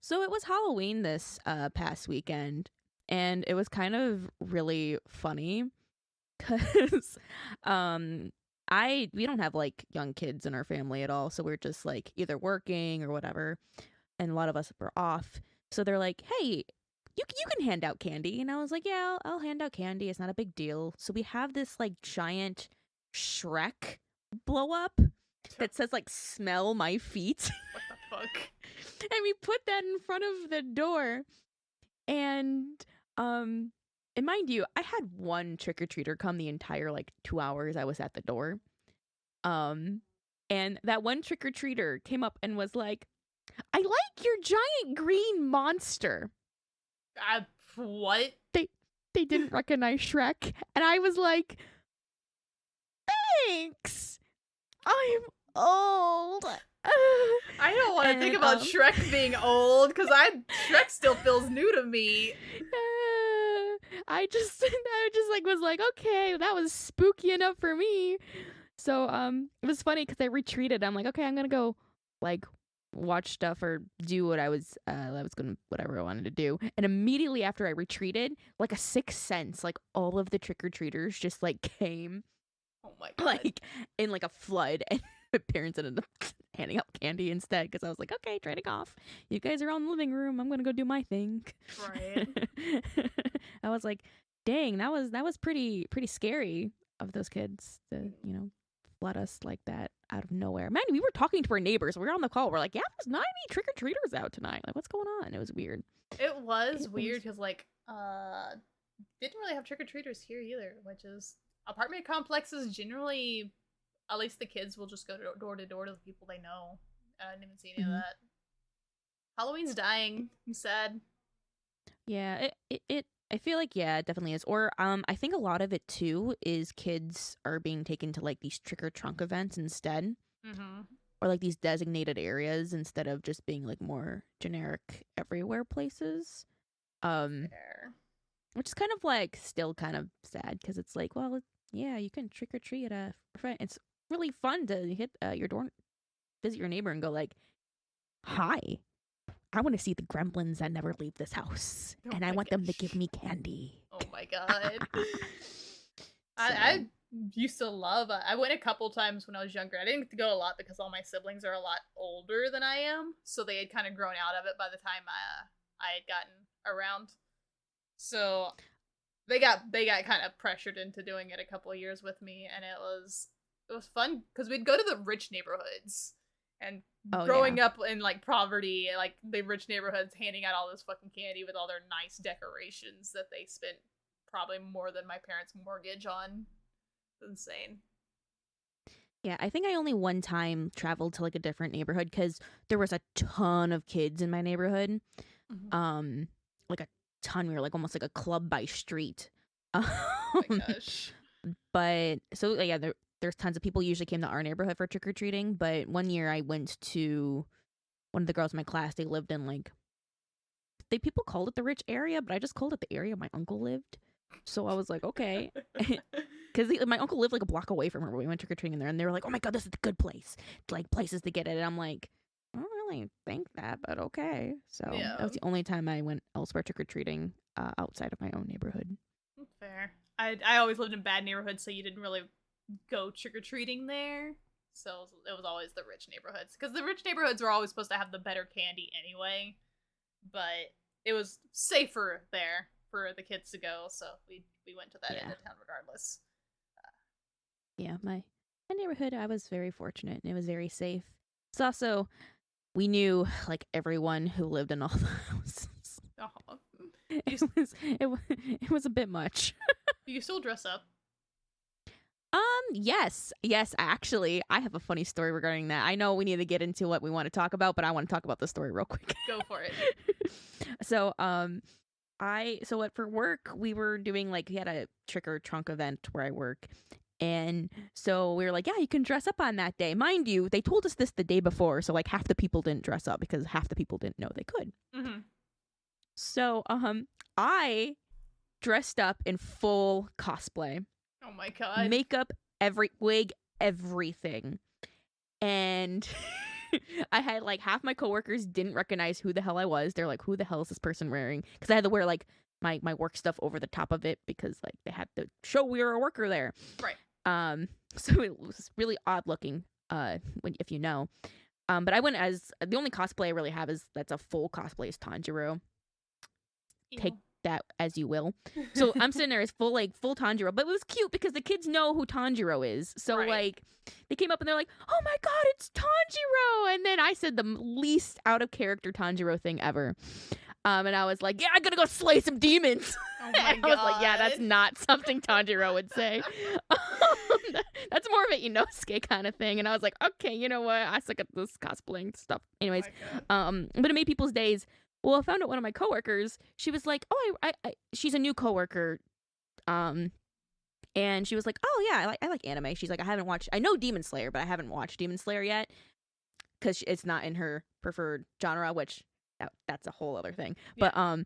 So it was Halloween this past weekend, and it was kind of really funny because we don't have like young kids in our family at all, so we're just like either working or whatever, and a lot of us were off. So they're like, "Hey, you can hand out candy," and I was like, "Yeah, I'll hand out candy. It's not a big deal." So we have this like giant Shrek blow up that says like "Smell my feet." What the fuck? And we put that in front of the door, and um and mind you, I had one trick-or-treater come the entire like 2 hours I was at the door. um and that one trick-or-treater came up and was like, "I like your giant green monster." What? They didn't recognize Shrek, and I was like, "Thanks, I'm old." I don't want to think And, about Shrek being old because Shrek still feels new to me. I just like was like, okay, that was spooky enough for me. So it was funny because I retreated. I'm like, okay, I'm gonna go like watch stuff or do what I was gonna whatever I wanted to do. And immediately after I retreated, like a sixth sense, like all of the trick-or-treaters just like came Oh my god. like in like a flood, and my parents ended up handing out candy instead because I was like, okay, trading off. You guys are all in the living room. I'm gonna go do my thing. Right. I was like, dang, that was pretty scary of those kids to flood us like that out of nowhere. Man, we were talking to our neighbors. We were on the call. We're like, yeah, there's not any trick or treaters out tonight. Like, what's going on? It was weird. It was weird because like didn't really have trick or treaters here either, which is apartment complexes generally. At least the kids will just go door to door to the people they know. I didn't even see any of that. Halloween's dying. I'm sad. Yeah, it I feel like yeah, it definitely is. Or I think a lot of it too is kids are being taken to like these trick or trunk events instead. Mm-hmm. Or like these designated areas instead of just being like more generic everywhere places. Fair. Which is kind of like still kind of sad because it's like, well, yeah, you can trick or treat at a friend. It's really fun to hit your door, visit your neighbor, and go like, "Hi, I want to see the gremlins that never leave this house, Oh and I my want them to gosh. give me candy." Oh my god. I used to love. I went a couple times when I was younger. I didn't get to go a lot because all my siblings are a lot older than I am, so they had kind of grown out of it by the time I had gotten around. So they got kind of pressured into doing it a couple of years with me, and it was fun because we'd go to the rich neighborhoods and growing up in like poverty, like the rich neighborhoods, handing out all this fucking candy with all their nice decorations that they spent probably more than my parents' mortgage on. It's insane. Yeah, I think I only one time traveled to like a different neighborhood because there was a ton of kids in my neighborhood. Mm-hmm. Like a ton. We were like almost like a club by street. Oh my gosh. But so yeah, there's tons of people usually came to our neighborhood for trick or treating. But one year I went to one of the girls in my class. They lived in like people called it the rich area, but I just called it the area my uncle lived. So I was like, okay, because my uncle lived like a block away from her. We went trick or treating there, and they were like, "Oh my god, this is the good place, like places to get it." And I'm like, I don't really think that, but okay. So Yeah. that was the only time I went elsewhere trick or treating outside of my own neighborhood. Fair. I always lived in bad neighborhoods, so you didn't really go trick or treating there. So it was always the rich neighborhoods because the rich neighborhoods were always supposed to have the better candy anyway. But it was safer there for the kids to go, so we went to that end of town regardless. Yeah, my neighborhood, I was very fortunate, and it was very safe. It's also, we knew like everyone who lived in all the houses. Oh. It was a bit much. Do you still dress up? Yes, actually, I have a funny story regarding that. I know we need to get into what we want to talk about, but I want to talk about the story real quick. Go for it. So, for work, we were doing like, we had a trick or trunk event where I work. And so we were like, yeah, you can dress up on that day. Mind you, they told us this the day before. So like half the people didn't dress up because half the people didn't know they could. Mm-hmm. So, I dressed up in full cosplay. Oh my god. Makeup, wig, everything. And I had like half my coworkers didn't recognize who the hell I was. They're like, who the hell is this person wearing? Because I had to wear like my work stuff over the top of it because like they had to show we were a worker there. Right. So it was really odd looking, if you know. But I went as the only cosplay I really have that's a full cosplay is Tanjiro. Take that as you will. So I'm sitting there as full Tanjiro, but it was cute because the kids know who Tanjiro is. So Right. like they came up and they're like, "Oh my god, it's Tanjiro!" And then I said the least out of character Tanjiro thing ever. And I was like, "Yeah, I'm gonna go slay some demons." Oh my and I was like, "Yeah, that's not something Tanjiro would say." That's more of an Inosuke kind of thing. And I was like, "Okay, you know what? I suck at this cosplaying stuff." Anyways, but it made people's days. Well, I found out one of my coworkers. She was like, "Oh, I she's a new coworker." And she was like, "Oh yeah, I like anime." She's like, I know Demon Slayer, but I haven't watched Demon Slayer yet because it's not in her preferred genre, which that's a whole other thing. Yeah. But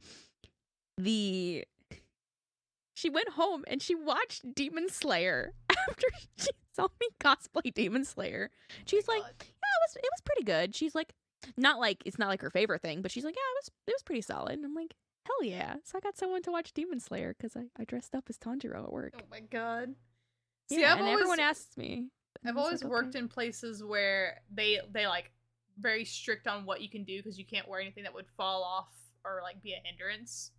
she went home and she watched Demon Slayer after she saw me cosplay Demon Slayer. She's like, "Yeah, it was pretty good." She's like, it's not like her favorite thing, but she's like, "Yeah, it was pretty solid." And I'm like, hell yeah. So I got someone to watch Demon Slayer because I dressed up as Tanjiro at work. Oh my god. See, and everyone asks me. I've always worked in places where they like very strict on what you can do because you can't wear anything that would fall off or like be a hindrance.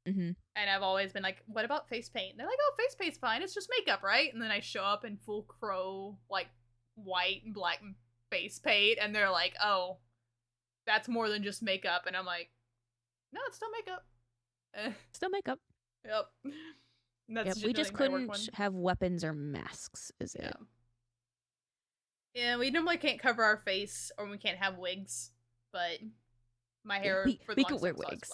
Mm-hmm. And I've always been like, "What about face paint?" And they're like, "Oh, face paint's fine. It's just makeup, right?" And then I show up in full crow, like white and black face paint, and they're like, "Oh, that's more than just makeup." And I'm like, "No, it's still makeup." Still makeup. Yep. That's we just couldn't have weapons or masks, is it? Yeah, we normally can't cover our face or we can't have wigs, but my hair for the we could wear wigs.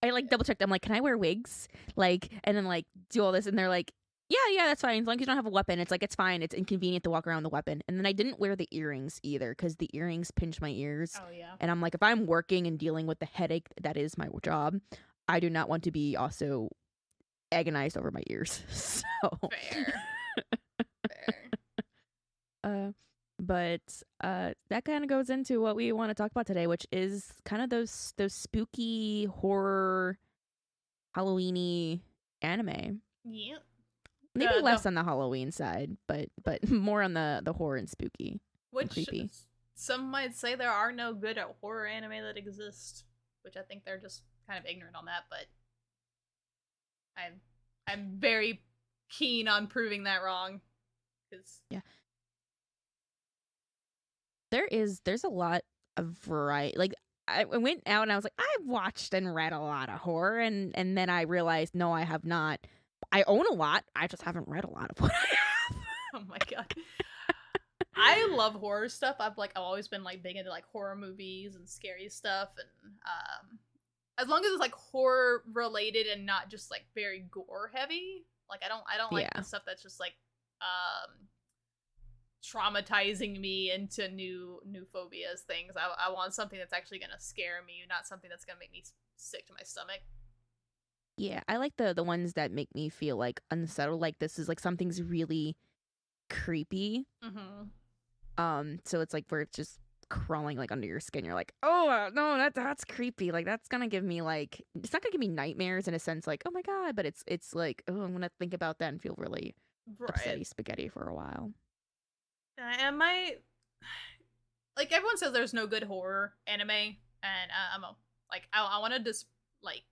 I like double checked. I'm like, "Can I wear wigs?" Like, and then like do all this, and they're like, yeah, that's fine as long as you don't have a weapon. It's like, it's fine. It's inconvenient to walk around with a weapon. And then I didn't wear the earrings either because the earrings pinch my ears. Oh yeah. And I'm like, if I'm working and dealing with the headache that is my job, I do not want to be also agonized over my ears. So fair. But that kind of goes into what we want to talk about today, which is kind of those spooky horror Halloweeny anime. Yeah. Maybe less on the Halloween side, but more on the horror and spooky. Which and creepy. Some might say there are no good horror anime that exist, which I think they're just kind of ignorant on that, but I'm very keen on proving that wrong. Yeah. There's a lot of variety. Like I went out and I was like, I've watched and read a lot of horror, and then I realized, no, I have not. I own a lot. I just haven't read a lot of what I have. Oh my god. I love horror stuff. I've always been like big into like horror movies and scary stuff, and as long as it's like horror related and not just like very gore heavy. Like I don't like the stuff that's just like traumatizing me into new phobias things. I want something that's actually gonna scare me, not something that's gonna make me sick to my stomach. Yeah, I like the ones that make me feel like unsettled, like this is like something's really creepy. Mm-hmm. So it's like where it's just crawling like under your skin. You're like, oh no, that's creepy. Like that's gonna give me like, it's not gonna give me nightmares in a sense, like, oh my god, but it's like, oh, I'm gonna think about that and feel really upsetty spaghetti for a while. And like everyone says, there's no good horror anime, and I want to just like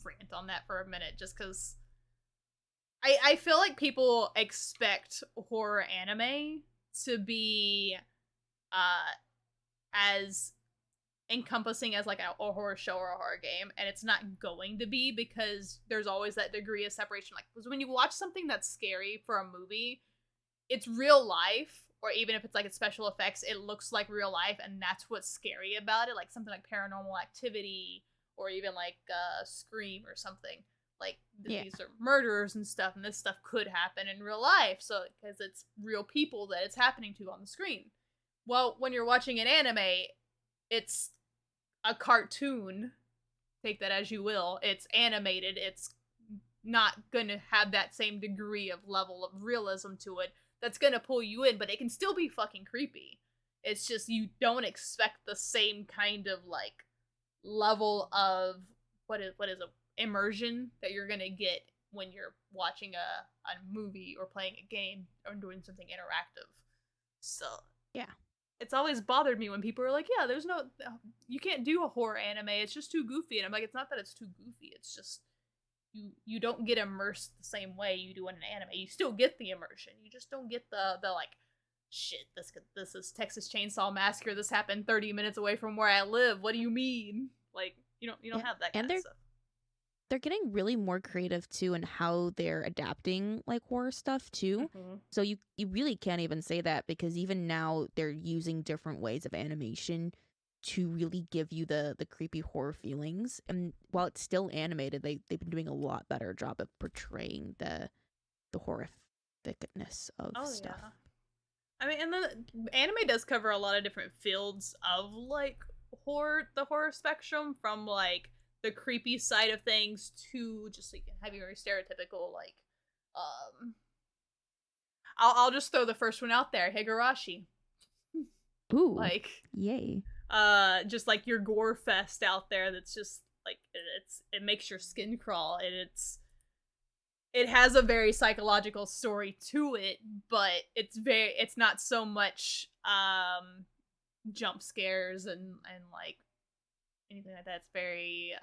rant on that for a minute, just because I feel like people expect horror anime to be as encompassing as like a horror show or a horror game, and it's not going to be, because there's always that degree of separation. Like, because when you watch something that's scary for a movie, it's real life, or even if it's like it's special effects, it looks like real life, and that's what's scary about it. Like something like Paranormal Activity, or even like Scream or something. Like these are murderers and stuff, and this stuff could happen in real life, so because it's real people that it's happening to on the screen. Well, when you're watching an anime, it's a cartoon. Take that as you will. It's animated. It's not gonna have that same degree of level of realism to it that's gonna pull you in, but it can still be fucking creepy. It's just you don't expect the same kind of like level of what is a immersion that you're gonna get when you're watching a movie or playing a game or doing something interactive. So Yeah. it's always bothered me when people are like, yeah, there's no, you can't do a horror anime, it's just too goofy. And I'm like, it's not that it's too goofy, it's just you don't get immersed the same way you do in an anime. You still get the immersion, you just don't get the like, shit, this is Texas Chainsaw Massacre, this happened 30 minutes away from where I live, what do you mean? Like, you don't have that kind of stuff. They're getting really more creative too in how they're adapting like horror stuff too. Mm-hmm. So you really can't even say that, because even now they're using different ways of animation to really give you the creepy horror feelings. And while it's still animated, they've been doing a lot better job of portraying the horrificness of stuff. Yeah. I mean, and the anime does cover a lot of different fields of like the horror spectrum, from like the creepy side of things to just like having very stereotypical like I'll just throw the first one out there, Higurashi. Ooh. Like, yay. Just like your gore fest out there that's just like it makes your skin crawl, and it has a very psychological story to it, but it's not so much jump scares and like anything like that. It's very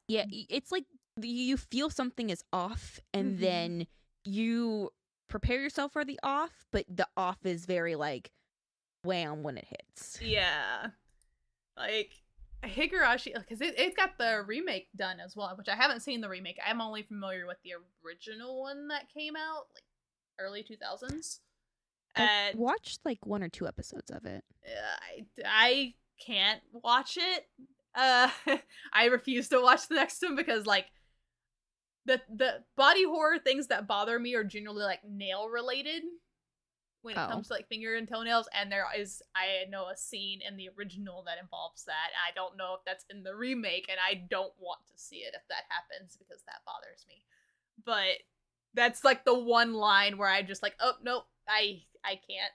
yeah, it's like you feel something is off, and mm-hmm. then you prepare yourself for the off, but the off is very like wham when it hits. Yeah, like Higurashi, because it got the remake done as well, which I haven't seen the remake. I'm only familiar with the original one that came out like early 2000s. I watched like 1 or 2 episodes of it. I can't watch it. I refuse to watch the next one because like the body horror things that bother me are generally like nail related when it comes to like finger and toenails, and I know a scene in the original that involves that. I don't know if that's in the remake, and I don't want to see it if that happens because that bothers me. But that's like the one line where I'm just like, oh nope, I can't.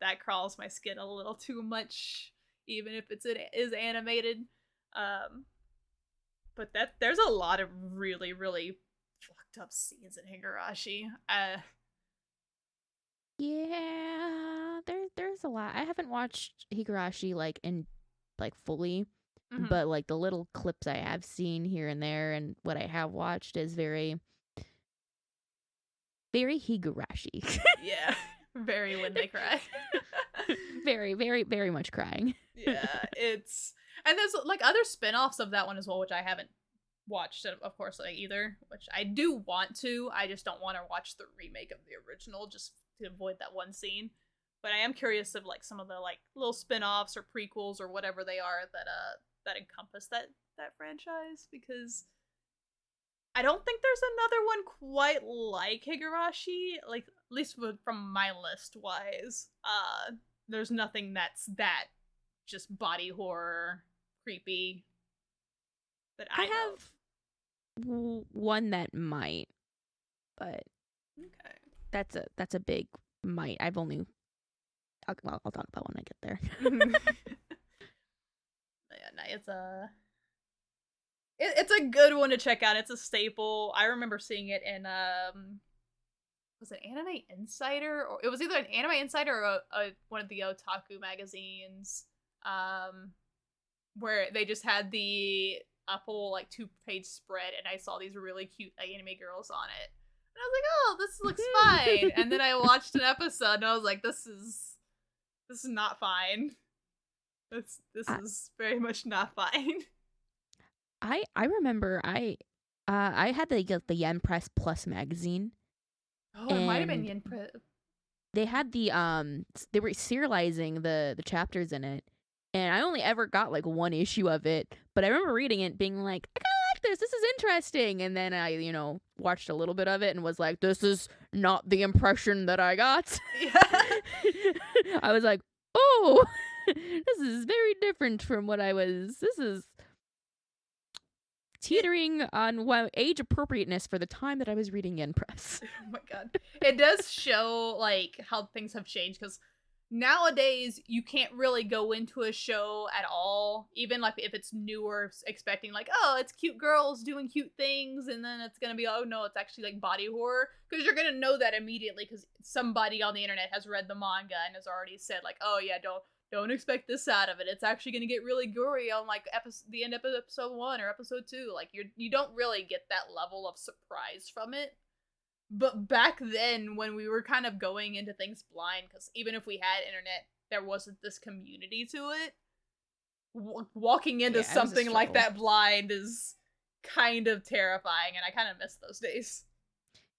That crawls my skin a little too much, even if it is animated. But there's a lot of really, really fucked up scenes in Higurashi. Yeah, there's a lot. I haven't watched Higurashi like fully, mm-hmm. but like the little clips I have seen here and there, and what I have watched is very, very Higurashi. Yeah, very when they cry. Very, very, very much crying. Yeah, and there's like other spin-offs of that one as well, which I haven't watched, of course, like either, which I do want to. I just don't want to watch the remake of the original just to avoid that one scene. But I am curious of like some of the like little spin-offs or prequels or whatever they are that encompass that franchise, because I don't think there's another one quite like Higurashi, like at least from my list wise. There's nothing that's that just body horror creepy that I have one that might, but okay, that's a big might. I'll talk about when I get there. Yeah, it's a good one to check out. It's a staple. I remember seeing it in was it Anime Insider, or it was either an Anime Insider or one of the otaku magazines, where they just had the whole like 2-page spread, and I saw these really cute anime girls on it, and I was like, oh, this looks fine. And then I watched an episode, and I was like, this is not fine. This is very much not fine. I remember I had the Yen Press Plus magazine. Oh, it might have been Yen Press. They had they were serializing the chapters in it, and I only ever got like 1 issue of it, but I remember reading it being like, I kinda like this is interesting, and then I watched a little bit of it and was like, this is not the impression that I got. Yeah. I was like, oh, this is very different from what I was. This is teetering on age appropriateness for the time that I was reading Yen Press. Oh my god. It does show like how things have changed, because nowadays you can't really go into a show at all, even like if it's newer, expecting like, oh, it's cute girls doing cute things, and then it's gonna be, oh no, it's actually like body horror, because you're gonna know that immediately because somebody on the internet has read the manga and has already said like, oh yeah, don't expect this out of it, it's actually gonna get really gory on like the end of episode 1 or episode 2. Like you don't really get that level of surprise from it. But back then, when we were kind of going into things blind, because even if we had internet, there wasn't this community to it. Walking into something like that blind is kind of terrifying, and I kind of miss those days.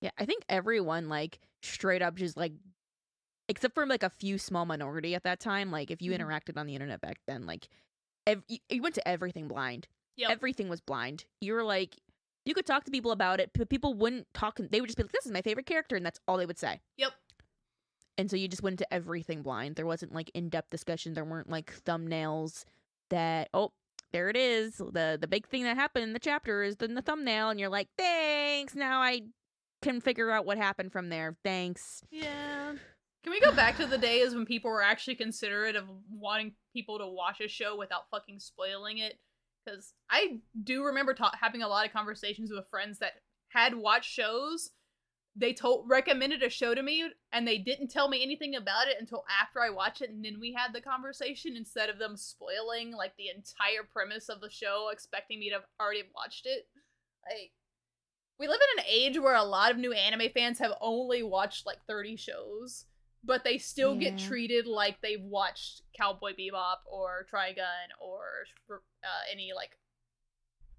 Yeah, I think everyone, like, straight up just, like, except for, like, a few small minority at that time, like, if you interacted on the internet back then, like, you went to everything blind. Yep. Everything was blind. You were, like, you could talk to people about it, but people wouldn't talk. They would just be like, this is my favorite character, and that's all they would say. Yep. And so you just went to everything blind. There wasn't, like, in-depth discussion. There weren't, like, thumbnails that, oh, there it is. The big thing that happened in the chapter is in the thumbnail, and you're like, thanks, now I can figure out what happened from there. Thanks. Yeah. Can we go back to the days when people were actually considerate of wanting people to watch a show without fucking spoiling it? Because I do remember having a lot of conversations with friends that had watched shows. They recommended a show to me, and they didn't tell me anything about it until after I watched it, and then we had the conversation instead of them spoiling like the entire premise of the show, expecting me to have already watched it. Like, we live in an age where a lot of new anime fans have only watched like 30 shows, but they still get treated like they've watched Cowboy Bebop or Trigun or any like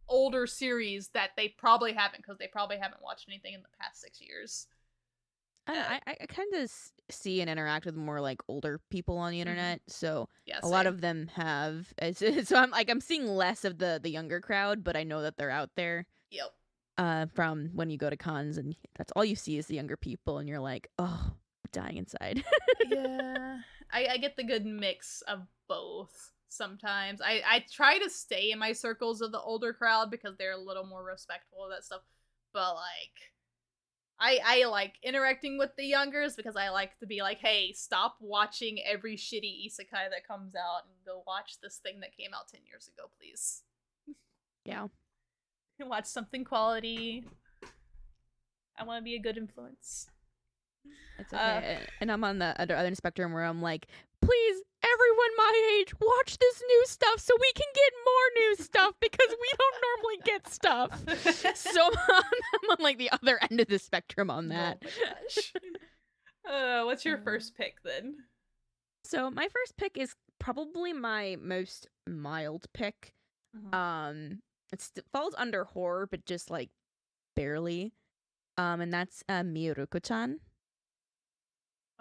older series that they probably haven't, because they probably haven't watched anything in the past 6 years. I kind of see and interact with more like older people on the internet, so yeah, a lot of them have. So I'm seeing less of the younger crowd, but I know that they're out there. Yep. From when you go to cons, and that's all you see is the younger people, and you're like, oh, dying inside. Yeah, I get the good mix of both. Sometimes I try to stay in my circles of the older crowd because they're a little more respectful of that stuff, but like I like interacting with the youngers because I like to be like, hey, stop watching every shitty isekai that comes out and go watch this thing that came out 10 years ago, please. Yeah. Watch something quality. I want to be a good influence. It's okay. And I'm on the other spectrum where I'm like, please, everyone my age, watch this new stuff so we can get more new stuff because we don't normally get stuff. So I'm on like the other end of the spectrum on that. Oh my gosh. What's your first pick then? So my first pick is probably my most mild pick. It falls under horror, but just like barely. And that's Miruko-chan.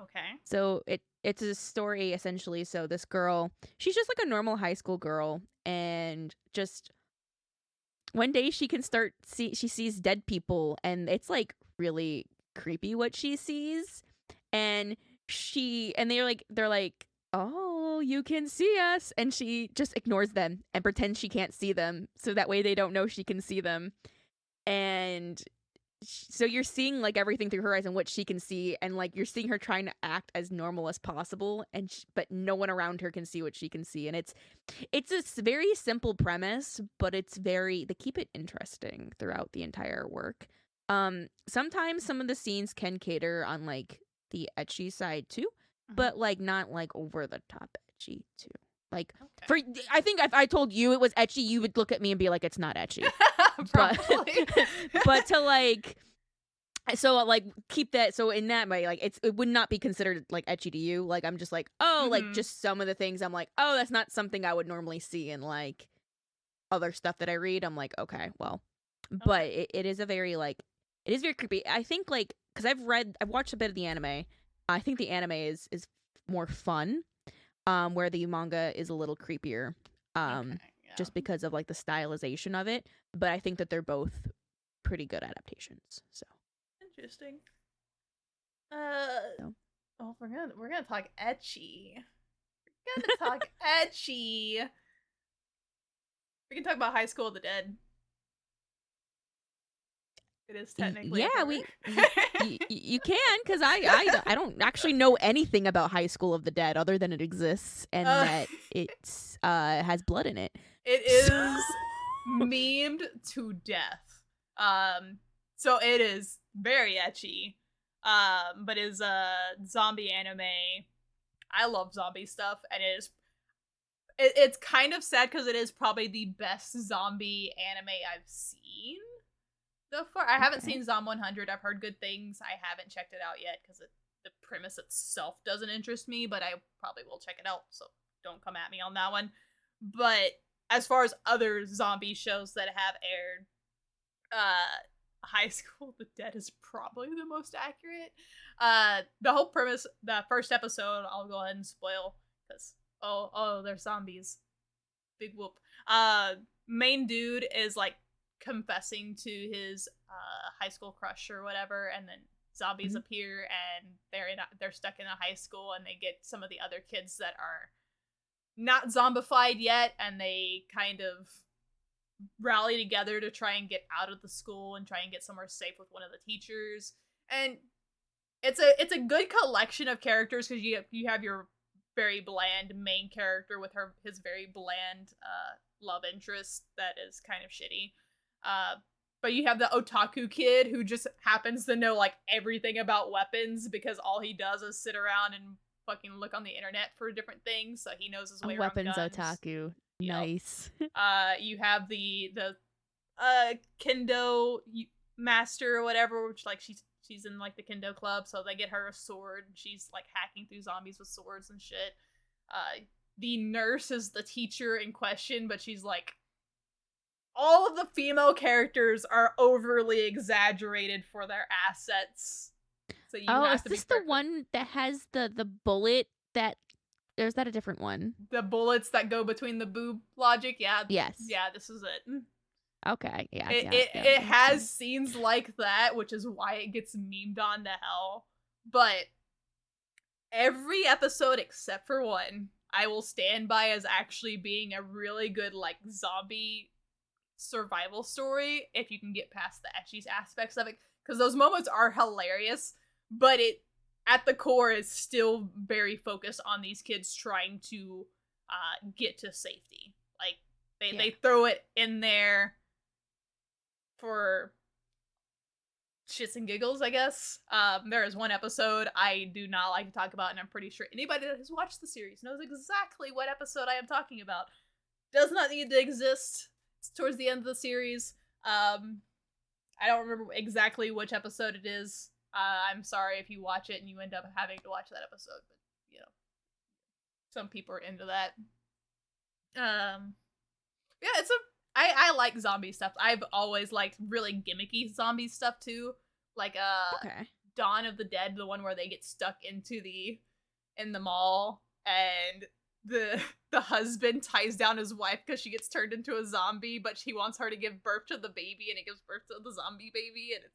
Okay. So it's a story essentially. So this girl, she's just like a normal high school girl, and just one day she sees dead people, and it's like really creepy what she sees, and they're like, oh, you can see us, and she just ignores them and pretends she can't see them, so that way they don't know she can see them, and so you're seeing like everything through her eyes and what she can see, and like you're seeing her trying to act as normal as possible, and but no one around her can see what she can see, and it's a very simple premise, but they keep it interesting throughout the entire work. Sometimes some of the scenes can cater on like the ecchi side too, but like not like over the top ecchi too. Like I think if I told you it was ecchi, you would look at me and be like, it's not ecchi. but to like, so like keep that, so in that way, like it would not be considered like ecchi to you. Like I'm just like, oh, like just some of the things I'm like, oh, that's not something I would normally see in like other stuff that I read. I'm like, okay, well, but it is a very like, it is very creepy. I think like, because I've watched a bit of the anime. I think the anime is more fun, where the manga is a little creepier, just because of like the stylization of it. But I think that they're both pretty good adaptations. So interesting. Oh, we're gonna talk ecchi. We're gonna talk ecchi. We can talk about High School of the Dead. It is technically a Yeah, horror. you can, because I don't actually know anything about High School of the Dead other than it exists and uh, that it's has blood in it. it So is memed to death. So it is very ecchi. But is a zombie anime. I love zombie stuff, and it's kind of sad because it is probably the best zombie anime I've seen so far. I haven't Okay. seen Zom 100. I've heard good things. I haven't checked it out yet because the premise itself doesn't interest me, but I probably will check it out, so don't come at me on that one. But as far as other zombie shows that have aired, High School of the Dead is probably the most accurate. The whole premise, the first episode, I'll go ahead and spoil because they're zombies. Big whoop. Main dude is like confessing to his high school crush or whatever, and then zombies appear, and they're stuck in a high school, and they get some of the other kids that are not zombified yet, and they kind of rally together to try and get out of the school and try and get somewhere safe with one of the teachers. And it's a good collection of characters because you have your very bland main character with his very bland love interest that is kind of shitty. But you have the otaku kid who just happens to know like everything about weapons because all he does is sit around and fucking look on the internet for different things, so he knows his way around weapons guns. otaku. Yep. Nice. You have the kendo master or whatever, which like she's in like the kendo club, so they get her a sword. She's like hacking through zombies with swords and shit. The nurse is the teacher in question, but she's like, all of the female characters are overly exaggerated for their assets. So you have is to this be the one that has the bullet that? Or is that a different one? the bullets that go between the boob logic? Yeah. Yes. Yeah, this is it. Okay. Yeah. It has scenes like that, which is why it gets memed on to hell. But every episode except for one, I will stand by as actually being a really good like zombie survival story if you can get past the ecchi aspects of it, because those moments are hilarious, but it at the core is still very focused on these kids trying to get to safety. Like they throw it in there for shits and giggles, I guess. There is one episode I do not like to talk about, and I'm pretty sure anybody that has watched the series knows exactly what episode I am talking about. Does not need to exist. It's towards the end of the series. I don't remember exactly which episode it is. I'm sorry if you watch it and you end up having to watch that episode, but you know, some people are into that. Yeah, I like zombie stuff. I've always liked really gimmicky zombie stuff too. Like Okay. Dawn of the Dead, the one where they get stuck in the mall, and the husband ties down his wife because she gets turned into a zombie, but she wants her to give birth to the baby, and it gives birth to the zombie baby, and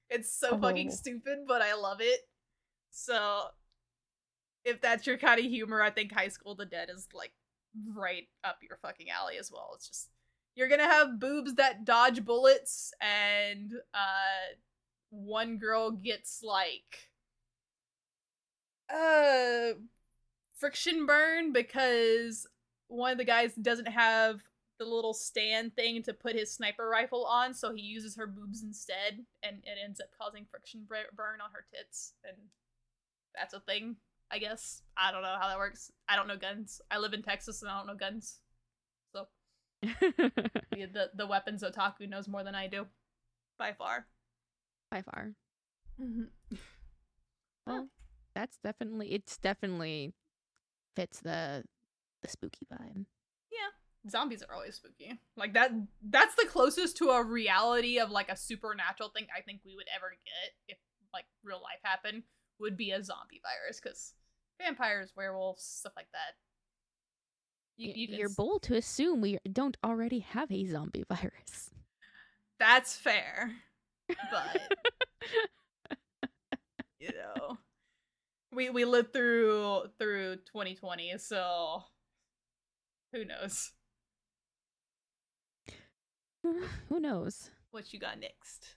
it's so fucking stupid, but I love it. So if that's your kind of humor, I think High School of the Dead is like right up your fucking alley as well. It's just, you're gonna have boobs that dodge bullets, and one girl gets like friction burn because one of the guys doesn't have the little stand thing to put his sniper rifle on, so he uses her boobs instead, and it ends up causing friction burn on her tits, and that's a thing, I guess. I don't know how that works. I don't know guns. I live in Texas and I don't know guns. So the weapons otaku knows more than I do. By far. Mm-hmm. Well, it's definitely fits the spooky vibe. Yeah. Zombies are always spooky. Like that's the closest to a reality of like a supernatural thing I think we would ever get if like real life happened, would be a zombie virus, because vampires, werewolves, stuff like that. You're bold to assume we don't already have a zombie virus. That's fair. But you know, we lived through 2020, so who knows? Who knows? What you got next?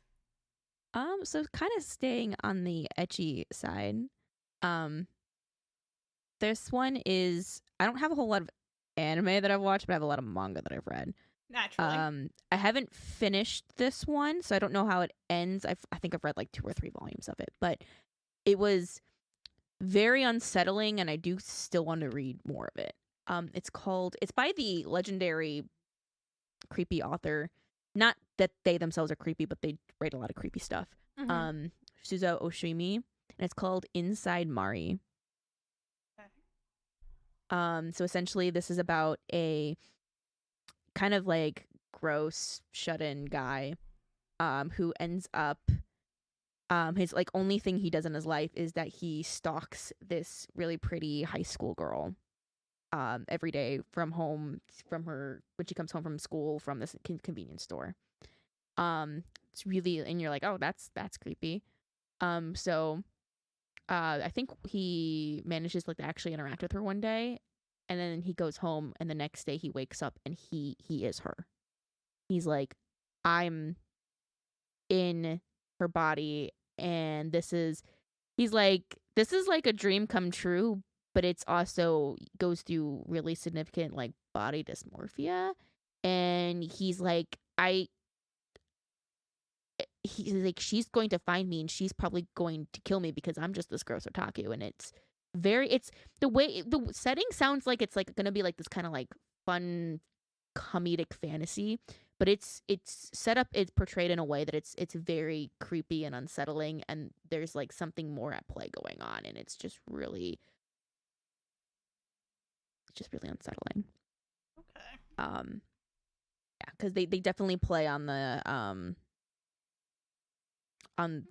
So kind of staying on the ecchi side. Um, this one is I don't have a whole lot of anime that I've watched, but I have a lot of manga that I've read. Naturally. I haven't finished this one, so I don't know how it ends. I think I've read like 2 or 3 volumes of it, but it was very unsettling, and I do still want to read more of it. It's by the legendary creepy author. Not that they themselves are creepy, but they write a lot of creepy stuff. Mm-hmm. Um, Suzo Oshimi, and it's called Inside Mari. Okay. So essentially, this is about a kind of like gross shut-in guy, who ends up, his like only thing he does in his life is that he stalks this really pretty high school girl, every day from her when she comes home from school from this convenience store. It's really, and you're like, oh, that's creepy. So I think he manages like to actually interact with her one day, and then he goes home, and the next day he wakes up and he is her. He's like, I'm in her body, and he's like, this is like a dream come true, but it's also goes through really significant like body dysmorphia, and he's like, she's going to find me and she's probably going to kill me because I'm just this gross otaku. And it's the way the setting sounds like it's like gonna be like this kind of like fun comedic fantasy, but it's set up, it's portrayed in a way that it's very creepy and unsettling, and there's like something more at play going on, and it's just really unsettling. Okay. Yeah, because they definitely play on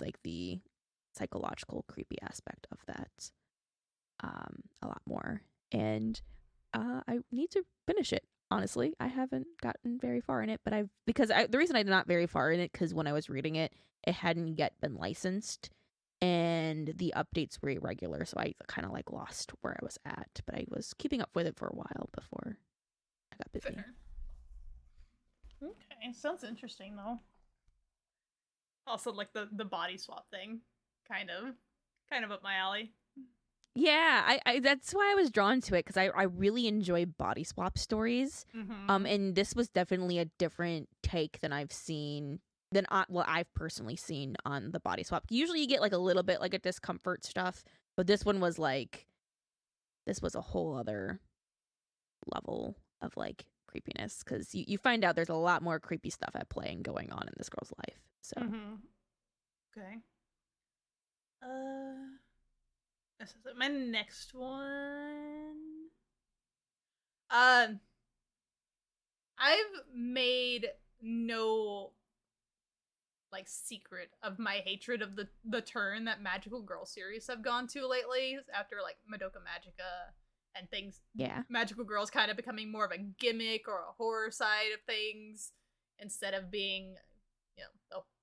like the psychological creepy aspect of that, a lot more. And I need to finish it. Honestly, I haven't gotten very far in it, but the reason I'm not very far in it because when I was reading it, it hadn't yet been licensed, and the updates were irregular, so I kind of like lost where I was at. But I was keeping up with it for a while before I got busy. Fair. Okay. Sounds interesting though. Also, like the body swap thing, kind of up my alley. Yeah, I that's why I was drawn to it because I really enjoy body swap stories. Mm-hmm. And this was definitely a different take than I've personally seen on the body swap. Usually you get like a little bit like a discomfort stuff, but this was a whole other level of like creepiness because you find out there's a lot more creepy stuff at play and going on in this girl's life. So Mm-hmm. Okay. Uh, this is it. My next one. Um, I've made no like secret of my hatred of the turn that magical girl series have gone to lately after like Madoka Magica and things. yeah. Magical girls kind of becoming more of a gimmick or a horror side of things instead of being,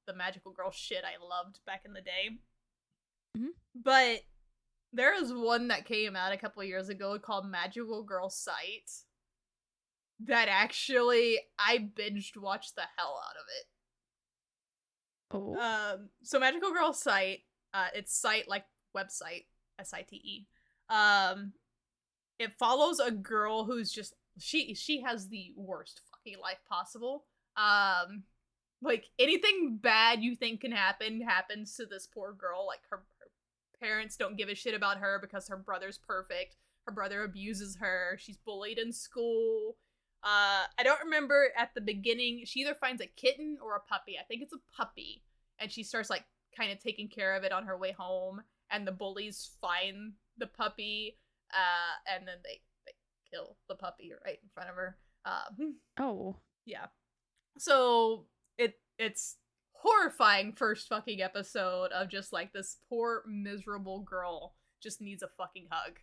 the magical girl shit I loved back in the day. Mm-hmm. But there is one that came out a couple years ago called Magical Girl Sight that actually I binged watched the hell out of it. Oh. So Magical Girl Site, it's site like website, SITE. It follows a girl who's just she has the worst fucking life possible. Like anything bad you think can happen happens to this poor girl. Like her parents don't give a shit about her because her brother's perfect. Her brother abuses her. She's bullied in school. I don't remember at the beginning. She either finds a kitten or a puppy. I think it's a puppy. And she starts like kind of taking care of it on her way home. And the bullies find the puppy. And then they kill the puppy right in front of her. Oh. Yeah. So it's horrifying first fucking episode of just like this poor miserable girl just needs a fucking hug.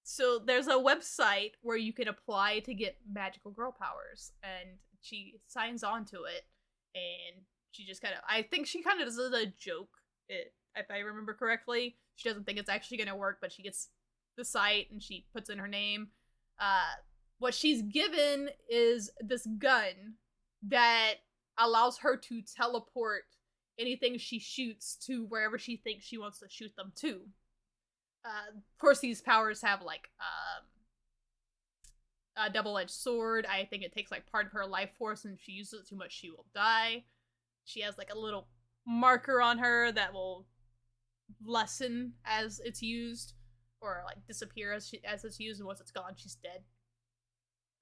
So there's a website where you can apply to get magical girl powers, and she signs on to it, and she just I think she kind of does it as a joke, if I remember correctly. She doesn't think it's actually going to work, but she gets the site, and she puts in her name. What she's given is this gun that allows her to teleport anything she shoots to wherever she thinks she wants to shoot them to. Of course, these powers have like a double-edged sword. I think it takes like part of her life force, and if she uses it too much, she will die. She has like a little marker on her that will lessen as it's used, or like disappear as it's used, and once it's gone, she's dead.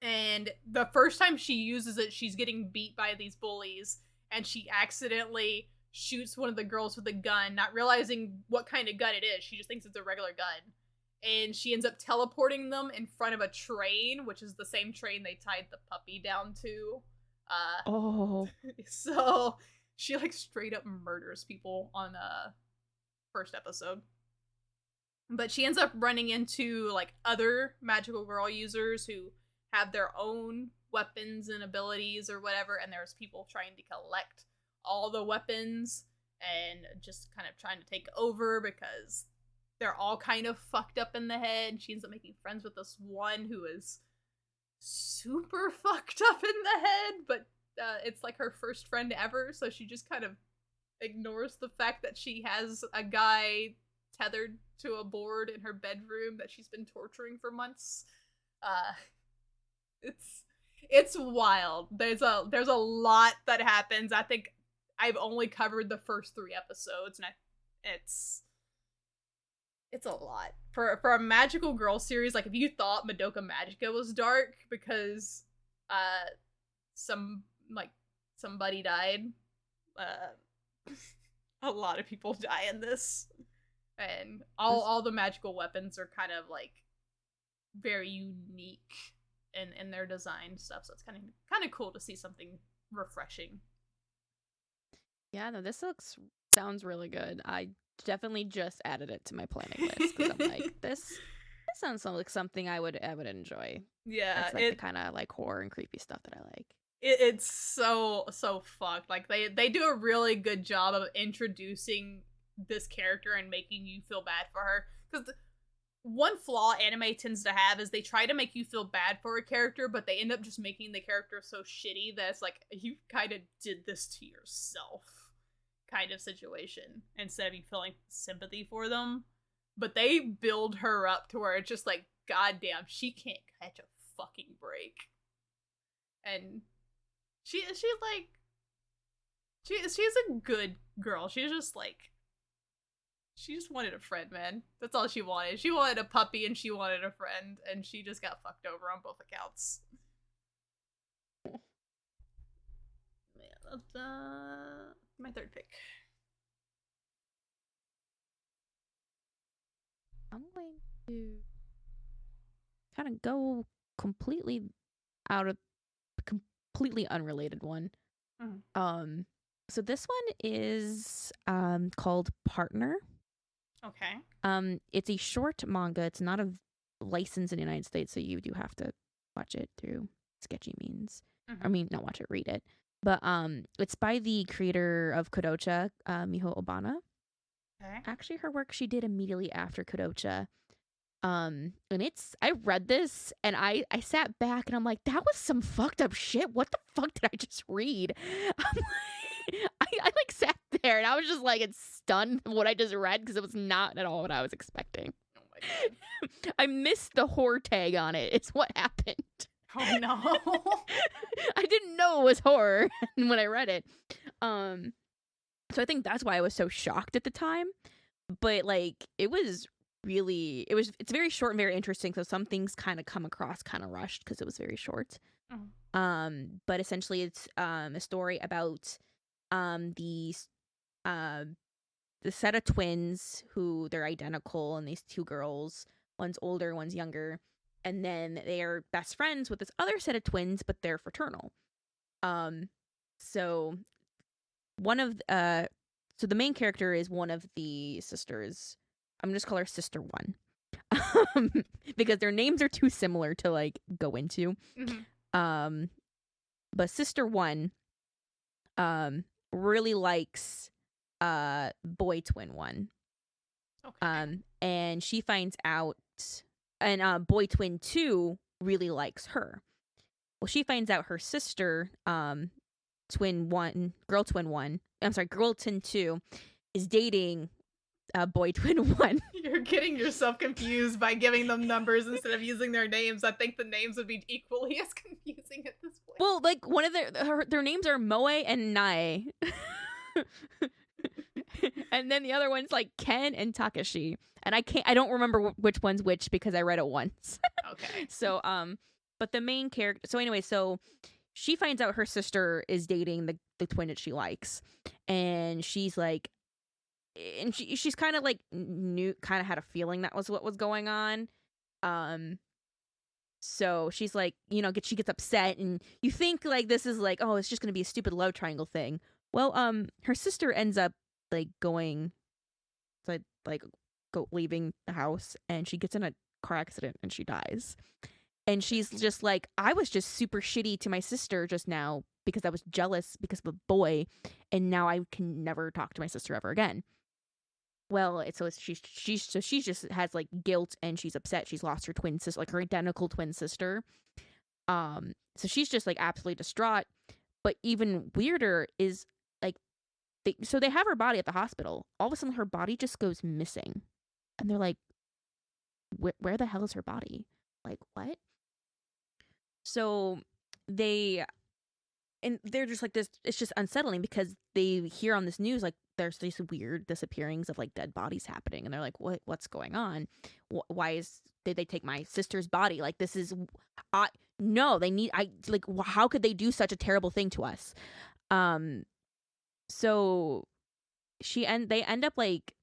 And the first time she uses it, she's getting beat by these bullies, and she accidentally shoots one of the girls with a gun, not realizing what kind of gun it is. She just thinks it's a regular gun. And she ends up teleporting them in front of a train, which is the same train they tied the puppy down to. Oh. So she like straight up murders people on first episode. But she ends up running into like other magical girl users who have their own weapons and abilities or whatever, and there's people trying to collect all the weapons and just kind of trying to take over because they're all kind of fucked up in the head. She ends up making friends with this one who is super fucked up in the head, but it's like her first friend ever, so she just kind of ignores the fact that she has a guy tethered to a board in her bedroom that she's been torturing for months. It's wild. There's a lot that happens. I think I've only covered the first 3 episodes, and it's a lot for a magical girl series. Like, if you thought Madoka Magica was dark because somebody died, a lot of people die in this, and all the magical weapons are kind of like very unique in their design stuff. So it's kind of cool to see something refreshing. Yeah, no, sounds really good. I definitely just added it to my planning list because I'm like, this sounds like something I would enjoy. Yeah, it's like the kind of like horror and creepy stuff that I like. It's so fucked. Like they do a really good job of introducing this character and making you feel bad for her. Because one flaw anime tends to have is they try to make you feel bad for a character, but they end up just making the character so shitty that it's like, you kind of did this to yourself kind of situation, instead of you feeling sympathy for them. But they build her up to where it's just like, goddamn, she can't catch a fucking break. And she's a good girl. She just wanted a friend, man. That's all she wanted. She wanted a puppy and she wanted a friend, and she just got fucked over on both accounts. Yeah, that's my third pick. I'm going to kind of go completely unrelated one. Mm-hmm. So this one is called Partner. Okay. It's a short manga. It's not a license in the United States, so you do have to watch it through sketchy means. Mm-hmm. I mean, not watch it, read it. But it's by the creator of Kodocha, Miho Obana. Okay. Actually, her work she did immediately after Kodocha. And I read this and I sat back and I'm like, that was some fucked up shit. What the fuck did I just read? I like sat there and I was just like, it's stunned what I just read because it was not at all what I was expecting. Oh my god. I missed the horror tag on it. It's what happened. Oh no. I didn't know it was horror when I read it. So I think that's why I was so shocked at the time. But like it's very short and very interesting. So some things kind of come across kind of rushed because it was very short. Mm-hmm. But essentially it's a story about the set of twins who they're identical, and these 2 girls, one's older, one's younger, and then they are best friends with this other set of twins, but they're fraternal. So one of so the main character is one of the sisters. I'm gonna just call her Sister 1. Because their names are too similar to like go into. Mm-hmm. But Sister 1 really likes boy twin 1. Okay. And she finds out, and boy twin 2 really likes her. Well, she finds out her sister twin 1, girl twin 1, I'm sorry, girl twin 2 is dating boy twin 1. You're getting yourself confused by giving them numbers instead of using their names. I think the names would be equally as confusing at this point. Well, like one of their names are Moe and Nae. And then the other one's like Ken and Takashi. And I don't remember which one's which because I read it once. Okay. So but the main character, so anyway, so she finds out her sister is dating the twin that she likes. And she's like, and she's kind of like kind of had a feeling that was what was going on. So she's like, she gets upset, and you think like this is like, oh, it's just gonna be a stupid love triangle thing. Well, her sister ends up like leaving the house, and she gets in a car accident and she dies. And she's just like, I was just super shitty to my sister just now because I was jealous because of a boy, and now I can never talk to my sister ever again. Well, she just has like guilt, and she's upset. She's lost her twin sister, like her identical twin sister. So she's just like absolutely distraught. But even weirder is like, they have her body at the hospital. All of a sudden, her body just goes missing, and they're like, where the hell is her body? Like, what? So they're just like this. It's just unsettling because they hear on this news like there's these weird disappearings of like dead bodies happening, and they're like, what's going on? Why did they take my sister's body? Like, this is no, how could they do such a terrible thing to us? So they end up like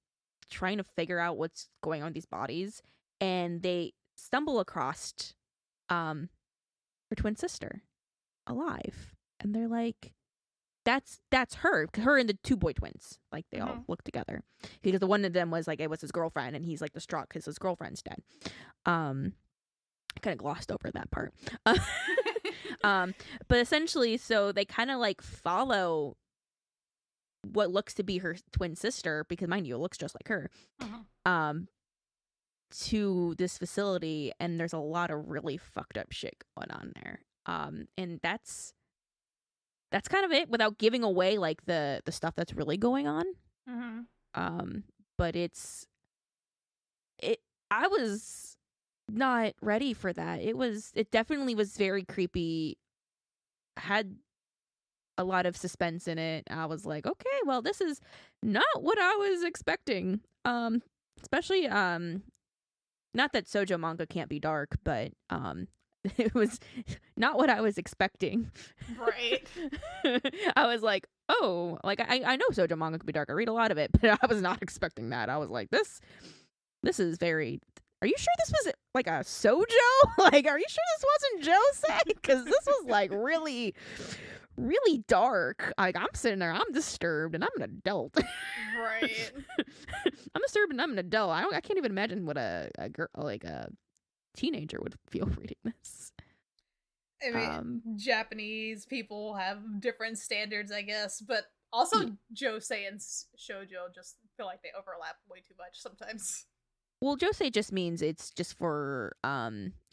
trying to figure out what's going on with these bodies, and they stumble across her twin sister alive, and they're like, that's her and the two boy twins, like they all look together, because the one of them was like, it was his girlfriend, and he's like distraught because his girlfriend's dead. I kind of glossed over that part. But essentially, so they kind of like follow what looks to be her twin sister, because mind you, it looks just like her, to this facility, and there's a lot of really fucked up shit going on there. And that's kind of it, without giving away like the stuff that's really going on. But I was not ready for that. It definitely was very creepy, had a lot of suspense in it. I was like, okay, well, this is not what I was expecting. Especially not that shoujo manga can't be dark, but it was not what I was expecting. Right. I was like, oh, like I know shoujo manga can be dark. I read a lot of it, but I was not expecting that. I was like, this is very. Are you sure this was like a shoujo? Like, are you sure this wasn't josei? Because this was like really, really dark. Like, I'm sitting there, I'm disturbed, and I'm an adult. Right. I'm disturbed and I'm an adult. I can't even imagine what a girl, like a teenager, would feel reading this. I mean, Japanese people have different standards, I guess, but also josei and shoujo just feel like they overlap way too much sometimes. Well, josei just means it's just for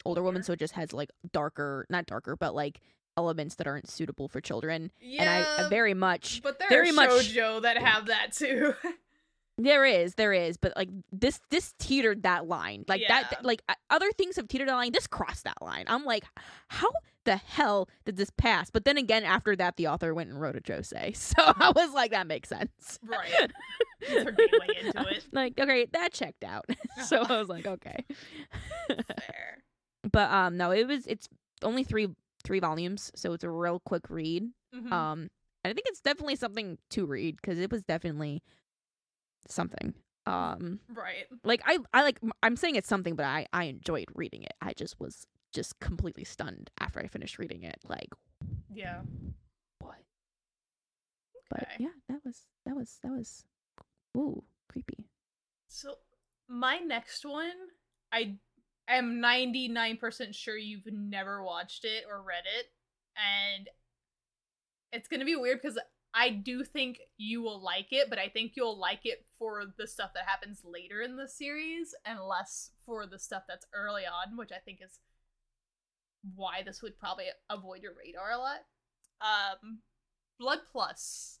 older women, so it just has like not darker, but like elements that aren't suitable for children. Yeah, and I very much, but there very are much shoujo that have that too. There is, but like this teetered that line, like that, like other things have teetered that line. This crossed that line. I'm like, how the hell did this pass? But then again, after that, the author went and wrote a josei, so I was like, that makes sense, right? They're gateway into it. Like, okay, that checked out. So I was like, okay, fair. But no, it's only three volumes, so it's a real quick read. I think it's definitely something to read, because it was definitely something. Right. Like I'm saying it's something, but I enjoyed reading it. I just was completely stunned after I finished reading it. Like, yeah, what? But yeah, that was ooh, creepy. So my next one, I am 99% sure you've never watched it or read it, and it's gonna be weird because I do think you will like it, but I think you'll like it for the stuff that happens later in the series and less for the stuff that's early on, which I think is why this would probably avoid your radar a lot. Blood Plus.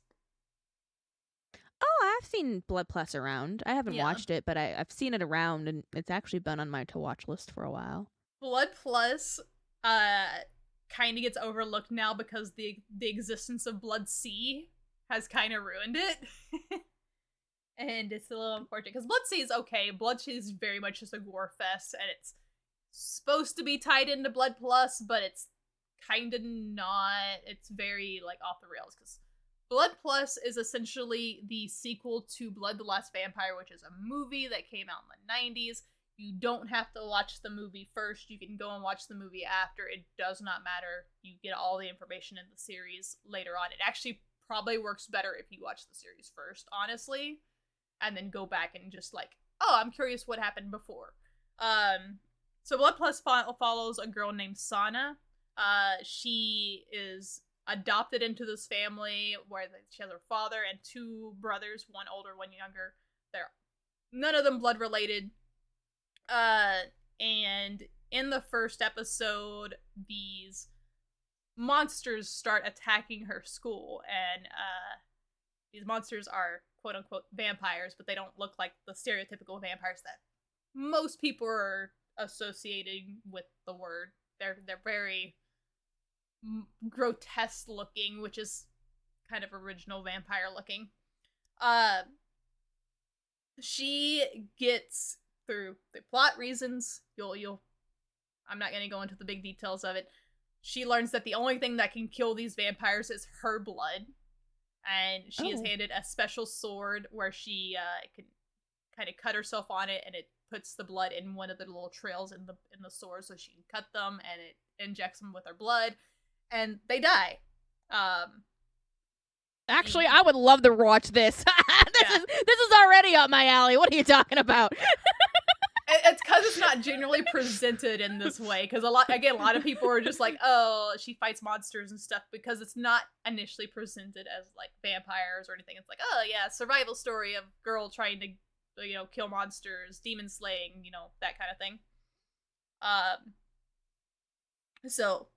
Oh, I've seen Blood Plus around. I haven't Yeah. watched it, but I've seen it around, and it's actually been on my to-watch list for a while. Blood Plus kind of gets overlooked now because the existence of Blood C has kind of ruined it. And it's a little unfortunate because Blood C is okay. Blood C is very much just a gore fest, and it's supposed to be tied into Blood Plus, but it's kind of not. It's very like off the rails because Blood Plus is essentially the sequel to Blood the Last Vampire, which is a movie that came out in the 90s. You don't have to watch the movie first. You can go and watch the movie after. It does not matter. You get all the information in the series later on. It actually probably works better if you watch the series first, honestly, and then go back and just like, oh, I'm curious what happened before. So Blood Plus follows a girl named Sana. She is adopted into this family where she has her father and two brothers, one older, one younger. They're none of them blood related. And in the first episode, these monsters start attacking her school, and these monsters are quote unquote vampires, but they don't look like the stereotypical vampires that most people are associating with the word. They're very grotesque looking, which is kind of original vampire looking. She gets through the plot reasons. I'm not gonna go into the big details of it. She learns that the only thing that can kill these vampires is her blood, and she is handed a special sword where she can kind of cut herself on it, and it puts the blood in one of the little trails in the sword, so she can cut them, and it injects them with her blood, and they die. Actually, I would love to watch this. This is already up my alley. What are you talking about? It's because it's not generally presented in this way. Because a lot of people are just like, oh, she fights monsters and stuff, because it's not initially presented as like vampires or anything. It's like, oh yeah, survival story of girl trying to, kill monsters, demon slaying, that kind of thing. So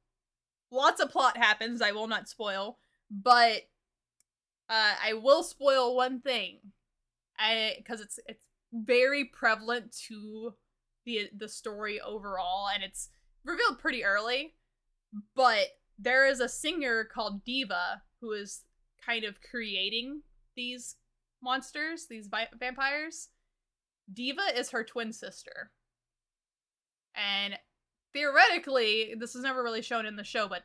lots of plot happens. I will not spoil, but I will spoil one thing, because it's very prevalent to the story overall, and it's revealed pretty early. But there is a singer called Diva who is kind of creating these monsters, these vampires. Diva is her twin sister, and theoretically, this is never really shown in the show, but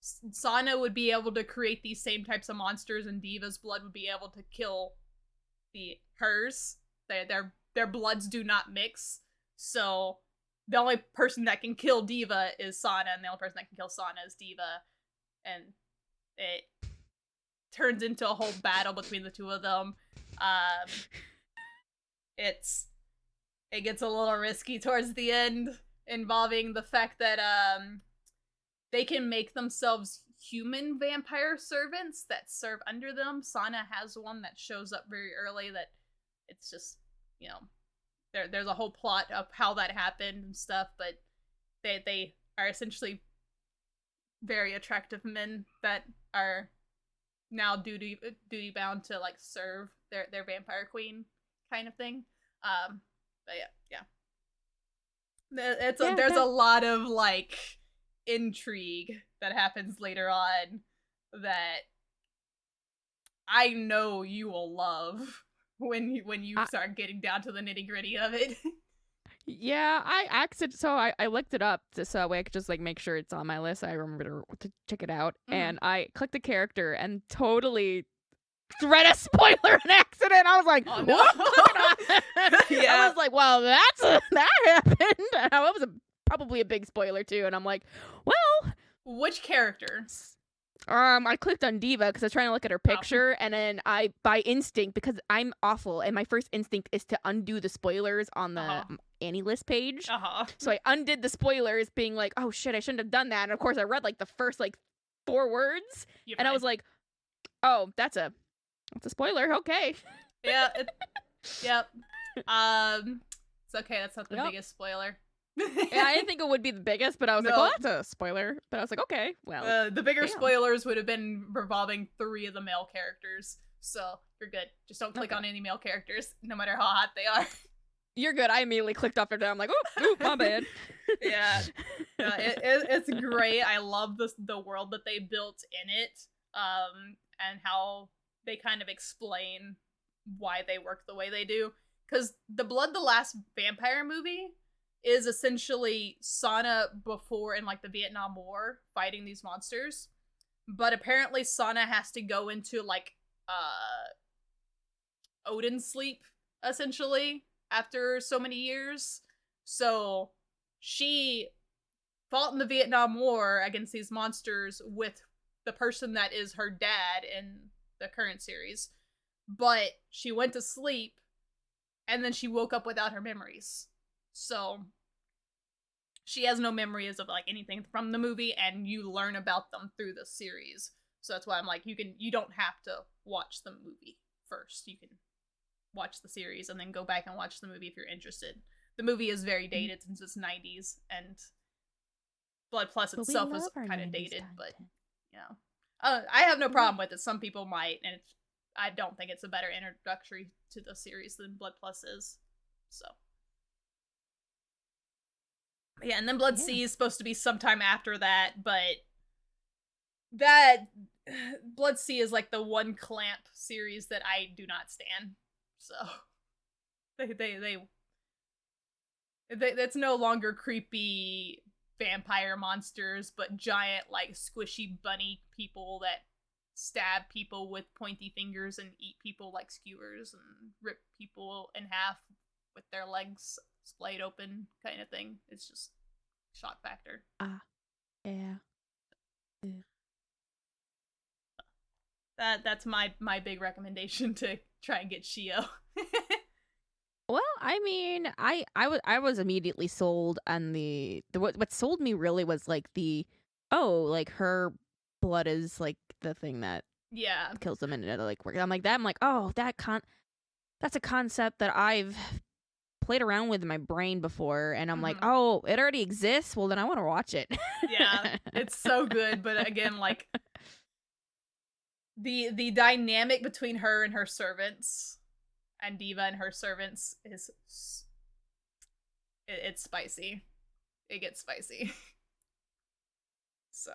Sana would be able to create these same types of monsters, and Diva's blood would be able to kill hers. Their bloods do not mix, so the only person that can kill Diva is Sana, and the only person that can kill Sana is Diva, and it turns into a whole battle between the two of them. It gets a little risky towards the end, involving the fact that they can make themselves human vampire servants that serve under them. Sana has one that shows up very early that it's just, there's a whole plot of how that happened and stuff, but they are essentially very attractive men that are now duty bound to like serve their vampire queen kind of thing. But yeah. There's a lot of like intrigue that happens later on that I know you will love when you start getting down to the nitty-gritty of it. Yeah, I looked it up so I could just like make sure it's on my list. I remember to check it out, and I clicked the character and totally read a spoiler in accident. I was like, oh, no. Yeah. I was like, well, that happened. It was probably a big spoiler too, and I'm like, well, which character? I clicked on Diva because I was trying to look at her picture, and then I, by instinct, because I'm awful, and my first instinct is to undo the spoilers on the Annie list page. So I undid the spoilers, being like, oh shit, I shouldn't have done that. And of course, I read like the first like 4 words, and I was like, oh, that's a spoiler. Okay. Yeah. Yep. It's okay. That's not the biggest spoiler. Yeah, I didn't think it would be the biggest, but I was like, No. well, that's a spoiler. But I was like, okay, well. The bigger damn. spoilers would have been revolving 3 of the male characters. So you're good. Just don't click Okay. on any male characters, no matter how hot they are. You're good. I immediately clicked off it. I'm like, oh, my bad. Yeah. It's great. I love the world that they built in it, and how they kind of explain why they work the way they do. Because the Blood the Last Vampire movie is essentially Sana before in like the Vietnam War fighting these monsters. But apparently Sana has to go into like Odin sleep, essentially, after so many years. So she fought in the Vietnam War against these monsters with the person that is her dad in the current series. But she went to sleep and then she woke up without her memories. So she has no memories of like anything from the movie, and you learn about them through the series. So that's why I'm like, you don't have to watch the movie first. You can watch the series and then go back and watch the movie if you're interested. The movie is very dated since it's 90s, and Blood Plus itself is kind of dated, but yeah. I have no problem with it. Some people might, and I don't think it's a better introductory to the series than Blood Plus is. So yeah, and then Blood Sea is supposed to be sometime after that, but that Blood Sea is like the one Clamp series that I do not stand. So that's no longer creepy vampire monsters, but giant like squishy bunny people that stab people with pointy fingers and eat people like skewers and rip people in half with their legs splayed open kind of thing. It's just shock factor. Yeah. That's my big recommendation to try and get Shio. Well, I mean, I was immediately sold on the what sold me really was like like her blood is like the thing that kills them, and it like works. I'm like, oh, that's a concept that I've played around with in my brain before, and I'm like, oh, it already exists. Well, then I want to watch it. Yeah, it's so good, but again, like the dynamic between her and her servants, and Diva and her servants, is it's spicy. It gets spicy. So,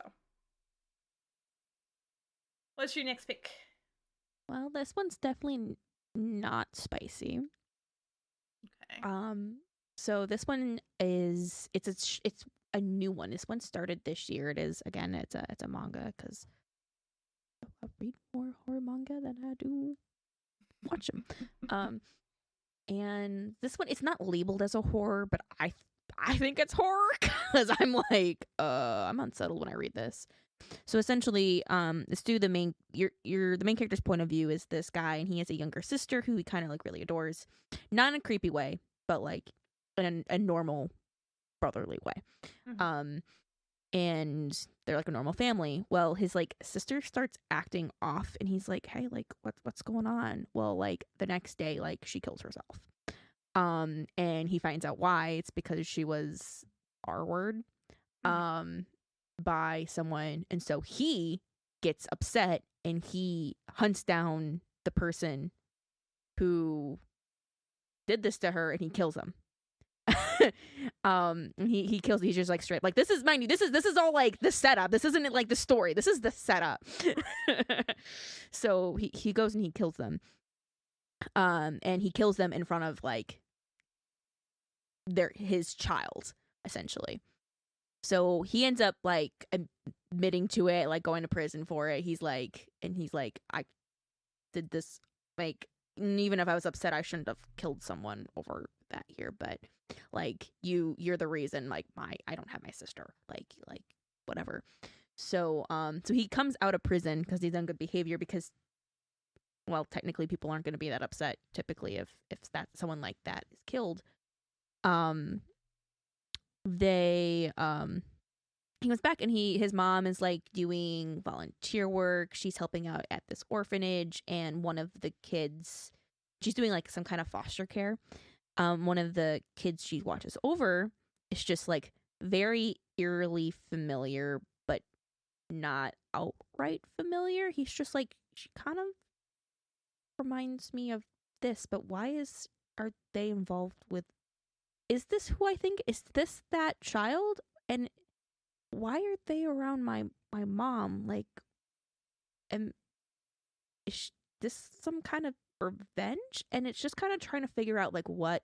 what's your next pick? Well, this one's definitely not spicy. Okay. So this one is it's a new one. This one started this year. It is, again, it's a manga, because I read more horror manga than I do watch them. And this one, it's not labeled as a horror, but I think it's horror, because I'm like, I'm unsettled when I read this. So essentially, it's through the main the main character's point of view is this guy, and he has a younger sister who he kind of like really adores, not in a creepy way, but like in a normal brotherly way. And they're like a normal family. Well, his like sister starts acting off, and he's like, hey, like what's going on? Well, like the next day, like she kills herself. And he finds out why. It's because she was R-word by someone, and so he gets upset and he hunts down the person who did this to her, and he kills him. He kills. He's just like straight. Like, this is, mind you, this is all like the setup. This isn't like the story. This is the setup. So he goes and he kills them. And he kills them in front of like his child, essentially. So he ends up like admitting to it, like going to prison for it. He's like, I did this, like, even if I was upset, I shouldn't have killed someone over that here, but like you're the reason, like I don't have my sister, like whatever. So so he comes out of prison because he's done good behavior, because, well, technically people aren't going to be that upset typically if that someone like that is killed. He goes back, and his mom is like doing volunteer work. She's helping out at this orphanage, and one of the kids, she's doing like some kind of foster care. One of the kids she watches over is just like very eerily familiar, but not outright familiar. He's just like, she kind of reminds me of this, but are they involved with, is this who I think, is this that child? And why are they around my mom? Like, and is this some kind of revenge? And it's just kind of trying to figure out like what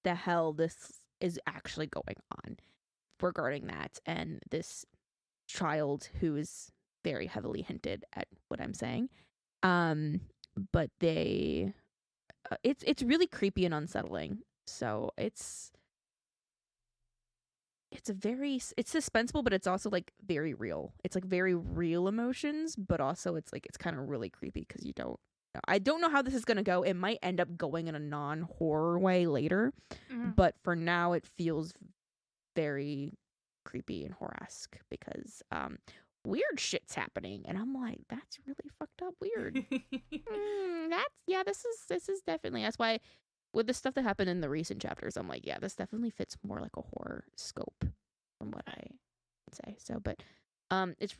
the hell this is actually going on regarding that, and this child who is very heavily hinted at what I'm saying. But it's really creepy and unsettling. So it's it's suspenseful, but it's also like very real. It's like very real emotions, but also it's like it's kind of really creepy because you don't know. I don't know how this is gonna go. It might end up going in a non-horror way later, but for now it feels very creepy and horror-esque because weird shit's happening, and I'm like, that's really fucked up weird. This is definitely, that's why with the stuff that happened in the recent chapters, I'm like, yeah, this definitely fits more like a horror scope from what I would say. So, but it's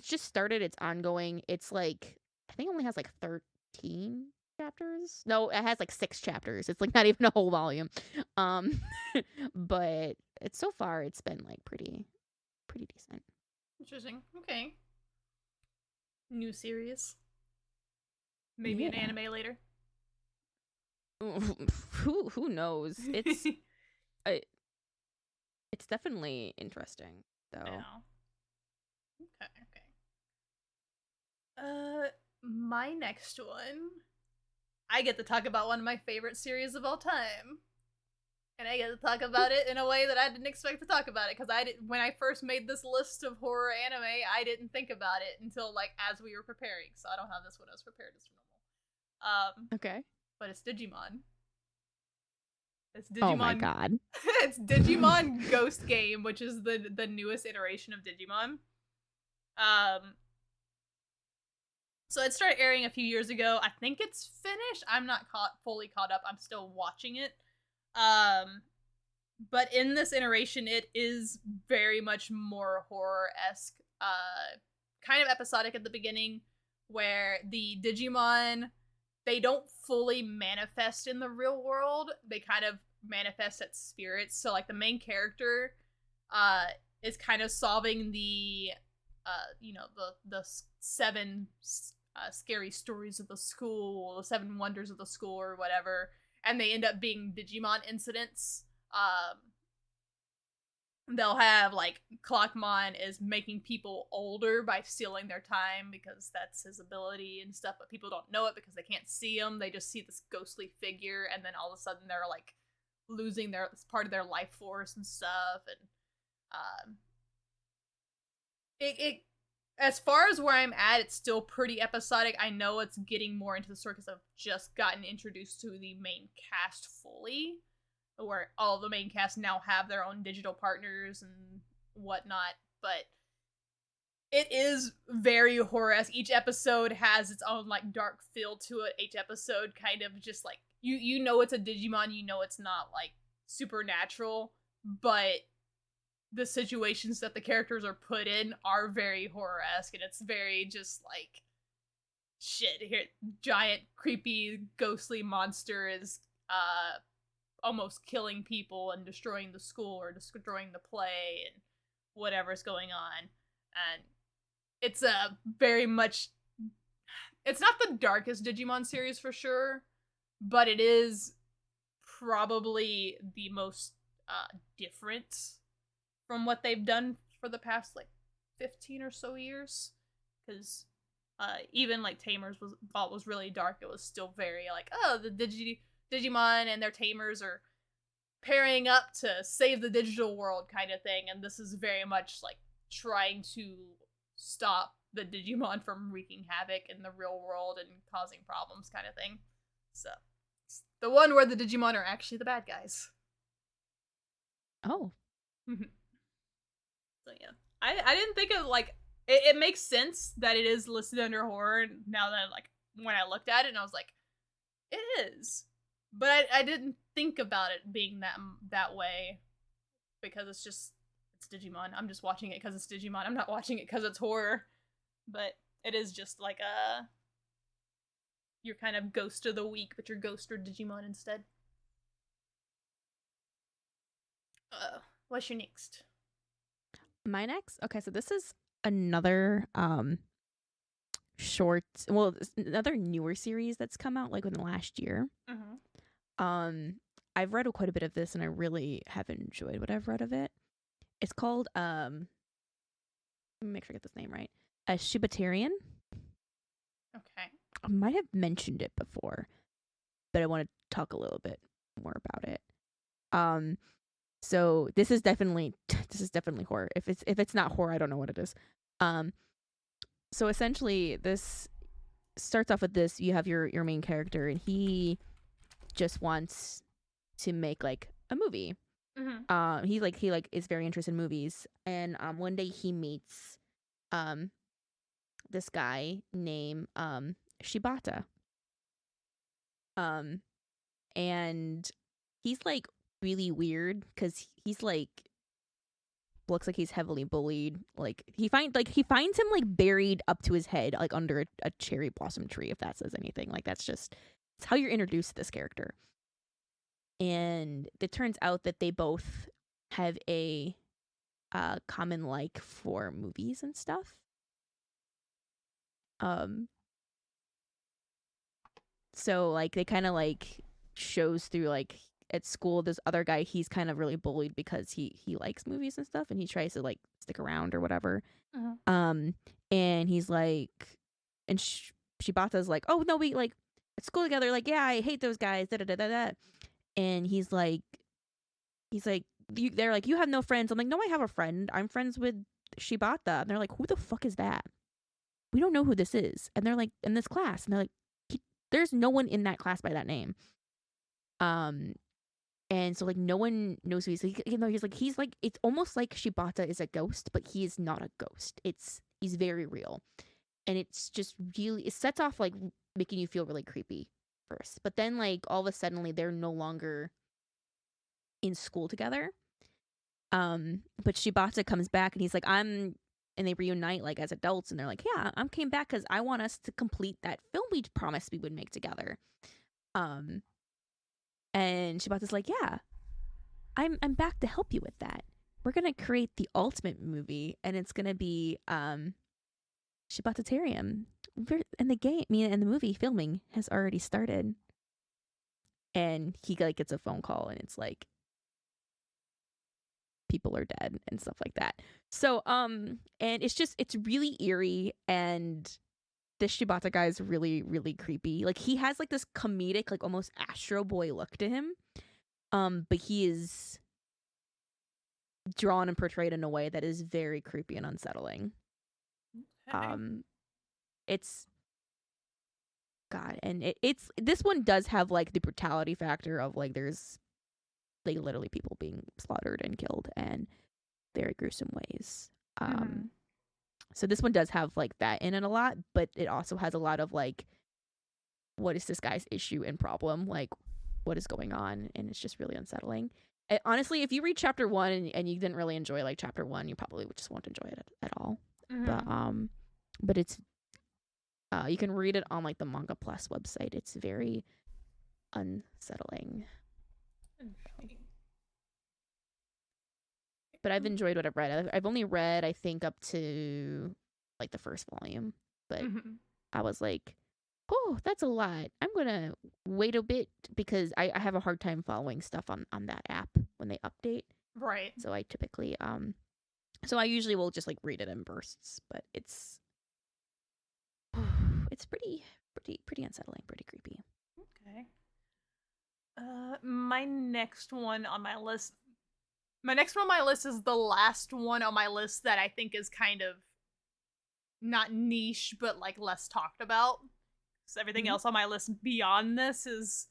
just started, it's ongoing. It's like, I think it only has like 13 chapters. No, it has like 6 chapters. It's like not even a whole volume. But it's so far it's been like pretty decent. Interesting. Okay. New series. Maybe an anime later. Who knows? It's it's definitely interesting though. Yeah. Okay. My next one, I get to talk about one of my favorite series of all time. And I get to talk about it in a way that I didn't expect to talk about it, because when I first made this list of horror anime, I didn't think about it until like as we were preparing. So I don't have this one as prepared as normal. Okay. But it's Digimon. It's Digimon. Oh my god. It's Digimon Ghost Game, which is the newest iteration of Digimon. So it started airing a few years ago. I think it's finished. I'm not fully caught up. I'm still watching it. But in this iteration, it is very much more horror-esque. Kind of episodic at the beginning, where the Digimon, they don't fully manifest in the real world. They kind of manifest as spirits. So like the main character is kind of solving the the 7 scary stories of the school, the 7 wonders of the school or whatever, and they end up being Digimon incidents. They'll have like Clockmon is making people older by stealing their time because that's his ability and stuff, but people don't know it because they can't see him. They just see this ghostly figure, and then all of a sudden they're like losing their part of their life force and stuff. And it as far as where I'm at, it's still pretty episodic. I know it's getting more into the story because I've just gotten introduced to the main cast fully, where all the main cast now have their own digital partners and whatnot. But it is very horror-esque. Each episode has its own like dark feel to it. Each episode kind of just like you know it's a Digimon, you know it's not like supernatural, but the situations that the characters are put in are very horror-esque, and it's very just like, shit, here, giant, creepy, ghostly monster is almost killing people and destroying the school or destroying the play and whatever's going on. And it's a very much, it's not the darkest Digimon series for sure, but it is probably the most different from what they've done for the past like 15 or so years, because even like Tamers was really dark. It was still very like, oh, the Digimon and their Tamers are pairing up to save the digital world kind of thing, and this is very much like trying to stop the Digimon from wreaking havoc in the real world and causing problems kind of thing. So it's the one where the Digimon are actually the bad guys. Oh. So yeah, I didn't think of like it makes sense that it is listed under horror now that like when I looked at it and I was like, it is, but I didn't think about it being that way because it's Digimon. I'm just watching it because it's Digimon. I'm not watching it because it's horror. But it is just like you're kind of ghost of the week, but you're ghost or Digimon instead. What's your next? My next? Okay, so this is another short, well, another newer series that's come out like in the last year. I've read quite a bit of this and I really have enjoyed what I've read of it. It's called let me make sure I get this name right. A Shibatarian. Okay. I might have mentioned it before, but I want to talk a little bit more about it. So this is definitely horror. If it's not horror, I don't know what it is. So essentially this starts off with this. You have your main character and he just wants to make like a movie. He is very interested in movies, and one day he meets this guy named Shibata. And he's like really weird because he's like looks like he's heavily bullied. Like he finds him like buried up to his head like under a cherry blossom tree, if that says anything. Like it's how you're introduced to this character. And it turns out that they both have a common like for movies and stuff. So like they kind of like shows through like at school this other guy, he's kind of really bullied because he likes movies and stuff and he tries to like stick around or whatever. And he's like, and Shibata's like, oh no, we like at school together, like yeah, I hate those guys, da da da da da. And he's like they're like, you have no friends. I'm like, no, I have a friend. I'm friends with Shibata. And they're like, who the fuck is that? We don't know who this is. And they're like, in this class. And they're like, there's no one in that class by that name. And so like no one knows who he's like, you know, he's like it's almost like Shibata is a ghost, but he is not a ghost. He's very real. And it's just really, it sets off like making you feel really creepy first. But then like all of a sudden like, they're no longer in school together. But Shibata comes back and he's like, and they reunite like as adults and they're like, yeah, I came back because I want us to complete that film we promised we would make together. And Shibata's like, yeah, I'm back to help you with that. We're gonna create the ultimate movie and it's gonna be Shibatatarium. And the movie filming has already started. And he like gets a phone call and it's like people are dead and stuff like that. So and it's really eerie, and this Shibata guy is really, really creepy. Like he has like this comedic, like almost Astro Boy look to him. But he is drawn and portrayed in a way that is very creepy and unsettling. Okay. It's God, and it's this one does have like the brutality factor of like there's like literally people being slaughtered and killed and very gruesome ways. So this one does have like that in it a lot, but it also has a lot of like, what is this guy's issue and problem? Like, what is going on? And it's just really unsettling. Honestly, if you read chapter 1 and you didn't really enjoy like chapter 1, you probably just won't enjoy it at all. But it's you can read it on like the Manga Plus website. It's very unsettling. But I've enjoyed what I've read. I've only read, I think, up to like the first volume. But I was like, oh, that's a lot. I'm going to wait a bit because I have a hard time following stuff on that app when they update. Right. So I typically, so I usually will just like read it in bursts. But it's pretty unsettling, pretty creepy. Okay. My next one on my list is the last one on my list that I think is kind of not niche, but like less talked about. So everything else on my list beyond this is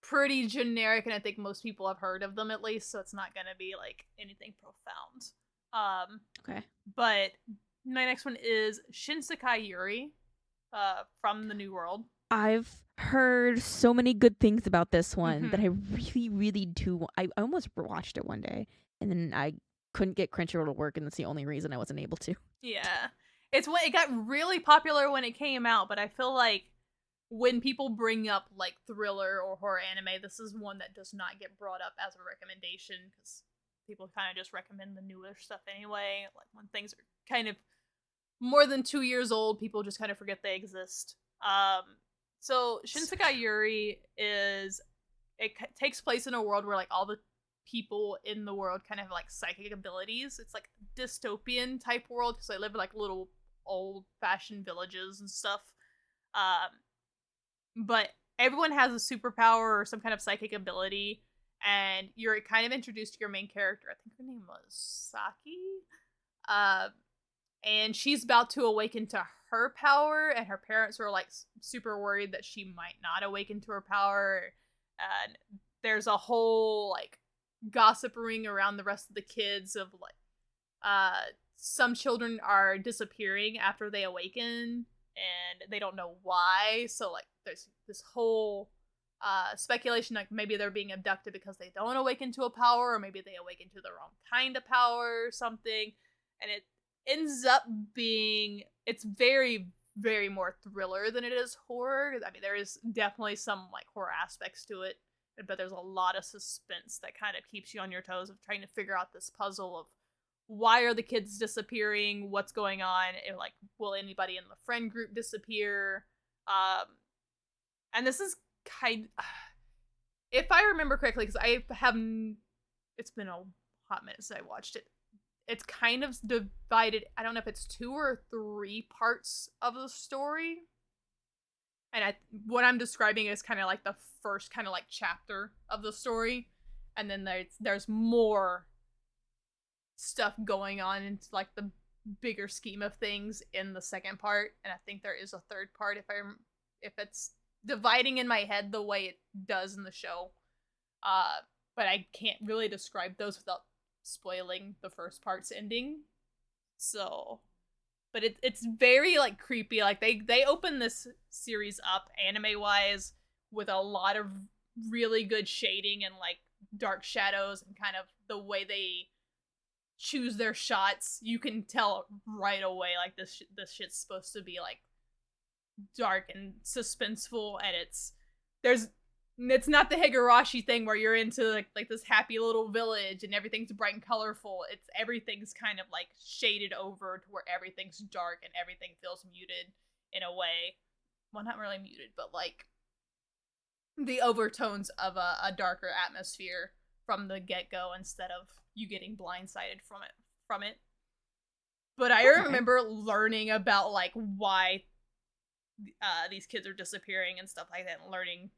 pretty generic, and I think most people have heard of them at least, so it's not gonna be like anything profound. Okay. But my next one is Shinsekai Yuri, from the New World. I've heard so many good things about this one that Mhm. I really, really do. I almost watched it one day, and then I couldn't get Crunchyroll to work, and that's the only reason I wasn't able to. Yeah. It's when it got really popular when it came out, but I feel like when people bring up like thriller or horror anime, this is one that does not get brought up as a recommendation because people kind of just recommend the newer stuff anyway. Like when things are kind of more than 2 years old, people just kind of forget they exist. So So Shinsekai true. Yuri is takes place in a world where like all the people in the world kind of have like psychic abilities. It's like dystopian type world because they live in like little old fashioned villages and stuff. Um, but everyone has a superpower or some kind of psychic ability, and you're kind of introduced to your main character. I think her name was Saki. Uh, and she's about to awaken to her power, and her parents are like super worried that she might not awaken to her power. And there's a whole like gossip ring around the rest of the kids of like uh some children are disappearing after they awaken and they don't know why. So like there's this whole speculation like maybe they're being abducted because they don't awaken to a power, or maybe they awaken to the wrong kind of power or something. And it ends up being, it's very very more thriller than it is horror. I mean, there is definitely some like horror aspects to it, but there's a lot of suspense that kind of keeps you on your toes of trying to figure out this puzzle of why are the kids disappearing, what's going on, and like will anybody in the friend group disappear. um and this is kind if I remember correctly, because I haven't, it's been a hot minute since I watched it. It's kind of divided. I don't know if it's 2 or 3 parts of the story, and what I'm describing is kind of like the first kind of like chapter of the story, and then there's more stuff going on into like the bigger scheme of things in the second part. And I think there is a third part if it's dividing in my head the way it does in the show. Uh, but I can't really describe those without spoiling the first part's ending. So, but it's very like creepy. Like they open this series up anime wise with a lot of really good shading and like dark shadows, and kind of the way they choose their shots. You can tell right away like this shit's supposed to be like dark and suspenseful, and it's not the Higurashi thing where you're into like this happy little village and everything's bright and colorful. It's everything's kind of like shaded over to where everything's dark and everything feels muted in a way. Well, not really muted, but like the overtones of a darker atmosphere from the get-go instead of you getting blindsided from it. But I Okay. remember learning about like why these kids are disappearing and stuff like that, and learning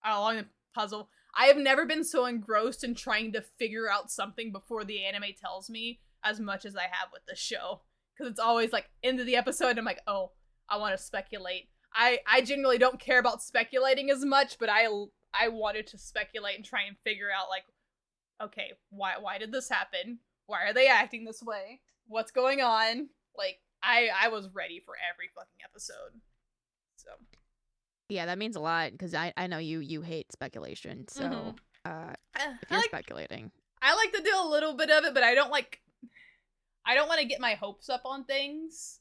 along the puzzle. I have never been so engrossed in trying to figure out something before the anime tells me as much as I have with the show. Because it's always like into the episode, and I'm like, oh, I want to speculate. I generally don't care about speculating as much, but I wanted to speculate and try and figure out like, okay, why did this happen? Why are they acting this way? What's going on? Like I was ready for every fucking episode. So Yeah, that means a lot because I know you hate speculation. mm-hmm. So if I you're like speculating, I like to do a little bit of it, but I don't want to get my hopes up on things.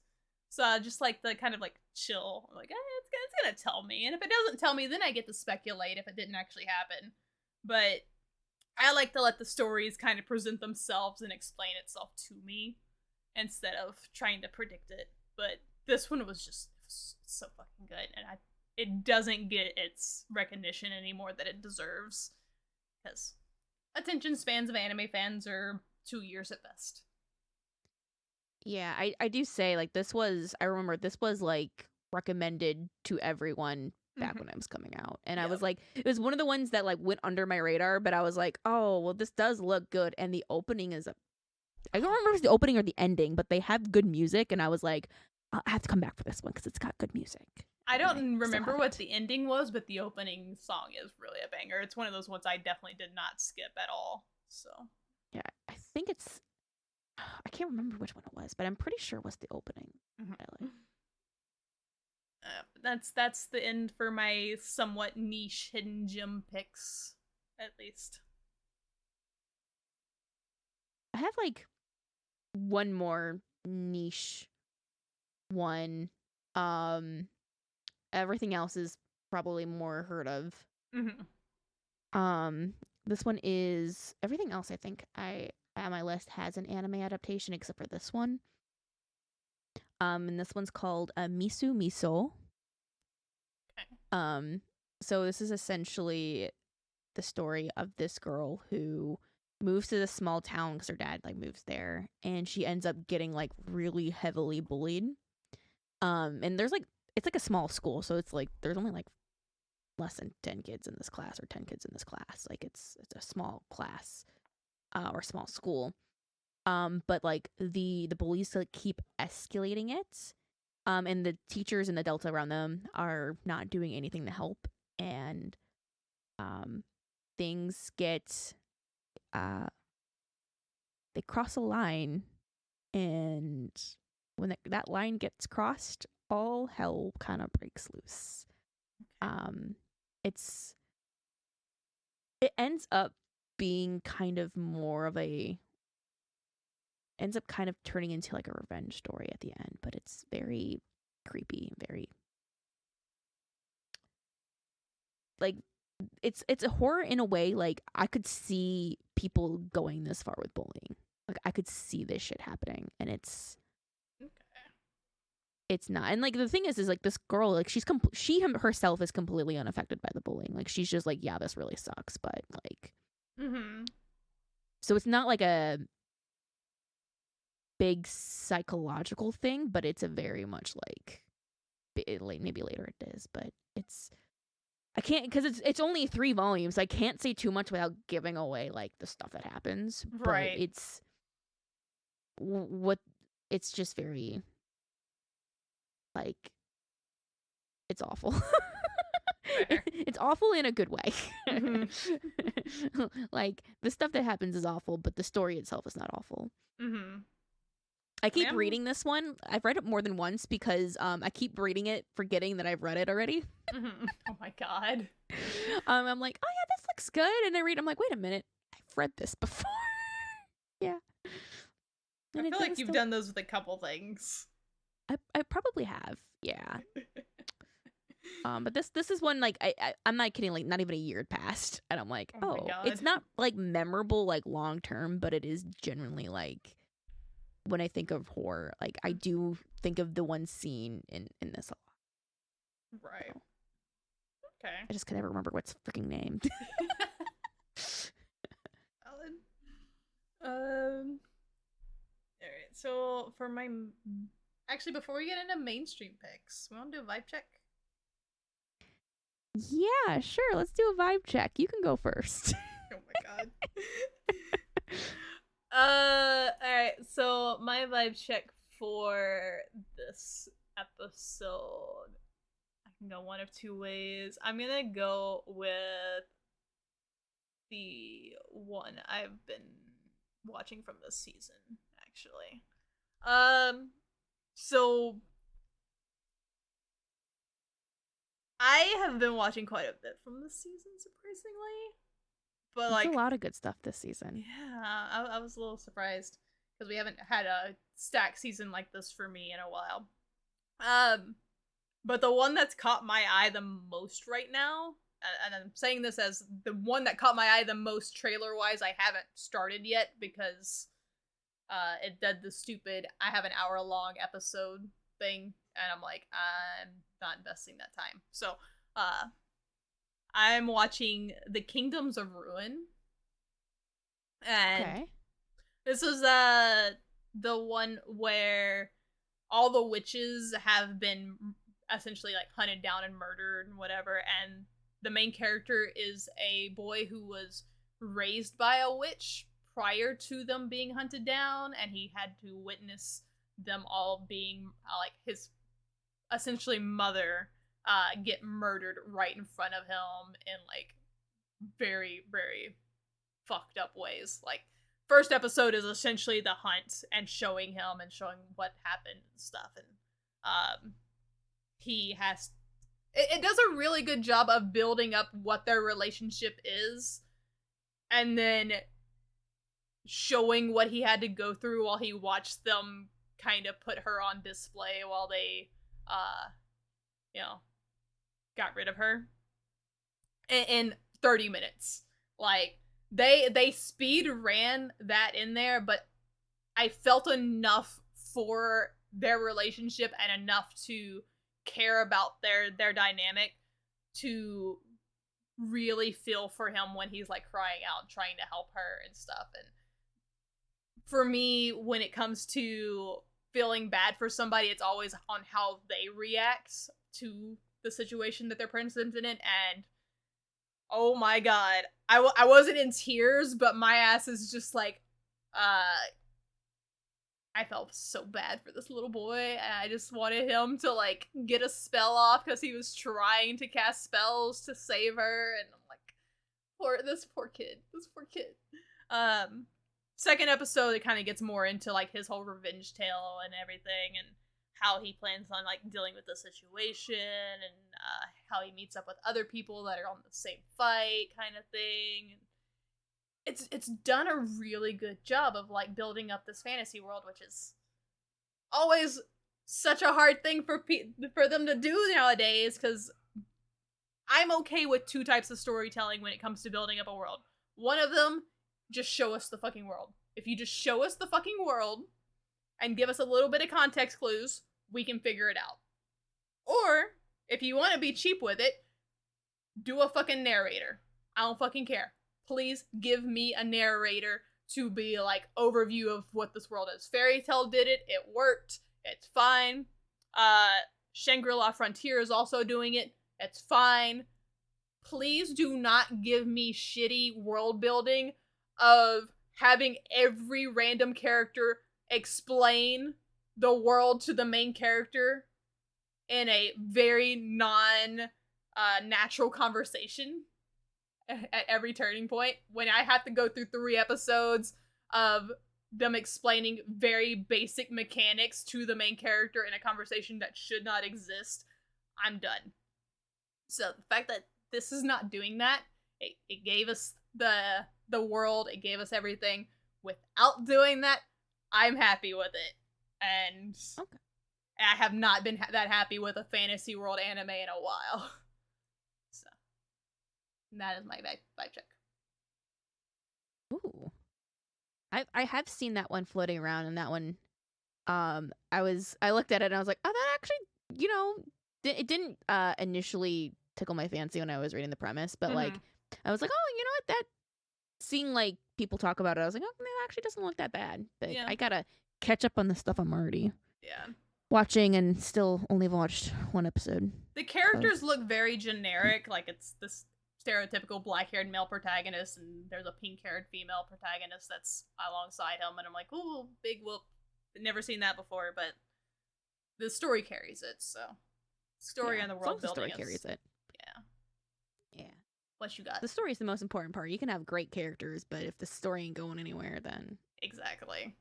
So I just like the kind of like chill. I'm like, it's gonna tell me, and if it doesn't tell me, then I get to speculate if it didn't actually happen. But I like to let the stories kind of present themselves and explain itself to me instead of trying to predict it. But this one was just so fucking good, and it doesn't get its recognition anymore that it deserves because attention spans of anime fans are 2 years at best. yeah, I do say like this was. I remember this was like recommended to everyone back Mm-hmm. when it was coming out, and I Yep. was like, it was one of the ones that like went under my radar, but I was like, oh well, this does look good, and the opening is I don't remember if it's the opening or the ending, but they have good music, and I was like, I have to come back for this one because it's got good music, I and I don't still remember what haven't. the ending was, but the opening song is really a banger. It's one of those ones I definitely did not skip at all. So, Yeah, I think it's. I can't remember which one it was, but I'm pretty sure it was the opening. mm-hmm. I like. that's the end for my somewhat niche hidden gem picks, at least. I have like one more niche one. Everything else is probably more heard of. Mm-hmm. This one is everything else. I think I at my list has an anime adaptation except for this one. And this one's called Misu Miso. Okay. So this is essentially the story of this girl who moves to this small town because her dad like moves there, and she ends up getting like really heavily bullied. And there's like it's like a small school, so it's like there's only like less than 10 kids in this class or 10 kids in this class. Like it's a small class or small school. But like the bullies like keep escalating it. And the teachers and the Delta around them are not doing anything to help, and things get they cross a line, and when that line gets crossed, all hell kind of breaks loose. It's it ends up being kind of more of a ends up kind of turning into like a revenge story at the end, but it's very creepy, very like it's a horror in a way. Like I could see people going this far with bullying. Like I could see this shit happening, and it's not. And like the thing is like this girl, like she herself is completely unaffected by the bullying. Like she's just like, yeah, this really sucks, but like, so it's not like a big psychological thing, but it's a very much like maybe later it is, but it's I can't because it's only 3 volumes. I can't say too much without giving away like the stuff that happens. Right. But it's what it's just very like it's awful. It's awful in a good way. Mm-hmm. Like the stuff that happens is awful, but the story itself is not awful. Mm-hmm. I keep reading this one. I've read it more than once because I keep reading it, forgetting that I've read it already. Mm-hmm. Oh my god. I'm like, oh yeah, this looks good, and I read. I'm like, wait a minute, I've read this before. Yeah. And I feel like you've done those with a couple things. I probably have, yeah. But this is one like I'm not kidding, like not even a year had passed, and I'm like, oh it's not like memorable like long term, but it is genuinely like. When I think of horror, like I do think of the one scene in this a lot. Right. So, okay. I just can never remember what's freaking named. Alright, so for my actually before we get into mainstream picks, we want to do a vibe check? Yeah, sure, let's do a vibe check. You can go first. Oh my god. Alright, so my vibe check for this episode, I can go one of 2 ways. I'm gonna go with the one I've been watching from this season, actually. So I have been watching quite a bit from this season, surprisingly. But there's like a lot of good stuff this season. Yeah, I was a little surprised because we haven't had a stack season like this for me in a while. But the one that's caught my eye the most right now, and I'm saying this as the one that caught my eye the most trailer wise, I haven't started yet because it did the stupid I have an hour-long episode thing, and I'm like, I'm not investing that time. So I'm watching The Kingdoms of Ruin. And this is the one where all the witches have been essentially like hunted down and murdered and whatever, and the main character is a boy who was raised by a witch prior to them being hunted down, and he had to witness them all being like his essentially mother get murdered right in front of him in like very, very fucked up ways. Like, first episode is essentially the hunt and showing him and showing what happened and stuff, and he has it does a really good job of building up what their relationship is, and then showing what he had to go through while he watched them kind of put her on display while they, you know, got rid of her in 30 minutes. Like, they speed ran that in there, but I felt enough for their relationship and enough to care about their dynamic to really feel for him when he's like crying out trying to help her and stuff. And for me, when it comes to feeling bad for somebody, it's always on how they react to the situation that they're presented in. And oh my god, I wasn't in tears, but my ass is just like, I felt so bad for this little boy, and I just wanted him to like get a spell off because he was trying to cast spells to save her, and I'm like, this poor kid. Second episode, it kind of gets more into like his whole revenge tale and everything, and how he plans on like dealing with the situation, and how he meets up with other people that are on the same fight, kind of thing. It's done a really good job of like building up this fantasy world, which is always such a hard thing for them to do nowadays, because I'm okay with two types of storytelling when it comes to building up a world. One of them, just show us the fucking world. If you just show us the fucking world and give us a little bit of context clues, we can figure it out. Or, if you want to be cheap with it, do a fucking narrator. I don't fucking care. Please give me a narrator to be like overview of what this world is. Fairy Tail did it. It worked. It's fine. Shangri-La Frontier is also doing it. It's fine. Please do not give me shitty world building of having every random character explain the world to the main character in a very non-natural conversation at every turning point, when I have to go through 3 episodes of them explaining very basic mechanics to the main character in a conversation that should not exist. I'm done. So the fact that this is not doing that, it gave us the world, it gave us everything. Without doing that, I'm happy with it. And okay. I have not been that happy with a fantasy world anime in a while. So that is my vibe check. Ooh, I have seen that one floating around, and that one, I looked at it and I was like, oh, that actually, it didn't initially tickle my fancy when I was reading the premise, but like, I was like, oh, you know what, that, seeing like people talk about it, I was like, oh, it actually doesn't look that bad. But yeah. I gotta catch up on the stuff I'm already watching, and still only watched 1 episode. The characters look very generic, like it's this stereotypical black-haired male protagonist, and there's a pink-haired female protagonist that's alongside him, and I'm like, ooh, big whoop. Never seen that before, but the story carries it, so story and the world building. The story carries it. Yeah. What you got? The story is the most important part. You can have great characters, but if the story ain't going anywhere, then exactly.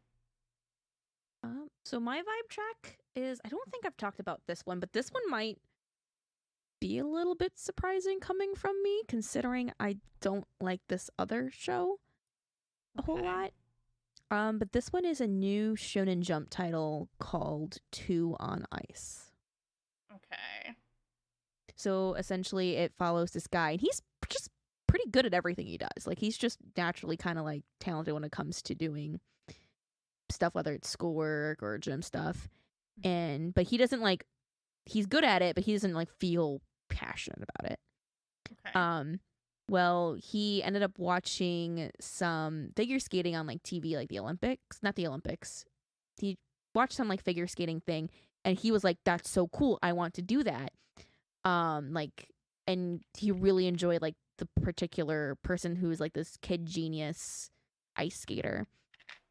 So my vibe track is, I don't think I've talked about this one, but this one might be a little bit surprising coming from me, considering I don't like this other show a whole lot. But this one is a new Shonen Jump title called 2 on Ice. Okay. So essentially it follows this guy, and he's just pretty good at everything he does. Like, he's just naturally kind of like talented when it comes to doing stuff, whether it's schoolwork or gym stuff. But he doesn't like, he's good at it, but he doesn't like feel passionate about it. Okay. Well, he ended up watching some figure skating on like TV, like the Olympics, not the Olympics. He watched some like figure skating thing, and he was like, that's so cool, I want to do that. And he really enjoyed like the particular person who's like this kid genius ice skater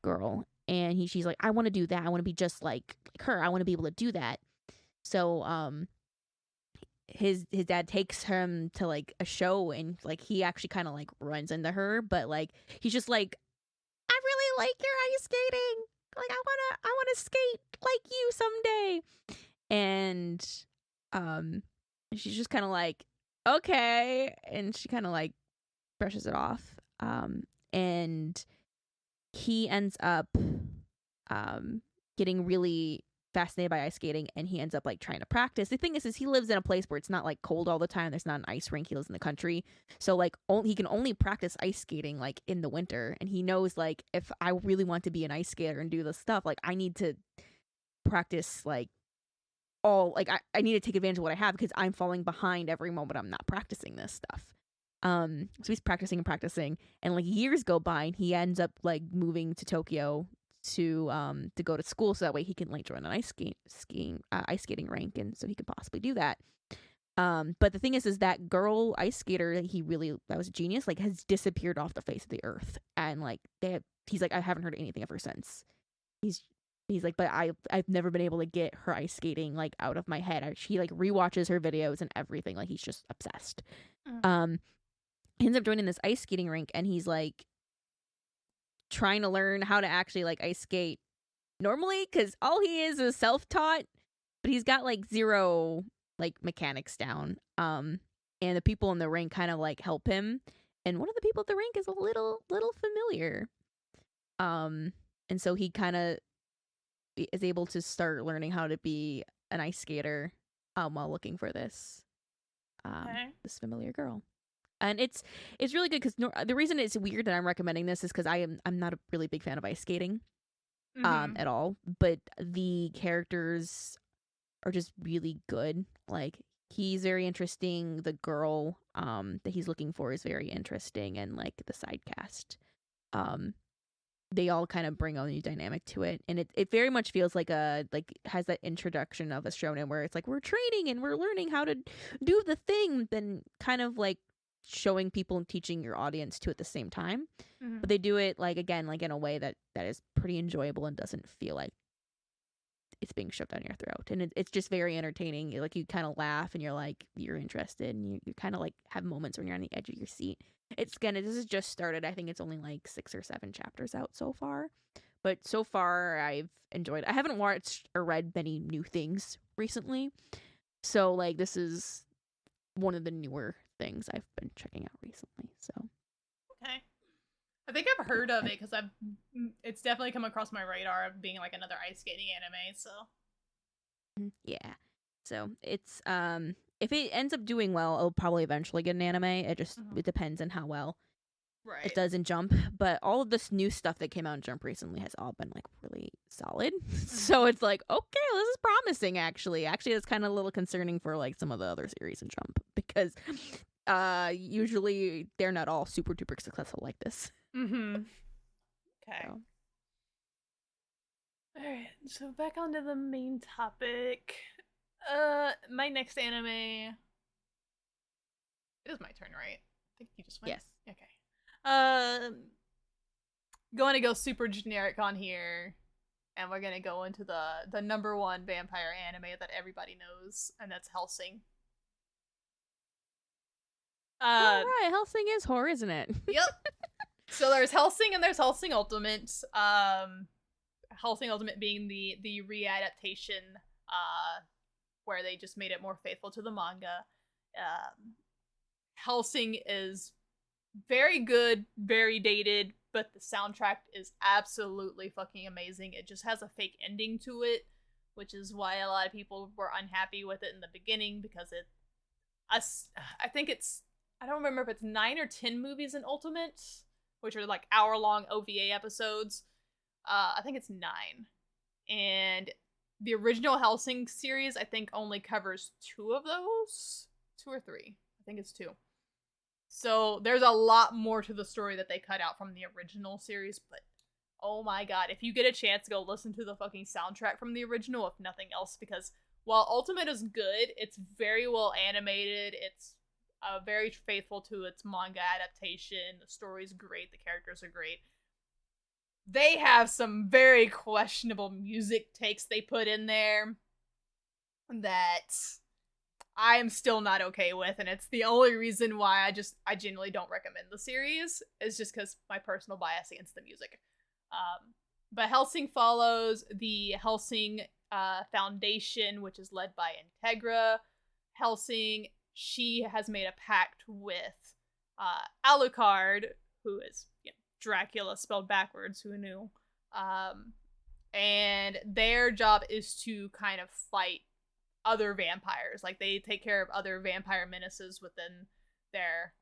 girl, and she's like, I want to do that, I want to be just like her, I want to be able to do that. So his dad takes him to like a show, and like he actually kind of like runs into her, but like he's just like, I really like your ice skating, like I want to skate like you someday. And And she's just kind of like, okay. And she kind of like brushes it off. And he ends up getting really fascinated by ice skating, and he ends up like trying to practice. The thing is he lives in a place where it's not like cold all the time. There's not an ice rink. He lives in the country, so like he can only practice ice skating like in the winter. And he knows like if I really want to be an ice skater and do this stuff, like I need to practice like I need to take advantage of what I have, because I'm falling behind every moment I'm not practicing this stuff. So he's practicing and practicing, and like years go by, and he ends up like moving to Tokyo to go to school, so that way he can like join an ice skating rink, and so he could possibly do that. But the thing is that girl ice skater that was a genius, like has disappeared off the face of the earth, and like he's like, I haven't heard anything of her since. He's like, but I've never been able to get her ice skating like out of my head. She like rewatches her videos and everything. Like he's just obsessed. He ends up joining this ice skating rink, and he's like trying to learn how to actually like ice skate normally, because all he is self-taught, but he's got like zero like mechanics down. And the people in the rink kind of like help him, and one of the people at the rink is a little familiar. And so he kind of is able to start learning how to be an ice skater while looking for this this familiar girl. And it's really good, because the reason it's weird that I'm recommending this is because I'm not a really big fan of ice skating at all, but the characters are just really good. Like he's very interesting, the girl that he's looking for is very interesting, and like the side cast they all kind of bring a new dynamic to it, and it very much feels like has that introduction of a shonen where it's like we're training and we're learning how to do the thing, then kind of like showing people and teaching your audience too at the same time. But they do it like again like in a way that is pretty enjoyable and doesn't feel like it's being shoved down your throat, and it's just very entertaining. Like you kind of laugh and you're like you're interested, and you kind of like have moments when you're on the edge of your seat. This has just started. I think it's only like 6 or 7 chapters out so far, but so far I've enjoyed it. I haven't watched or read many new things recently, so like this is one of the newer things I've been checking out recently. So okay, I think I've heard of it because it's definitely come across my radar of being like another ice skating anime. So yeah, so it's if it ends up doing well, it'll probably eventually get an anime. It just it depends on how well it does in Jump. But all of this new stuff that came out in Jump recently has all been like really solid. So it's like, okay, this is promising. Actually, it's kind of a little concerning for like some of the other series in Jump, because usually they're not all super duper successful like this. Okay. So. All right. So back onto the main topic. My next anime. It is my turn, right? I think you just went. Yes. Okay. Going to go super generic on here, and we're gonna go into the number one vampire anime that everybody knows, and that's Hellsing. All right, Hellsing is horror, isn't it? Yep. So there's Hellsing and there's Hellsing Ultimate. Hellsing Ultimate being the readaptation, where they just made it more faithful to the manga. Hellsing is very good, very dated, but the soundtrack is absolutely fucking amazing. It just has a fake ending to it, which is why a lot of people were unhappy with it in the beginning, because I think it's, I don't remember if it's 9 or 10 movies in Ultimate, which are like hour-long OVA episodes. I think it's 9. And the original Hellsing series, I think, only covers 2 of those. 2 or 3. I think it's 2. So there's a lot more to the story that they cut out from the original series, but oh my god, if you get a chance, go listen to the fucking soundtrack from the original, if nothing else, because while Ultimate is good, it's very well animated, it's very faithful to its manga adaptation, the story's great, the characters are great. They have some very questionable music takes they put in there that I am still not okay with, and it's the only reason why I genuinely don't recommend the series, is just because my personal bias against the music. But Hellsing follows the Hellsing Foundation, which is led by Integra. Helsing, she has made a pact with Alucard, who is Dracula spelled backwards, who knew? And their job is to kind of fight other vampires. Like, they take care of other vampire menaces within their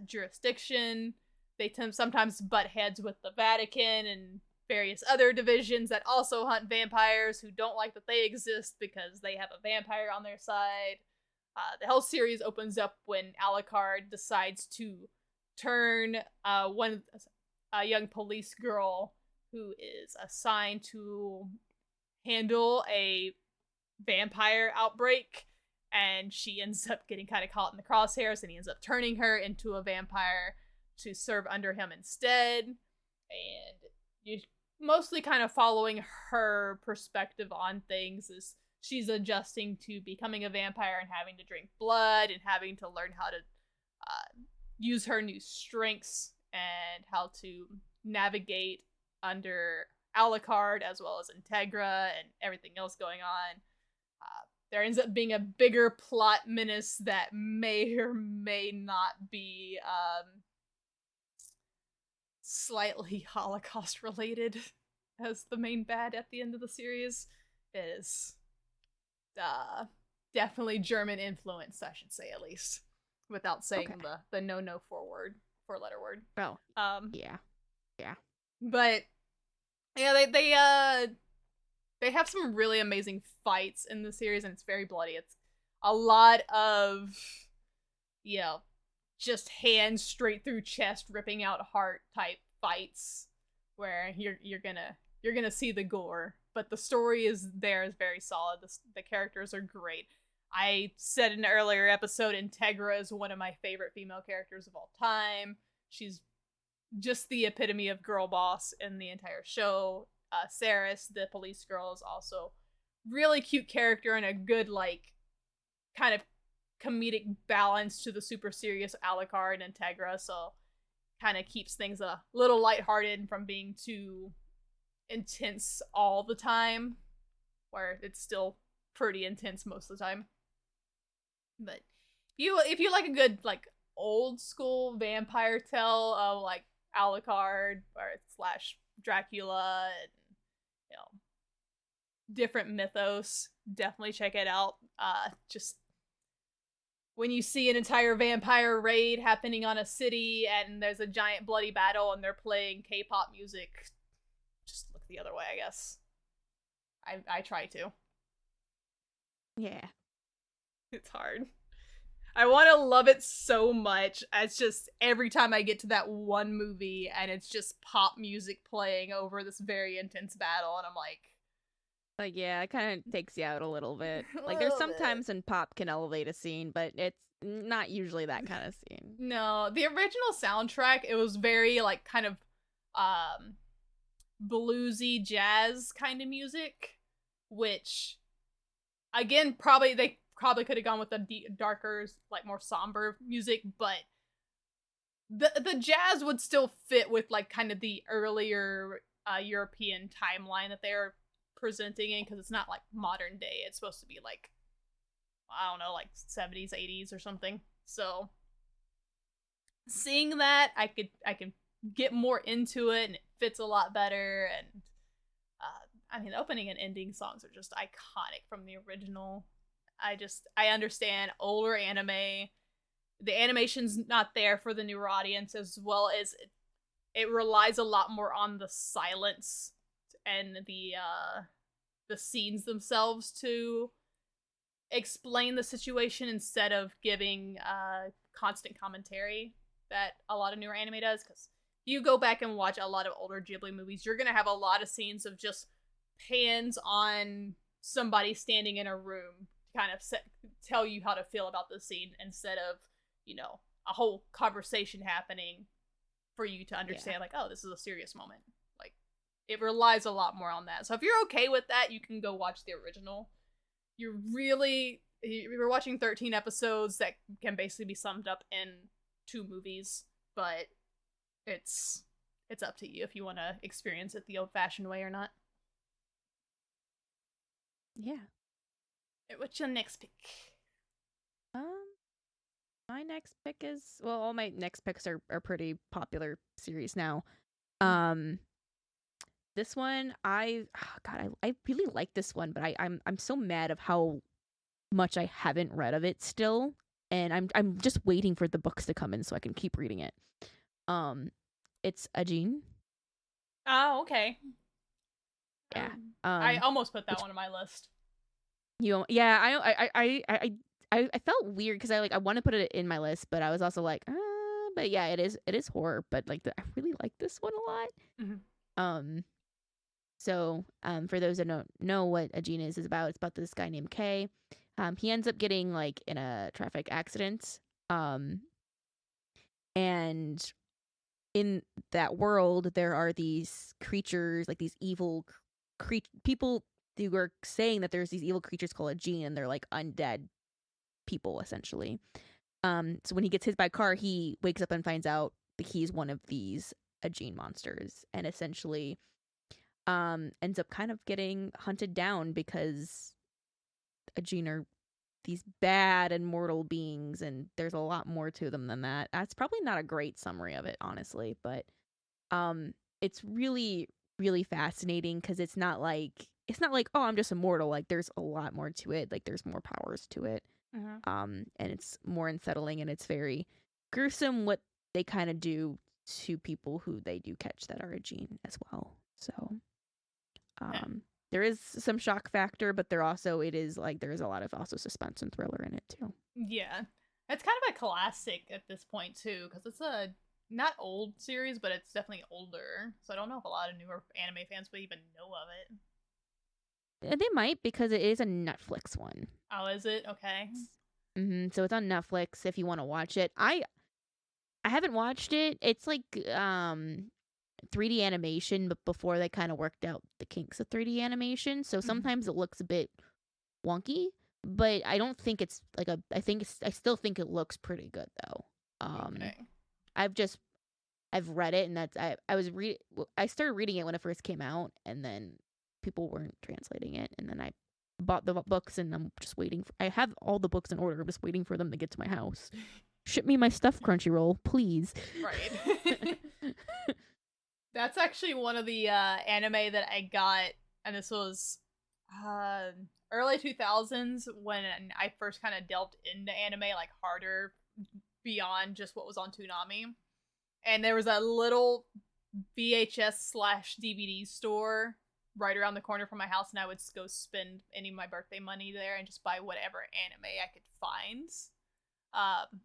jurisdiction. They sometimes butt heads with the Vatican and various other divisions that also hunt vampires who don't like that they exist because they have a vampire on their side. The whole series opens up when Alucard decides to turn a young police girl who is assigned to handle a vampire outbreak, and she ends up getting kind of caught in the crosshairs, and he ends up turning her into a vampire to serve under him instead. And you mostly kind of following her perspective on things as she's adjusting to becoming a vampire and having to drink blood and having to learn how to use her new strengths and how to navigate under Alucard as well as Integra and everything else going on. There ends up being a bigger plot menace that may or may not be slightly Holocaust related as the main bad at the end of the series. It is definitely German influence, I should say, at least, without saying the no four letter word. Oh, yeah. But yeah, they have some really amazing fights in the series, and it's very bloody. It's a lot of, just hands straight through chest, ripping out heart type fights, where you're gonna see the gore. But the story is very solid. The characters are great. I said in an earlier episode, Integra is one of my favorite female characters of all time. She's just the epitome of girl boss in the entire show. Saris, the police girl, is also really cute character and a good, like, kind of comedic balance to the super serious Alucard and Integra, so kind of keeps things a little lighthearted from being too intense all the time, where it's still pretty intense most of the time. But if you like a good, like, old school vampire tale of, like, Alucard or / Dracula and different mythos, definitely check it out. Just when you see an entire vampire raid happening on a city and there's a giant bloody battle and they're playing K-pop music, just look the other way, I guess. I try to. Yeah. It's hard. I want to love it so much. It's just every time I get to that one movie and it's just pop music playing over this very intense battle, and I'm like, yeah, it kind of takes you out a little bit. Like, there's sometimes when pop can elevate a scene, but it's not usually that kind of scene. No, the original soundtrack, it was very, like, kind of bluesy jazz kind of music, which, again, they probably could have gone with the darker, like, more somber music, but the jazz would still fit with, like, kind of the earlier European timeline that they're presenting in, because it's not, like, modern day. It's supposed to be, like, I don't know, like 70s, 80s or something. So seeing that, I can get more into it, and it fits a lot better. And I mean, the opening and ending songs are just iconic from the original. I understand older anime. The animation's not there for the newer audience, as well as it relies a lot more on the silence and the scenes themselves to explain the situation instead of giving constant commentary that a lot of newer anime does. Because you go back and watch a lot of older Ghibli movies, you're gonna have a lot of scenes of just pans on somebody standing in a room to kind of tell you how to feel about the scene, instead of, a whole conversation happening for you to understand, like, oh, this is a serious moment. Like, it relies a lot more on that. So if you're okay with that, you can go watch the original. You're watching 13 episodes that can basically be summed up in 2 movies, but it's up to you if you want to experience it the old-fashioned way or not. Yeah. What's your next pick? Um, my next pick is, well, all my next picks are pretty popular series now. Um, this one I really like this one, but I'm so mad of how much I haven't read of it still, and I'm just waiting for the books to come in so I can keep reading it. Um, it's Ajin. Oh, okay. Yeah. I Um, almost put that which one on my list. yeah, I felt weird because I want to put it in my list, but I was also like, but yeah, it is horror, but like I really like this one a lot. Mhm. Um, so for those that don't know what Ajin is about, it's about this guy named Kay. He ends up getting like in a traffic accident. Um, and in that world, there are these creatures, like these evil people who are saying that there's these evil creatures called Ajin, and they're like undead people essentially. So when he gets hit by a car, he wakes up and finds out that he's one of these Ajin monsters, and essentially ends up kind of getting hunted down because Ajin are these bad immortal beings, and there's a lot more to them than that. That's probably not a great summary of it, honestly, but it's really really fascinating because it's not like oh, I'm just immortal. Like there's a lot more to it. Like there's more powers to it. Mhm. And it's more unsettling, and it's very gruesome what they kind of do to people who they do catch that are a gene as well. So Yeah. there is some shock factor, but it is like there's a lot of also suspense and thriller in it too. Yeah. It's kind of a classic at this point too, because it's a not old series, but it's definitely older. So I don't know if a lot of newer anime fans would even know of it. They might because it is a Netflix one. Oh, is it? Okay. So it's on Netflix if you want to watch it. I haven't watched it. It's like 3D animation, but before they kind of worked out the kinks of 3D animation, so Mhm. sometimes it looks a bit wonky. But I don't think it's like a. I still think it looks pretty good though. Um, Okay. I've just I've read it, and I started reading it when it first came out, and then people weren't translating it, and then I bought the books, and I'm just waiting for. I have all the books in order. I'm just waiting for them to get to my house. Ship me my stuff, Crunchyroll, please. Right. That's actually one of the anime that I got, and this was uh, early 2000s when I first kind of delved into anime like harder beyond just what was on Toonami. And there was a little VHS slash DVD store right around the corner from my house, and I would go spend any of my birthday money there and just buy whatever anime I could find.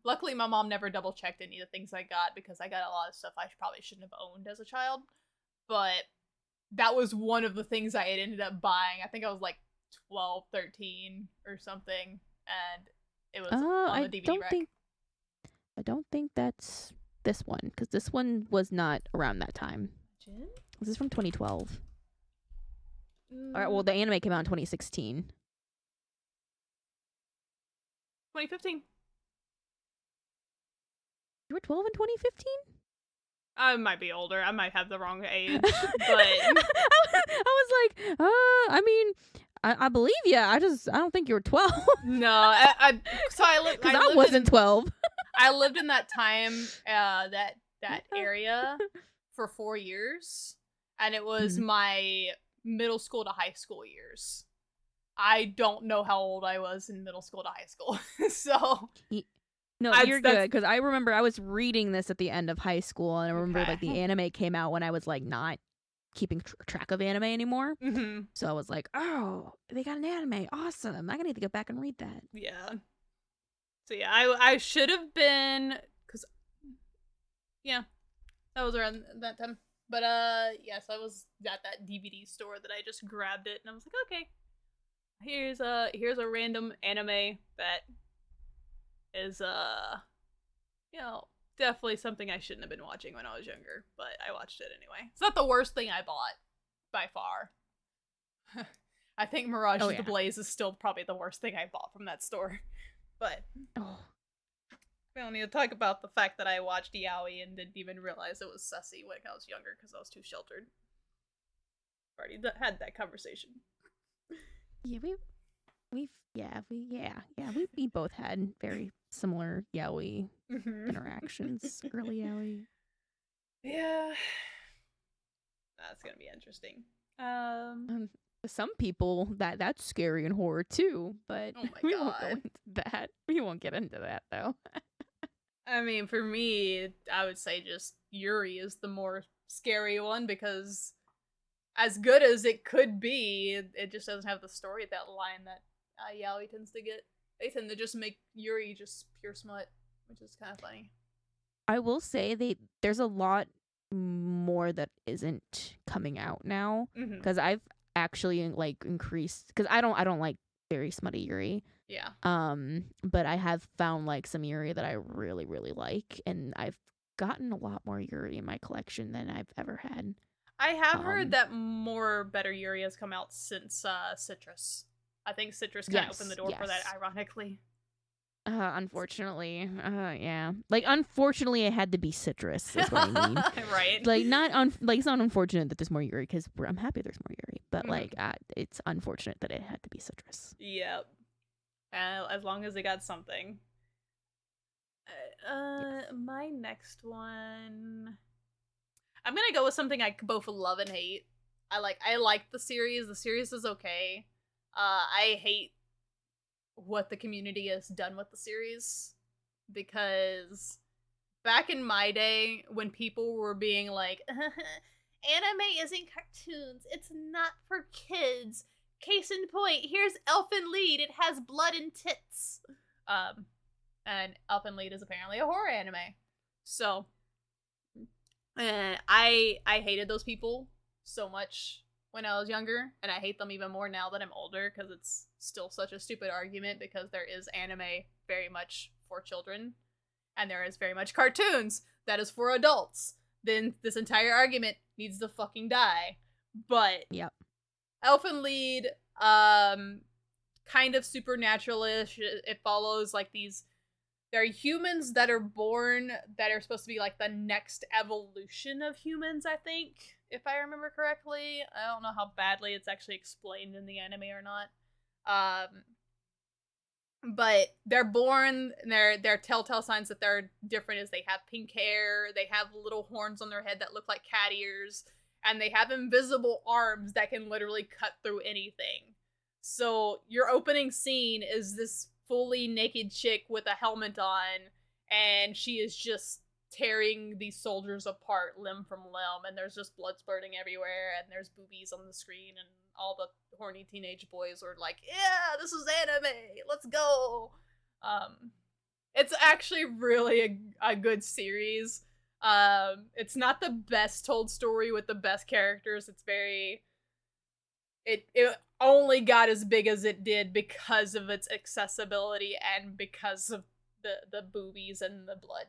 Luckily, my mom never double checked any of the things I got because I got a lot of stuff I probably shouldn't have owned as a child. But that was one of the things I had ended up buying. I think I was like 12, 13 or something, and it was on the I DVD don't rack. think I don't think that's this one because this one was not around that time. Jin? This is from 2012. All right, well, Mm, the anime came out in 2016. 2015. You were 12 in 2015? I might be older. I might have the wrong age, but I was like, I mean, I believe you. I don't think you were 12 no. I because I wasn't 12. I lived in that time, that area for 4 years, and it was Mhm. my middle school to high school years. I don't know how old I was in middle school to high school, so No, you're that's good because I remember I was reading this at the end of high school, and I remember like the okay. anime came out when I was like not keeping track of anime anymore. Hmm. So I was like, oh, they got an anime. Awesome. I'm gonna need to go back and read that. Yeah. So yeah, I should have been, because yeah, that was around that time. But yes, I was at that DVD store that I just grabbed it, and I was like, okay, here's a random anime that is you know, definitely something I shouldn't have been watching when I was younger, but I watched it anyway. It's not the worst thing I bought by far. I think Mirage Oh of the yeah. Blaze is still probably the worst thing I bought from that store. But Oh, we don't need to talk about the fact that I watched Yaoi and didn't even realize it was sussy when I was younger because I was too sheltered. Already had that conversation. yeah. we both had very similar yaoi interactions, early yaoi. Yeah. That's gonna be interesting. Some people that's scary and horror too, but Oh my we won't go god. into that. We won't get into that though. I mean, for me, I would say just Yuri is the more scary one because as good as it could be, it just doesn't have the story that line that yaoi tends to get. They tend to just make Yuri just pure smut, which is kind of funny. I will say there's a lot more that isn't coming out now Mm-hmm. because I've actually like increased because I don't like very smutty Yuri. Yeah. But I have found like some Yuri that I really really like, and I've gotten a lot more Yuri in my collection than I've ever had. I have heard Um, that more better Yuri has come out since Citrus. I think Citrus kind of opened the yes, door for that, yes. ironically. Unfortunately, yeah. Like, unfortunately, it had to be citrus. Is what I mean. Right. Like, like it's not unfortunate that there's more Yuri because I'm happy there's more Yuri, but like, it's unfortunate that it had to be citrus. Yep. As long as they got something. Yes. My next one. I'm gonna go with something I both love and hate. I like the series. The series is okay. I hate what the community has done with the series because back in my day when people were being like anime isn't cartoons, it's not for kids, case in point, here's Elfen Lied, it has blood and tits, and Elfen Lied is apparently a horror anime, so I hated those people so much when I was younger, and I hate them even more now that I'm older because it's still such a stupid argument because there is anime very much for children, and there is very much cartoons that is for adults. Then this entire argument needs to fucking die. But Yep. Elfen Lied, kind of supernaturalish. It follows like these. There are humans that are born that are supposed to be like the next evolution of humans, I think, if I remember correctly. I don't know how badly it's actually explained in the anime or not. But they're born, and their telltale signs that they're different is they have pink hair, they have little horns on their head that look like cat ears, and they have invisible arms that can literally cut through anything. So your opening scene is this fully naked chick with a helmet on, and she is just tearing these soldiers apart limb from limb, and there's just blood spurting everywhere, and there's boobies on the screen, and all the horny teenage boys were like, yeah, this is anime, let's go. It's actually really a good series. It's not the best told story with the best characters. It's very it only got as big as it did because of its accessibility and because of the boobies and the blood.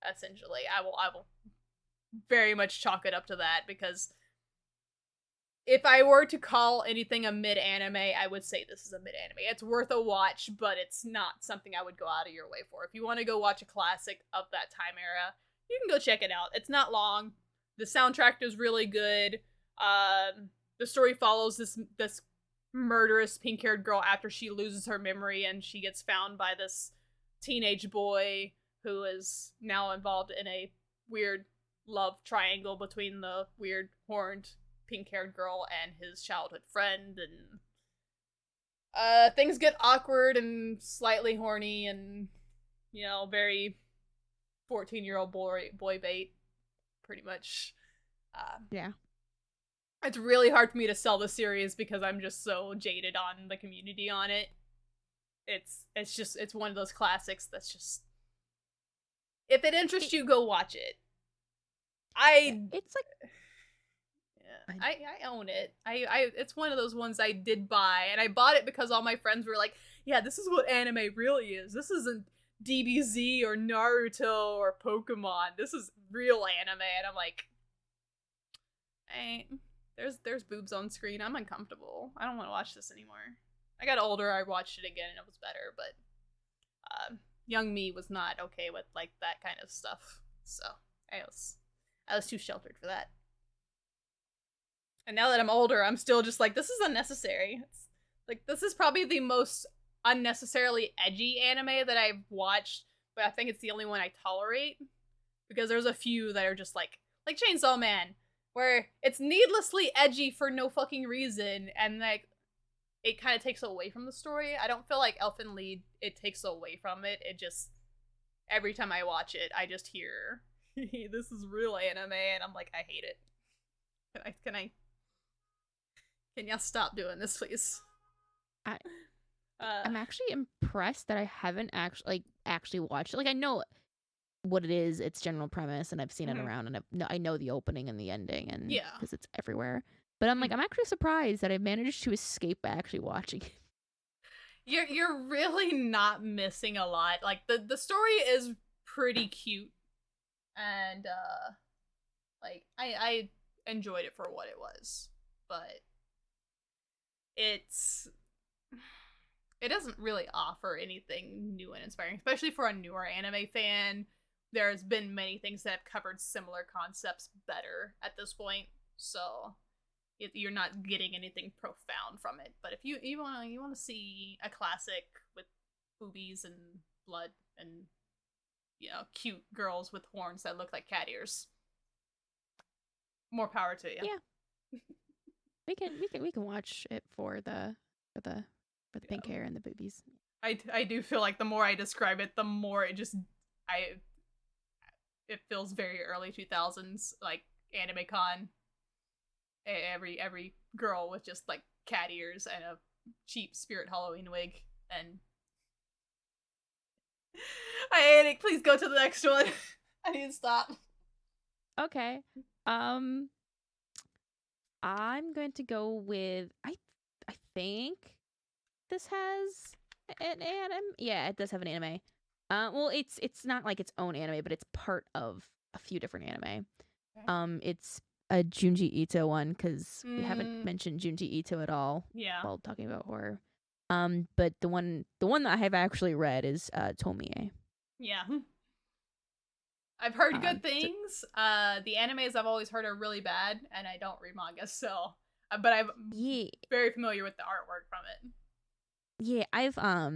Essentially, I will very much chalk it up to that because if I were to call anything a mid anime, I would say this is a mid anime. It's worth a watch, but it's not something I would go out of your way for. If you want to go watch a classic of that time era, you can go check it out. It's not long. The soundtrack is really good. The story follows this murderous pink-haired girl after she loses her memory and she gets found by this teenage boy who is now involved in a weird love triangle between the weird horned pink-haired girl and his childhood friend, and things get awkward and slightly horny and, very 14-year-old boy bait, pretty much. Yeah. It's really hard for me to sell the series because I'm just so jaded on the community on it. It's one of those classics that's just, if it interests you, go watch it. It's like I own it. It's one of those ones I did buy, and I bought it because all my friends were like, "Yeah, this is what anime really is. This isn't DBZ or Naruto or Pokemon. This is real anime." And I'm like, there's boobs on screen. I'm uncomfortable. I don't want to watch this anymore. I got older. I watched it again, and it was better. But young me was not okay with like that kind of stuff. So I was too sheltered for that. And now that I'm older, I'm still just like, this is unnecessary. It's like, this is probably the most unnecessarily edgy anime that I've watched, but I think it's the only one I tolerate because there's a few that are just like Chainsaw Man, where it's needlessly edgy for no fucking reason, and like it kind of takes away from the story. I don't feel like Elfen Lied, it takes away from it. It just, every time I watch it, I just hear, this is real anime, and I'm like, I hate it. Can y'all stop doing this, please? I'm actually impressed that I haven't actually watched it. Like, I know what it is, its general premise, and I've seen it around, and I know the opening and the ending, and because it's everywhere. But I'm like, I'm actually surprised that I managed to escape by actually watching it. You're really not missing a lot. Like the story is pretty cute, and like I enjoyed it for what it was, but it doesn't really offer anything new and inspiring, especially for a newer anime fan. There's been many things that have covered similar concepts better at this point, so you're not getting anything profound from it. But if you want to see a classic with boobies and blood and cute girls with horns that look like cat ears, more power to you. Yeah, we can watch it for the pink hair and the boobies. I do feel like the more I describe it, the more it feels very early 2000s, like anime con. Every girl with just like cat ears and a cheap Spirit Halloween wig, and I hate it. Please go to the next one. I need to stop. Okay. I'm going to go with I think this has an anime. Yeah, it does have an anime. Well, it's not like its own anime, but it's part of a few different anime. Okay. It's a Junji Ito one, because we haven't mentioned Junji Ito at all. Yeah. While talking about horror. But the one that I have actually read is Tomie. Yeah. I've heard good things. The animes I've always heard are really bad, and I don't read manga, so but I'm very familiar with the artwork from it. Yeah, I've I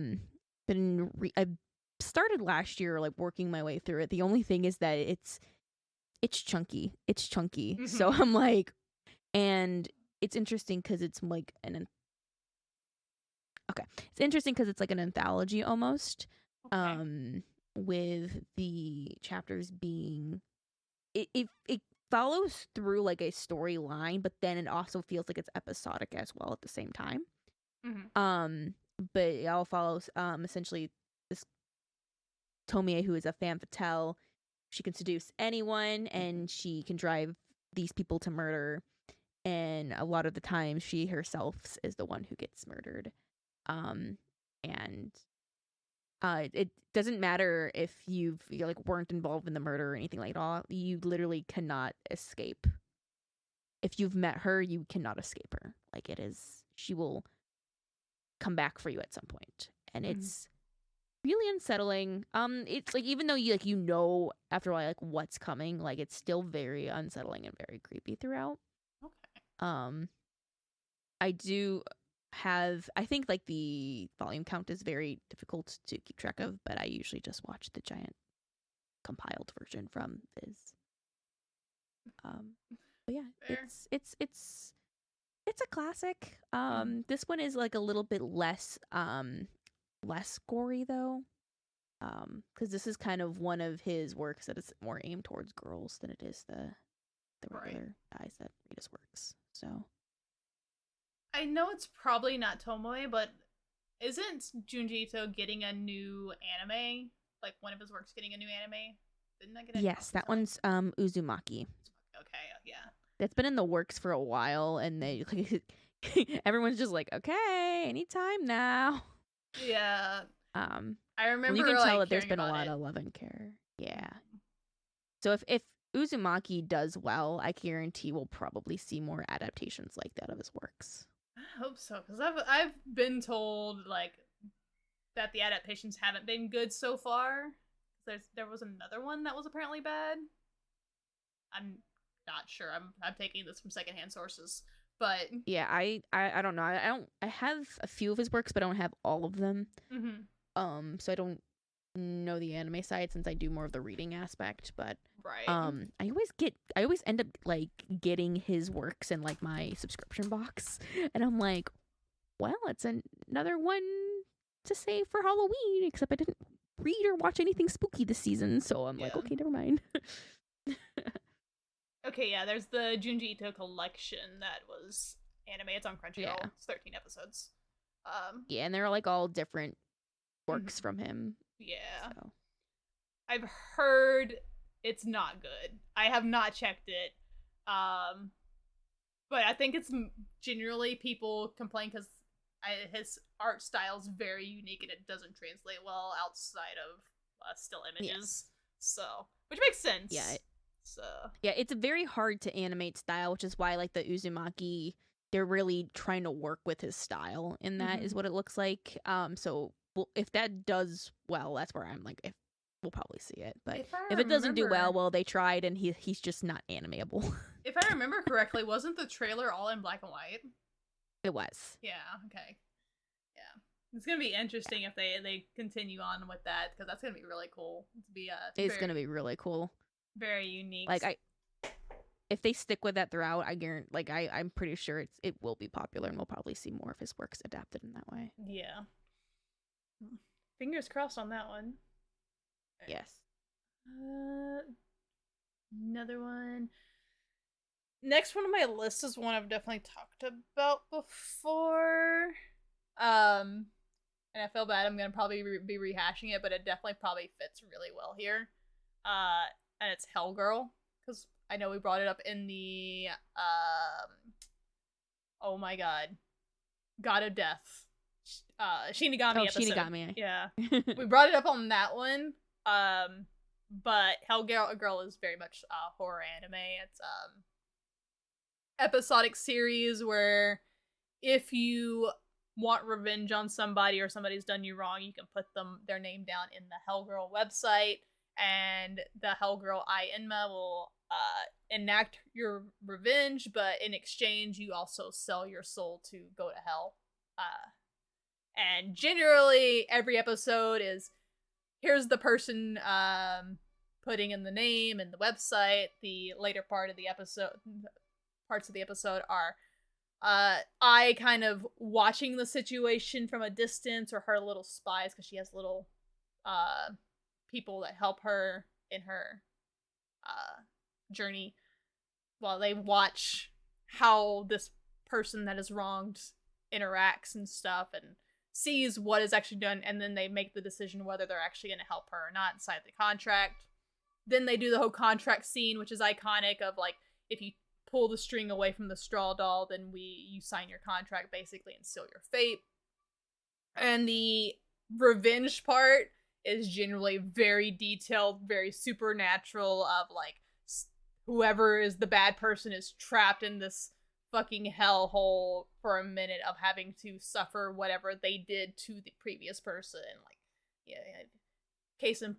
started last year, like working my way through it. The only thing is that it's chunky. It's chunky. Mm-hmm. So I'm like, and it's interesting because it's like it's interesting because it's like an anthology almost. Okay. With the chapters being, it follows through like a storyline, but then it also feels like it's episodic as well at the same time. Mm-hmm. But it all follows essentially this Tomie, who is a femme fatale. She can seduce anyone, and she can drive these people to murder. And a lot of the time, she herself is the one who gets murdered. And it doesn't matter if you like weren't involved in the murder or anything like that. You literally cannot escape. If you've met her, you cannot escape her. Like, she will come back for you at some point, and it's really unsettling. It's like, even though you know after a while like what's coming, like it's still very unsettling and very creepy throughout. Okay. I think like the volume count is very difficult to keep track of, but I usually just watch the giant compiled version from Viz. But yeah, fair. It's a classic. This one is like a little bit less gory though. Because this is kind of one of his works that is more aimed towards girls than it is the regular guys that read his works. So I know it's probably not Tomoe, but isn't Junji Ito getting a new anime? Like one of his works getting a new anime? Didn't I get it? Yes, that one's Uzumaki. Okay, yeah. That's been in the works for a while, and they everyone's just like, okay, anytime now. Yeah. I remember you can tell that there's been a lot of love and care. Yeah. So if Uzumaki does well, I guarantee we'll probably see more adaptations like that of his works. I hope so, because I've been told like that the adaptations haven't been good so far. There was another one that was apparently bad. I'm not sure. I'm taking this from secondhand sources, But Yeah, I don't know. I have a few of his works, but I don't have all of them. mhm, So I don't know the anime side since I do more of the reading aspect, but right. I always end up like getting his works in like my subscription box, and I'm like, well, it's another one to save for Halloween, except I didn't read or watch anything spooky this season, so I'm like, Yeah. okay, never mind. Okay, yeah, there's the Junji Ito collection that was anime. It's on Yeah. Crunchyroll. It's 13 episodes. Yeah, and they're like all different works Mhm. from him. Yeah. So I've heard it's not good. I have not checked it. Um, but I think it's generally people complain because his art style is very unique and it doesn't translate well outside of still yeah, images. So, which makes yeah, sense. So, yeah. It's very hard to animate style, which is why like the Uzumaki, they're really trying to work with his style, and that is mhm. what it looks like. So well, if that does well, that's where I'm like, if we'll probably see it. But If I if it doesn't do well, remember, well, they tried, and he's just not animatable. if I remember correctly, wasn't the trailer all in black and white? It was. Yeah. Okay. Yeah. It's gonna be interesting if they continue on with that because that's gonna be really cool. To be It's very gonna be really cool. very unique. Like if they stick with that throughout, I guarantee. Like I'm pretty sure it will be popular, and we'll probably see more of his works adapted in that way. Yeah. Fingers crossed on that one. Yes. Uh, another one. Next one on my list is one I've definitely talked about before. And I feel bad I'm gonna probably be rehashing it, but it definitely probably fits really well here. And it's Hell Girl because I know we brought it up in the oh my god, God of Death, Shinigami Oh, episode. Shinigami. Yeah, we brought it up on that one. But Hell Girl is very much horror anime. It's episodic series where if you want revenge on somebody or somebody's done you wrong, you can put their name down in the Hellgirl website, and the Hellgirl Inma will enact your revenge, but in exchange, you also sell your soul to go to hell. And generally, every episode is here's the person putting in the name and the website. The later parts of the episode are I kind of watching the situation from a distance, or her little spies, because she has little people that help her in her journey while they watch how this person that is wronged interacts and stuff and sees what is actually done, and then they make the decision whether they're actually going to help her or not inside the contract. Then they do the whole contract scene, which is iconic of like, if you pull the string away from the straw doll, then you sign your contract basically and seal your fate. And the revenge part is generally very detailed, very supernatural of like whoever is the bad person is trapped in this fucking hellhole for a minute of having to suffer whatever they did to the previous person. Like, yeah, case in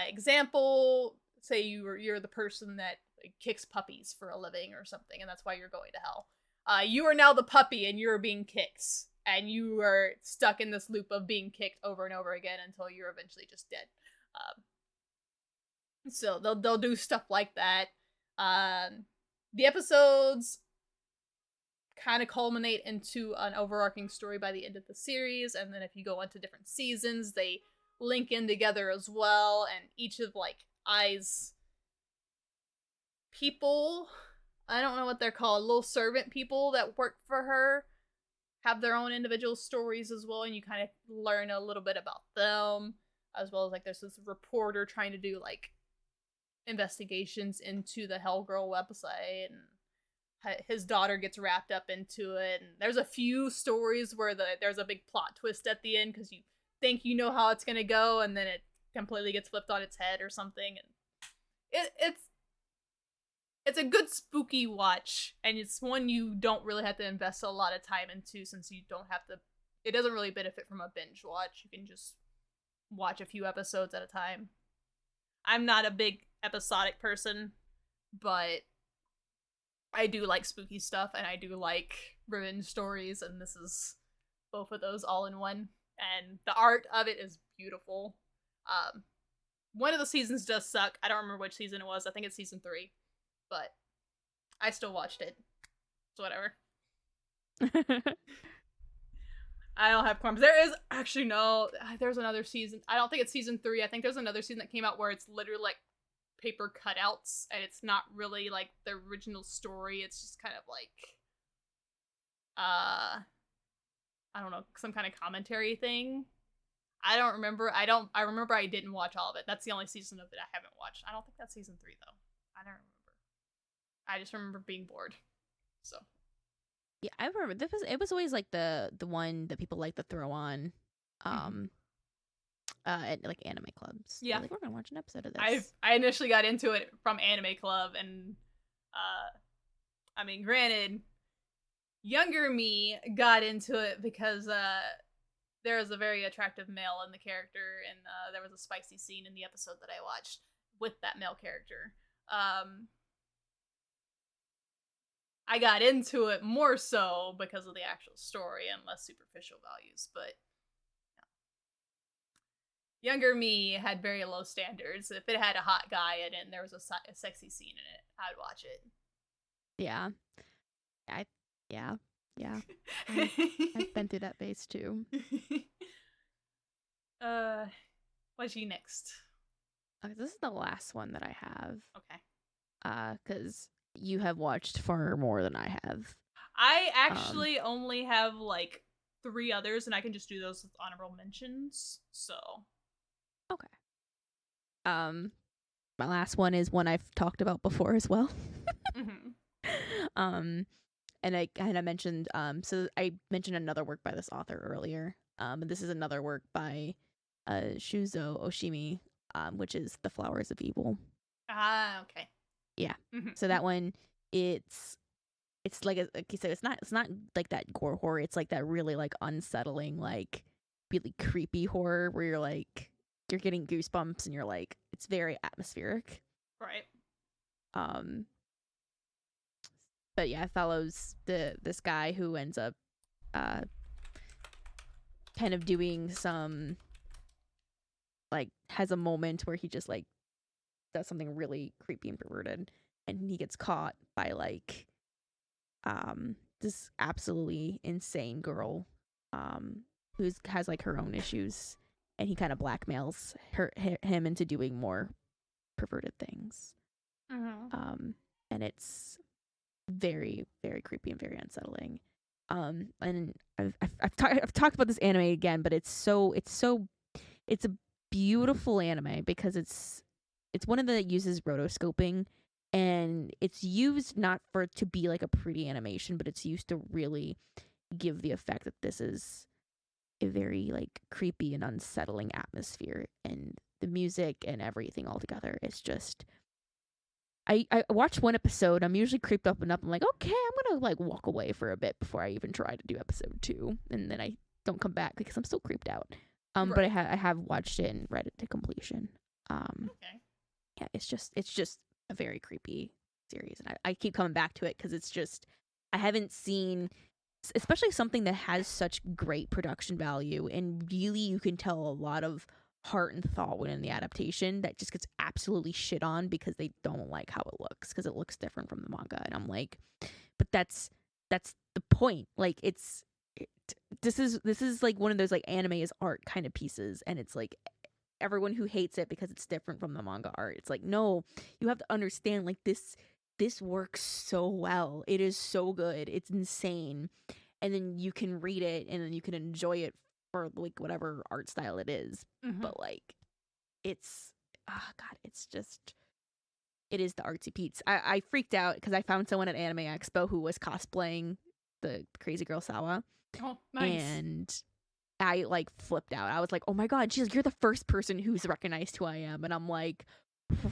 example, say you're the person that kicks puppies for a living or something, and that's why you're going to hell. You are now the puppy, and you're being kicked, and you are stuck in this loop of being kicked over and over again until you're eventually just dead. So they'll do stuff like that. The episodes kind of culminate into an overarching story by the end of the series, and then if you go into different seasons, they link in together as well, and each of like Ai's people, I don't know what they're called, little servant people that work for her, have their own individual stories as well, and you kind of learn a little bit about them, as well as like there's this reporter trying to do like investigations into the Hellgirl website, and his daughter gets wrapped up into it, and there's a few stories where there's a big plot twist at the end because you think you know how it's gonna go, and then it completely gets flipped on its head or something, and it's a good spooky watch, and it's one you don't really have to invest a lot of time into, since you don't have to. It doesn't really benefit from a binge watch. You can just watch a few episodes at a time. I'm not a big episodic person, but I do like spooky stuff, and I do like revenge stories, and this is both of those all in one. And the art of it is beautiful. One of the seasons does suck. I don't remember which season it was. I think it's season 3, but I still watched it. So whatever. I don't have qualms. There is actually no. There's another season. I don't think it's season 3. I think there's another season that came out where it's literally like paper cutouts, and it's not really like the original story. It's just kind of like, I don't know, some kind of commentary thing. I don't remember. I remember I didn't watch all of it. That's the only season of it I haven't watched. I don't think that's season 3 though. I don't remember. I just remember being bored. So. Yeah, I remember it was always like the one that people like to throw on at like anime clubs. Yeah. They're like, we're gonna watch an episode of this. I initially got into it from Anime Club, and I mean, granted, younger me got into it because there was a very attractive male in the character, and there was a spicy scene in the episode that I watched with that male character. I got into it more so because of the actual story and less superficial values, but younger me had very low standards. If it had a hot guy in it and there was a sexy scene in it, I'd watch it. Yeah. I've been through that phase too. What's you next? Okay, this is the last one that I have. Okay. Because you have watched far more than I have. I actually only have like 3 others, and I can just do those with honorable mentions. So. Okay. My last one is one I've talked about before as well. And I kind of mentioned, so I mentioned another work by this author earlier. And this is another work by Shuzo Oshimi, which is The Flowers of Evil. Ah, okay. Yeah. So that one, it's like like you said, it's not like that gore horror. It's like that really like unsettling, like really creepy horror where you're getting goosebumps and you're like, it's very atmospheric. Right. But yeah, it follows this guy who ends up kind of doing some, like, has a moment where he just like does something really creepy and perverted, and he gets caught by like this absolutely insane girl who has like her own issues, and he kind of blackmails him into doing more perverted things. And it's very, very creepy and very unsettling. And I've talked about this anime again, but it's a beautiful anime because it's one of the that uses rotoscoping, and it's used not for it to be like a pretty animation, but it's used to really give the effect that this is a very like creepy and unsettling atmosphere, and the music and everything all together. It's just, I watched one episode. I'm usually creeped up and up. I'm like, okay, I'm gonna like walk away for a bit before I even try to do episode 2, and then I don't come back because I'm still creeped out. Right. But I have watched it and read it to completion. Okay. Yeah, it's just a very creepy series, and I keep coming back to it because it's just, I haven't seen, especially something that has such great production value, and really you can tell a lot of heart and thought within the adaptation that just gets absolutely shit on because they don't like how it looks, because it looks different from the manga. And I'm like, but that's the point. Like, this is like one of those like anime is art kind of pieces, and it's like everyone who hates it because it's different from the manga art, it's like, no, you have to understand, like, this works so well. It is so good. It's insane. And then you can read it and then you can enjoy it for like whatever art style it is. But like, it's, oh god, it's just, it is the artsy Pete's. I freaked out because I found someone at Anime Expo who was cosplaying the Crazy Girl Sawa. Oh, nice. And I like flipped out. I was like, oh my god, she's like, you're the first person who's recognized who I am. And I'm like,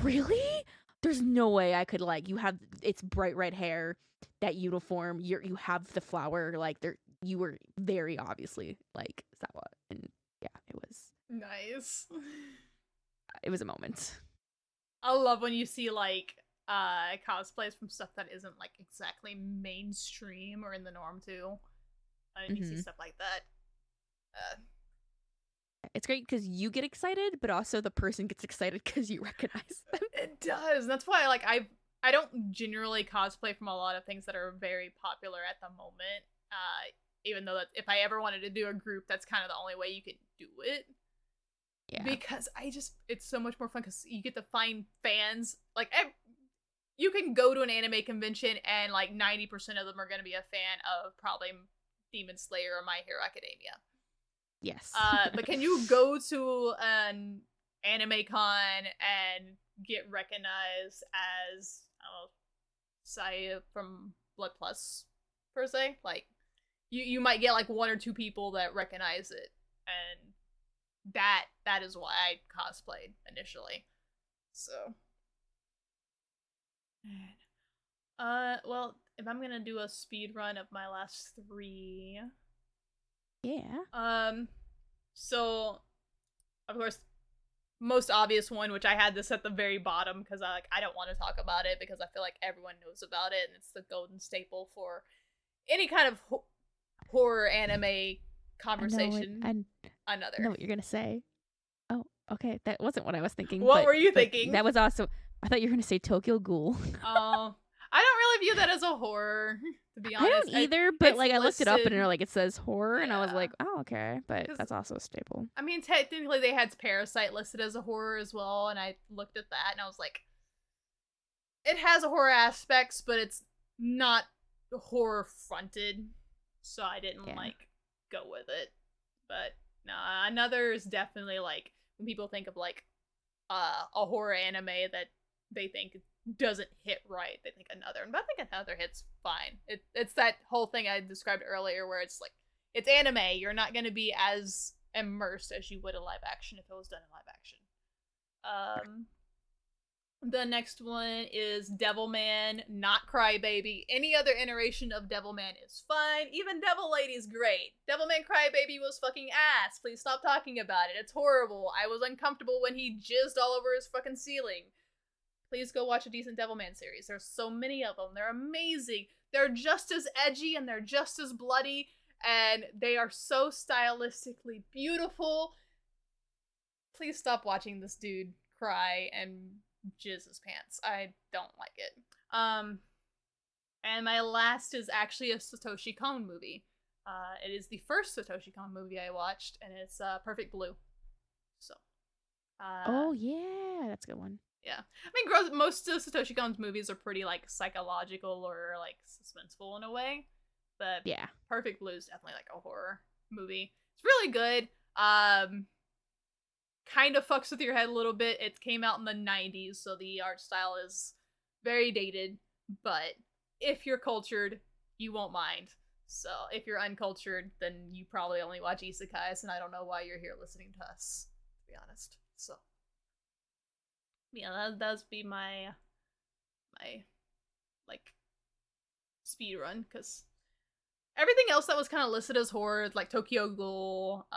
really? There's no way I could, like, you have, it's bright red hair, that uniform, you have the flower, like, you were very obviously like Sawa. And yeah, it was nice. It was a moment. I love when you see like cosplays from stuff that isn't like exactly mainstream or in the norm too. And you see stuff like that. It's great because you get excited, but also the person gets excited because you recognize them. It does. That's why like I don't generally cosplay from a lot of things that are very popular at the moment. Even though that if I ever wanted to do a group, that's kind of the only way you could do it. Yeah. Because it's so much more fun because you get to find fans. Like, you can go to an anime convention and like 90% of them are going to be a fan of probably Demon Slayer or My Hero Academia. Yes. But can you go to an anime con and get recognized as, Cyan from Blood Plus, per se? Like, you might get like one or two people that recognize it, and that is why I cosplayed initially. So, well, if I'm gonna do a speed run of my last 3, yeah. So of course, most obvious one, which I had this at the very bottom because I don't want to talk about it because I feel like everyone knows about it, and it's the golden staple for any kind of horror anime conversation. I know what you're gonna say. Oh, okay, that wasn't what I was thinking. What were you thinking? That was also. I thought you were gonna say Tokyo Ghoul. Oh, I don't really view that as a horror, to be honest. I don't either, but like I looked it up and listed. it says horror, and I was like, oh, okay, but that's also a staple. I mean, technically they had Parasite listed as a horror as well, and I looked at that and I was like, it has a horror aspects, but it's not horror fronted, so I didn't like go with it. But no, another is definitely like when people think of like a horror anime that they think doesn't hit right, they think another, but I think another hits fine. It's that whole thing I described earlier where it's like, it's anime, you're not going to be as immersed as you would in live action if it was done in live action. The next one is Devilman, not Crybaby. Any other iteration of Devilman is fine. Even Devil Lady's great. Devilman Crybaby was fucking ass. Please stop talking about it. It's horrible. I was uncomfortable when he jizzed all over his fucking ceiling. Please go watch a decent Devilman series. There's so many of them. They're amazing. They're just as edgy and they're just as bloody, and they are so stylistically beautiful. Please stop watching this dude cry and jizz his pants. I don't like it. And my last is actually a Satoshi Kon movie. It is the first Satoshi Kon movie I watched, and it's Perfect Blue. So. Oh yeah, that's a good one. Yeah, I mean, most of Satoshi Kon's movies are pretty like psychological or like suspenseful in a way, but yeah, Perfect Blue is definitely like a horror movie. It's really good. Kind of fucks with your head a little bit. It came out in the 90s, so the art style is very dated, but if you're cultured, you won't mind. So if you're uncultured, then you probably only watch isekais, and I don't know why you're here listening to us, to be honest. So yeah, that does be my like speed run, because everything else that was kind of listed as horror, like Tokyo Ghoul,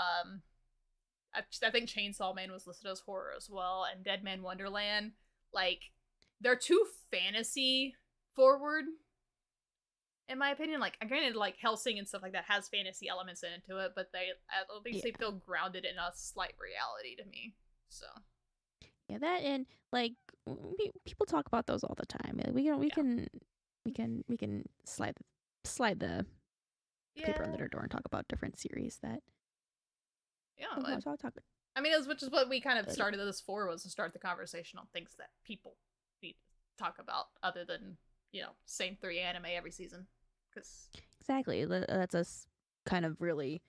I think Chainsaw Man was listed as horror as well, and Dead Man Wonderland, like, they're too fantasy forward, in my opinion. Like, granted, like, Hellsing and stuff like that has fantasy elements into it, but at least they feel grounded in a slight reality to me, so. Yeah, that, and like people talk about those all the time. We can slide the paper under their door and talk about different series that. Yeah, I mean, which is what we kind of started this for, was to start the conversation on things that people need to talk about, other than, same 3 anime every season. Cause exactly, that's us kind of really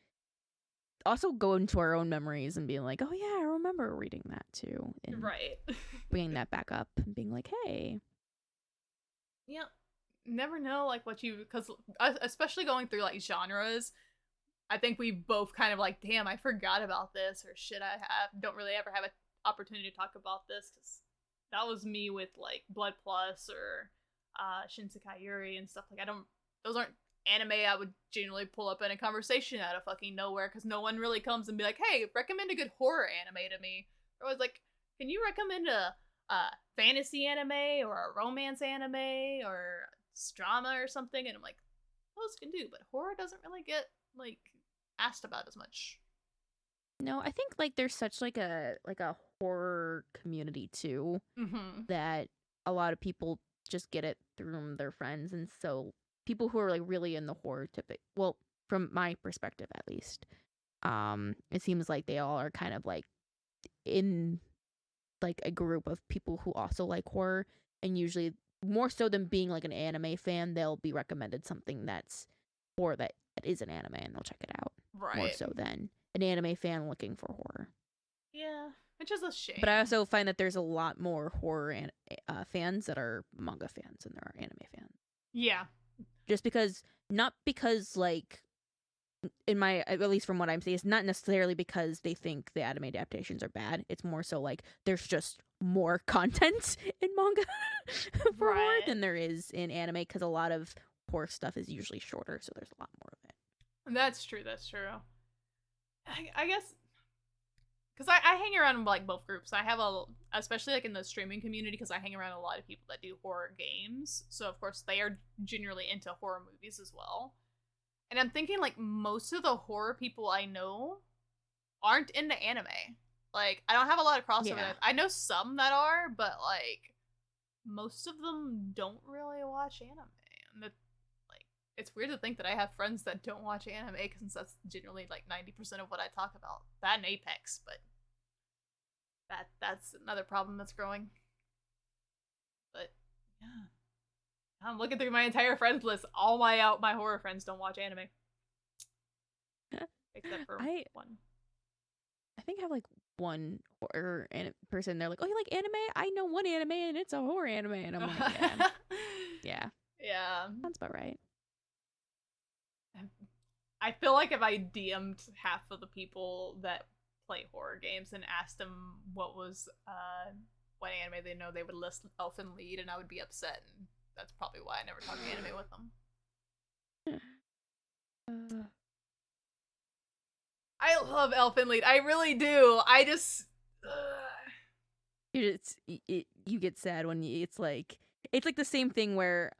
also go into our own memories and being like, oh yeah, I remember reading that too, and right, bringing that back up and being like, hey, yeah, never know like what you, because especially going through like genres, I think we both kind of like, damn, I forgot about this, or shit, don't really ever have an opportunity to talk about this, because that was me with like Blood Plus or Shinsekai Yuri and stuff. Like, those aren't anime I would generally pull up in a conversation out of fucking nowhere, because no one really comes and be like, hey, recommend a good horror anime to me. They're always like, can you recommend a fantasy anime or a romance anime or drama or something, and I'm like, those can do, but horror doesn't really get like asked about as much. No, I think like there's such like a horror community too Mm-hmm. that a lot of people just get it through their friends, and so people who are like really in the horror typic, well, from my perspective at least, it seems like they all are kind of like in like a group of people who also like horror, and usually more so than being like an anime fan, they'll be recommended something that's horror that is an anime, and they'll check it out more Right. so than an anime fan looking for horror. Yeah, which is a shame. But I also find that there's a lot more horror fans that are manga fans than there are anime fans. Yeah. Just because, not because like, in my, at least from what I'm seeing, it's not necessarily because they think the anime adaptations are bad. It's more so like there's just more content in manga for horror than there is in anime, because a lot of horror stuff is usually shorter, so there's a lot more of it. That's true. That's true. I guess because I hang around like both groups. I have especially like in the streaming community, because I hang around a lot of people that do horror games. So of course they are generally into horror movies as well. And I'm thinking like most of the horror people I know aren't into anime. Like I don't have a lot of crossover. Yeah. I know some that are, but like most of them don't really watch anime. And it's weird to think that I have friends that don't watch anime, because that's generally like 90% of what I talk about. That and Apex, but that's another problem that's growing. But yeah, I'm looking through my entire friends list. All my horror friends don't watch anime, except for one. I think I have like one horror person. They're like, "Oh, you like anime? I know one anime, and it's a horror anime." And I'm like, "Yeah, yeah, yeah, sounds about right." I feel like if I DM'd half of the people that play horror games and asked them what what anime they know, they would list Elfen Lied, and I would be upset. And that's probably why I never talk anime with them. I love Elfen Lied. I really do. I just. You get sad when it's like the same thing where,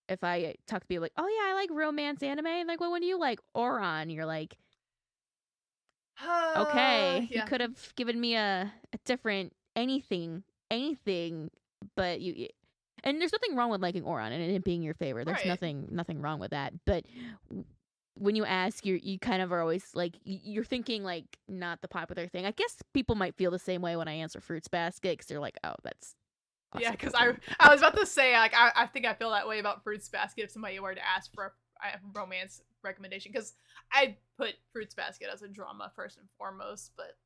if I talk to people like, "Oh yeah, I like romance anime," like, "Well, when do you like Oran?" You're like, "Okay, yeah. you could have given me a different anything, but you." And there's nothing wrong with liking Oran and it being your favorite. There's nothing wrong with that. But when you ask, you kind of are always like, you're thinking like not the popular thing. I guess people might feel the same way when I answer Fruits Basket, because they're like, "Oh, that's." Yeah, because I was about to say, like, I think I feel that way about Fruits Basket if somebody were to ask for a romance recommendation, because I put Fruits Basket as a drama first and foremost. But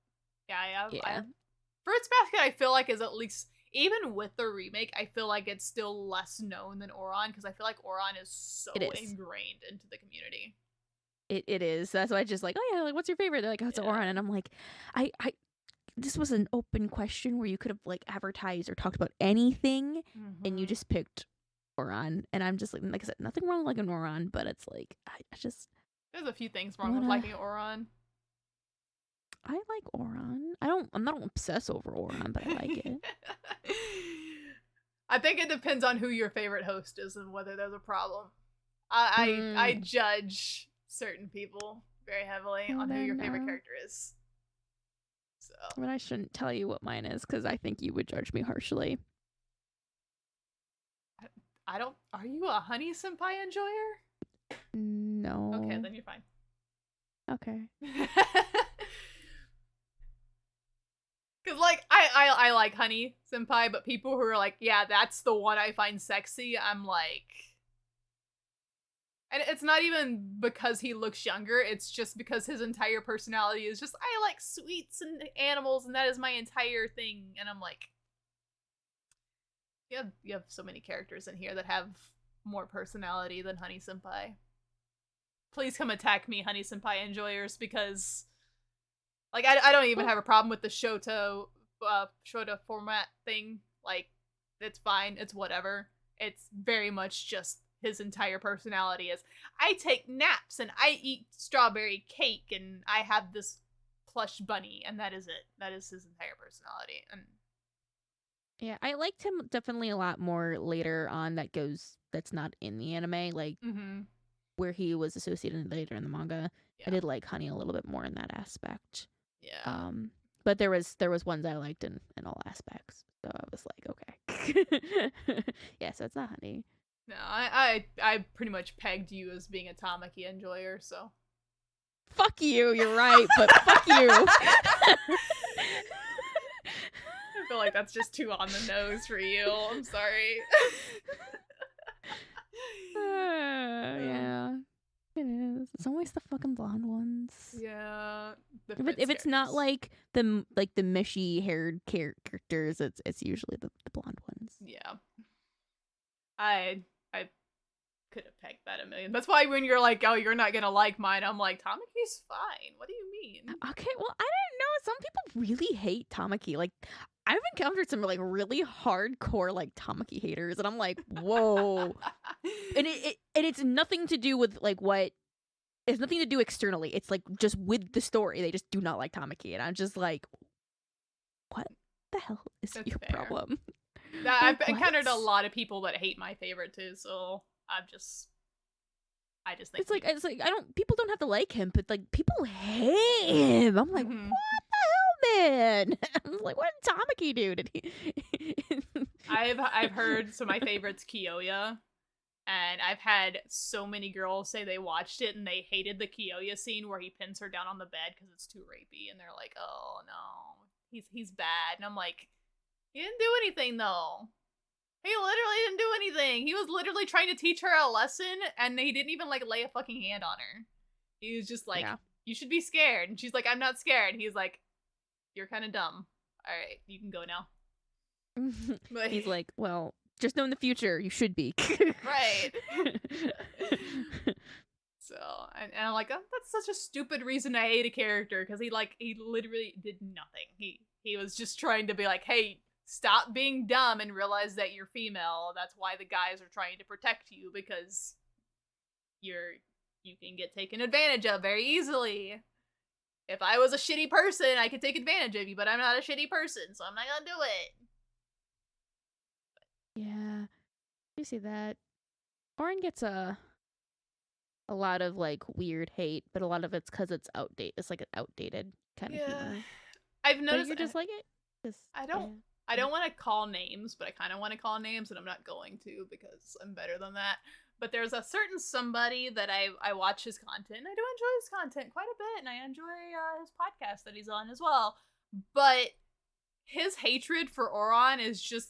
yeah. Fruits Basket, I feel like, is at least, even with the remake, I feel like it's still less known than Oran, because I feel like Oran is so ingrained into the community. It is. That's why I just like, "Oh yeah, like, what's your favorite?" They're like, "Oh, it's Oran," and I'm like, I this was an open question where you could have like advertised or talked about anything, and you just picked Oran, and I'm just like I said, nothing wrong with liking Oran, but it's like I just, there's a few things wrong with liking Oran. I like Oran. I'm not obsessed over Oran, but I like it. I think it depends on who your favorite host is and whether there's a problem. I judge certain people very heavily on who your favorite character is. So. But I shouldn't tell you what mine is, because I think you would judge me harshly. I don't. Are you a Honey Senpai enjoyer? No. Okay, then you're fine. Okay. Because like I like Honey Senpai, but people who are like, yeah, that's the one I find sexy, I'm like. And it's not even because he looks younger, it's just because his entire personality is just, I like sweets and animals, and that is my entire thing. And I'm like, you have so many characters in here that have more personality than Honey Senpai. Please come attack me, Honey Senpai enjoyers, because like I don't even have a problem with the Shoto format thing. Like, it's fine, it's whatever. It's very much just his entire personality is, I take naps and I eat strawberry cake and I have this plush bunny, and that is it. That is his entire personality. And Yeah, I liked him definitely a lot more later on. That's not in the anime, like Mm-hmm. where he was associated later in the manga. I Yeah. did like Honey a little bit more in that aspect. Yeah. Um, but there was ones I liked in all aspects. So I was like, okay, yeah. So it's not Honey. No, I pretty much pegged you as being a Tamaki enjoyer, so. Fuck you. You're right, but fuck you. I feel like that's just too on the nose for you. I'm sorry. Yeah, it is. It's always the fucking blonde ones. Yeah. If it's not like the mishy haired characters, it's usually the blonde ones. Yeah. I could have pegged that a million. That's why when you're like, oh, you're not gonna like mine, I'm like, Tamaki's fine. What do you mean? Okay, well, I didn't know. Some people really hate Tamaki. Like, I've encountered some like really hardcore like Tamaki haters, and I'm like, whoa. And it's nothing to do with like what. It's nothing to do externally. It's like just with the story, they just do not like Tamaki, and I'm just like, what the hell is That's your fair. problem? I've Like, encountered a what? lot of people that hate my favorite too, so I just think It's like people don't have to like him, but like people hate him. I'm like, Mhm. what the hell, man? I'm like, what did Tamaki do? Did he? I've heard, so my favorite's Kiyoya, and I've had so many girls say they watched it and they hated the Kiyoya scene where he pins her down on the bed because it's too rapey, and they're like, oh no, he's bad, and I'm like, he didn't do anything though. He literally didn't do anything. He was literally trying to teach her a lesson, and he didn't even like lay a fucking hand on her. He was just like, Yeah. you should be scared, and she's like, I'm not scared. He's like, you're kind of dumb. All right, you can go now. He's like, well, just know in the future you should be. Right. So, and I'm like, oh, that's such a stupid reason to hate a character, because he literally did nothing. He was just trying to be like, hey, stop being dumb and realize that you're female. That's why the guys are trying to protect you, because you can get taken advantage of very easily. If I was a shitty person, I could take advantage of you, but I'm not a shitty person, so I'm not gonna do it. Yeah, you see that. Oren gets a lot of like weird hate, but a lot of it's because it's outdated. It's like an outdated kind of humor. I've But noticed. you're just like it. I don't want to call names, but I kind of want to call names, and I'm not going to because I'm better than that. But there's a certain somebody that I watch his content. I do enjoy his content quite a bit, and I enjoy his podcast that he's on as well. But his hatred for Oron is just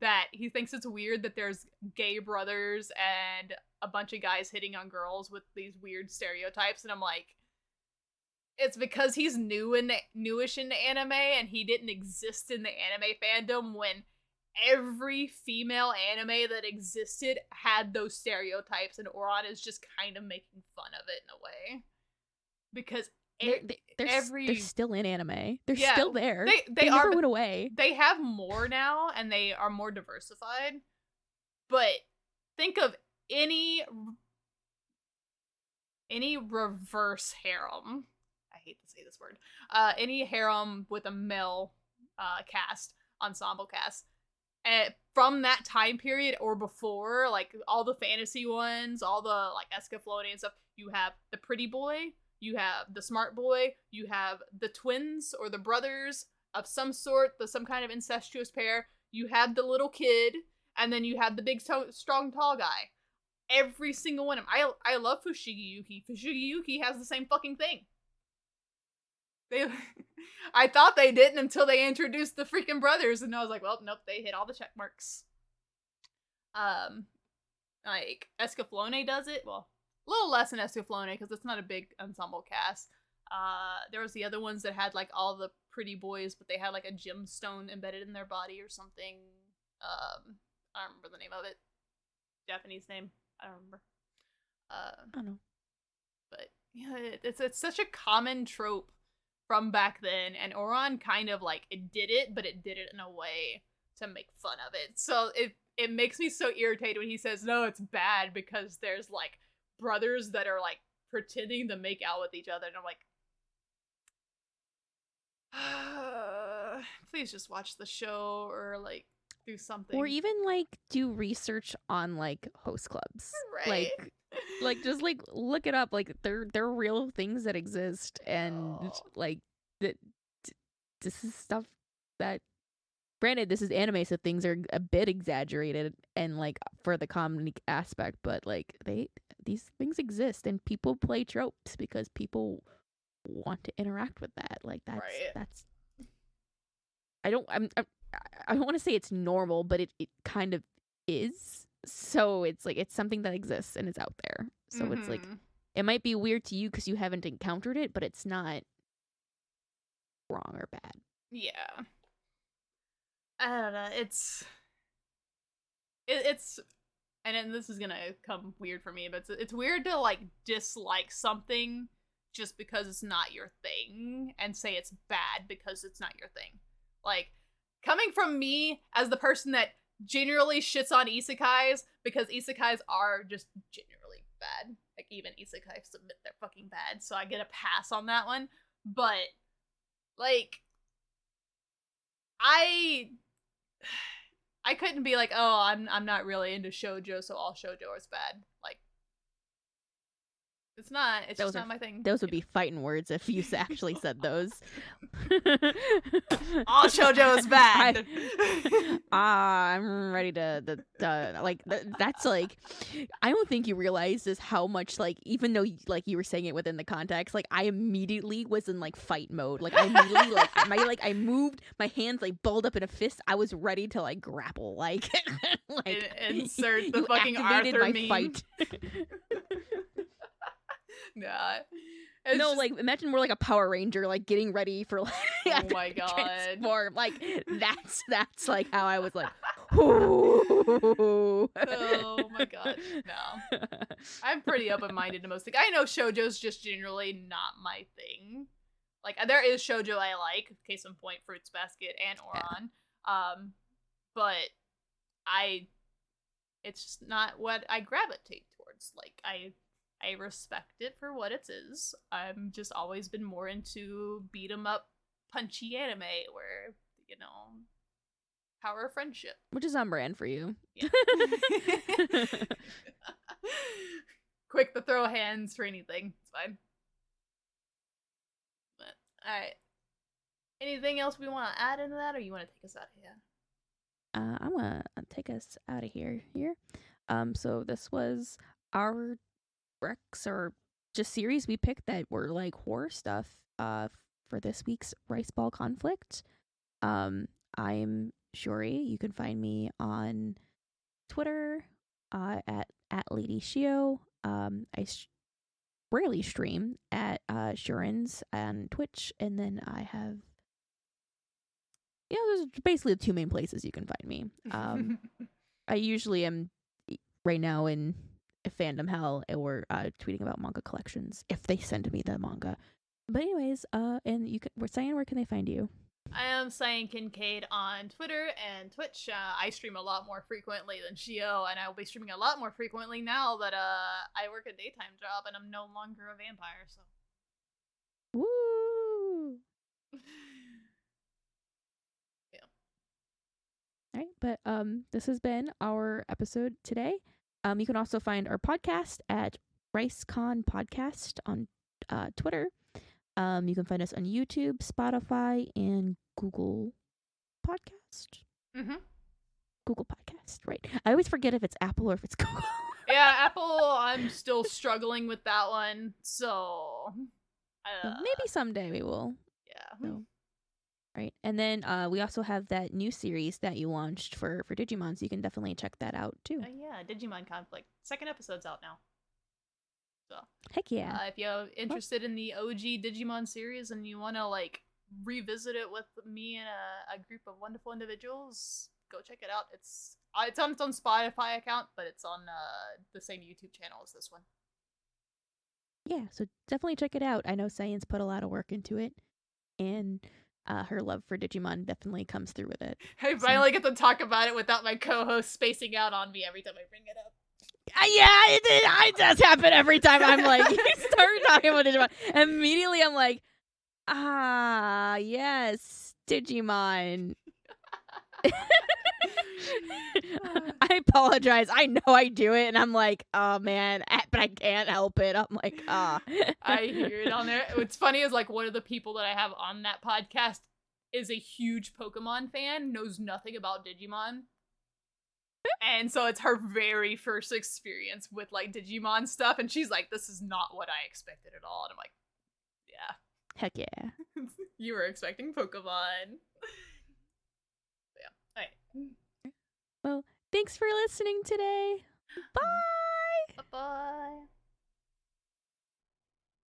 that he thinks it's weird that there's gay brothers and a bunch of guys hitting on girls with these weird stereotypes, and I'm like, it's because he's newish into anime, and he didn't exist in the anime fandom when every female anime that existed had those stereotypes, and Oron is just kind of making fun of it in a way. Because they're still in anime. They're yeah, still there. They never went away. They have more now, and they are more diversified. But think of any reverse harem. I hate to say this word. Any harem with a male ensemble cast. From that time period or before, like all the fantasy ones, all the like Escaflowne and stuff, you have the pretty boy, you have the smart boy, you have the twins or the brothers of some sort, some kind of incestuous pair, you have the little kid, and then you have the big, strong, tall guy. Every single one of them. I love Fushigi Yuki. Fushigi Yuki has the same fucking thing. I thought they didn't until they introduced the freaking brothers, and I was like, well, nope, they hit all the check marks. Like Escaflowne does it. Well, a little less in Escaflowne because it's not a big ensemble cast. There was the other ones that had like all the pretty boys, but they had like a gemstone embedded in their body or something. I don't remember the name of it. Japanese name. I don't remember. I don't know. But yeah, it's such a common trope from back then, and Oron kind of like it did it, but it did it in a way to make fun of it. So it makes me so irritated when he says, no, it's bad because there's like brothers that are like pretending to make out with each other, and I'm like, please just watch the show, or like do something. Or even like do research on like host clubs. Right. Like just like look it up. Like they're real things that exist, and like that this is stuff that, granted, this is anime, so things are a bit exaggerated and like for the comedy aspect, but like these things exist and people play tropes because people want to interact with that. Like that's I don't want to say it's normal, but it kind of is. So it's like it's something that exists and it's out there. So it's like it might be weird to you because you haven't encountered it, but it's not wrong or bad. Yeah. I don't know. It's and then this is gonna come weird for me, but it's weird to like dislike something just because it's not your thing and say it's bad because it's not your thing. Like, coming from me as the person that generally shits on isekais because isekais are just generally bad. Like, even isekais submit they're fucking bad, so I get a pass on that one. But like, I couldn't be like, oh, I'm not really into shoujo, so all shoujo is bad. Like, it's not. It's just not my thing. Those would be fighting words if you actually said those. All shoujo is bad. I'm ready to like that's like, I don't think you realize this how much, like, even though like you were saying it within the context, like I immediately was in like fight mode. Like I immediately like I moved, my hands like balled up in a fist. I was ready to like grapple. Like insert the fucking Arthur my meme. fight. Nah. No, like imagine more like a Power Ranger, like getting ready for like oh my god, transform. Like that's like how I was like, oh my god, no. I'm pretty open-minded to most things. I know shoujo's just generally not my thing. Like, there is shoujo I like, case in point, Fruits Basket and Oran. Yeah. But it's just not what I gravitate towards. Like, I respect it for what it is. I'm just always been more into beat 'em up, punchy anime where, you know, power of friendship. Which is on brand for you. Yeah. Quick to throw hands for anything. It's fine. But, alright. Anything else we want to add into that, or you want to take us out of here? I want to take us out of here. So this was our Rex or just series we picked that were like horror stuff for this week's Rice Ball Conflict. I'm Shuri. You can find me on Twitter at Lady Shio. I rarely stream at Shurin's on Twitch, and then I have there's basically the two main places you can find me. I usually am right now in fandom hell or tweeting about manga collections if they send me the manga. But anyways, and we're saying, where can they find you? I am Cyan Kincaid on Twitter and Twitch. I stream a lot more frequently than Shio, and I will be streaming a lot more frequently now that I work a daytime job and I'm no longer a vampire. So, woo! Yeah. All right, but this has been our episode today. You can also find our podcast at RiceCon Podcast on Twitter. You can find us on YouTube, Spotify, and Google Podcast. Mm-hmm. Google Podcast, right. I always forget if it's Apple or if it's Google. Yeah, Apple, I'm still struggling with that one, so... maybe someday we will. Yeah. So, right. And then we also have that new series that you launched for Digimon, so you can definitely check that out, too. Yeah, Digimon Conflict. 2nd episode's out now. So, heck yeah. If you're interested in the OG Digimon series and you want to, like, revisit it with me and a group of wonderful individuals, go check it out. It's on its own Spotify account, but it's on the same YouTube channel as this one. Yeah, so definitely check it out. I know Cyan's put a lot of work into it, and her love for Digimon definitely comes through with it. I finally get to talk about it without my co-host spacing out on me every time I bring it up. Yeah, it does happen every time I'm like, you start talking about Digimon. Immediately I'm like, yes, Digimon. I apologize. I know I do it, and I'm like, oh man, but I can't help it. I'm like, ah. I hear it on there. What's funny is like one of the people that I have on that podcast is a huge Pokemon fan, knows nothing about Digimon. And so it's her very first experience with like Digimon stuff, and she's like, this is not what I expected at all. And I'm like, yeah. Heck yeah. You were expecting Pokemon. Yeah. All right. Well, thanks for listening today. Bye. Bye-bye.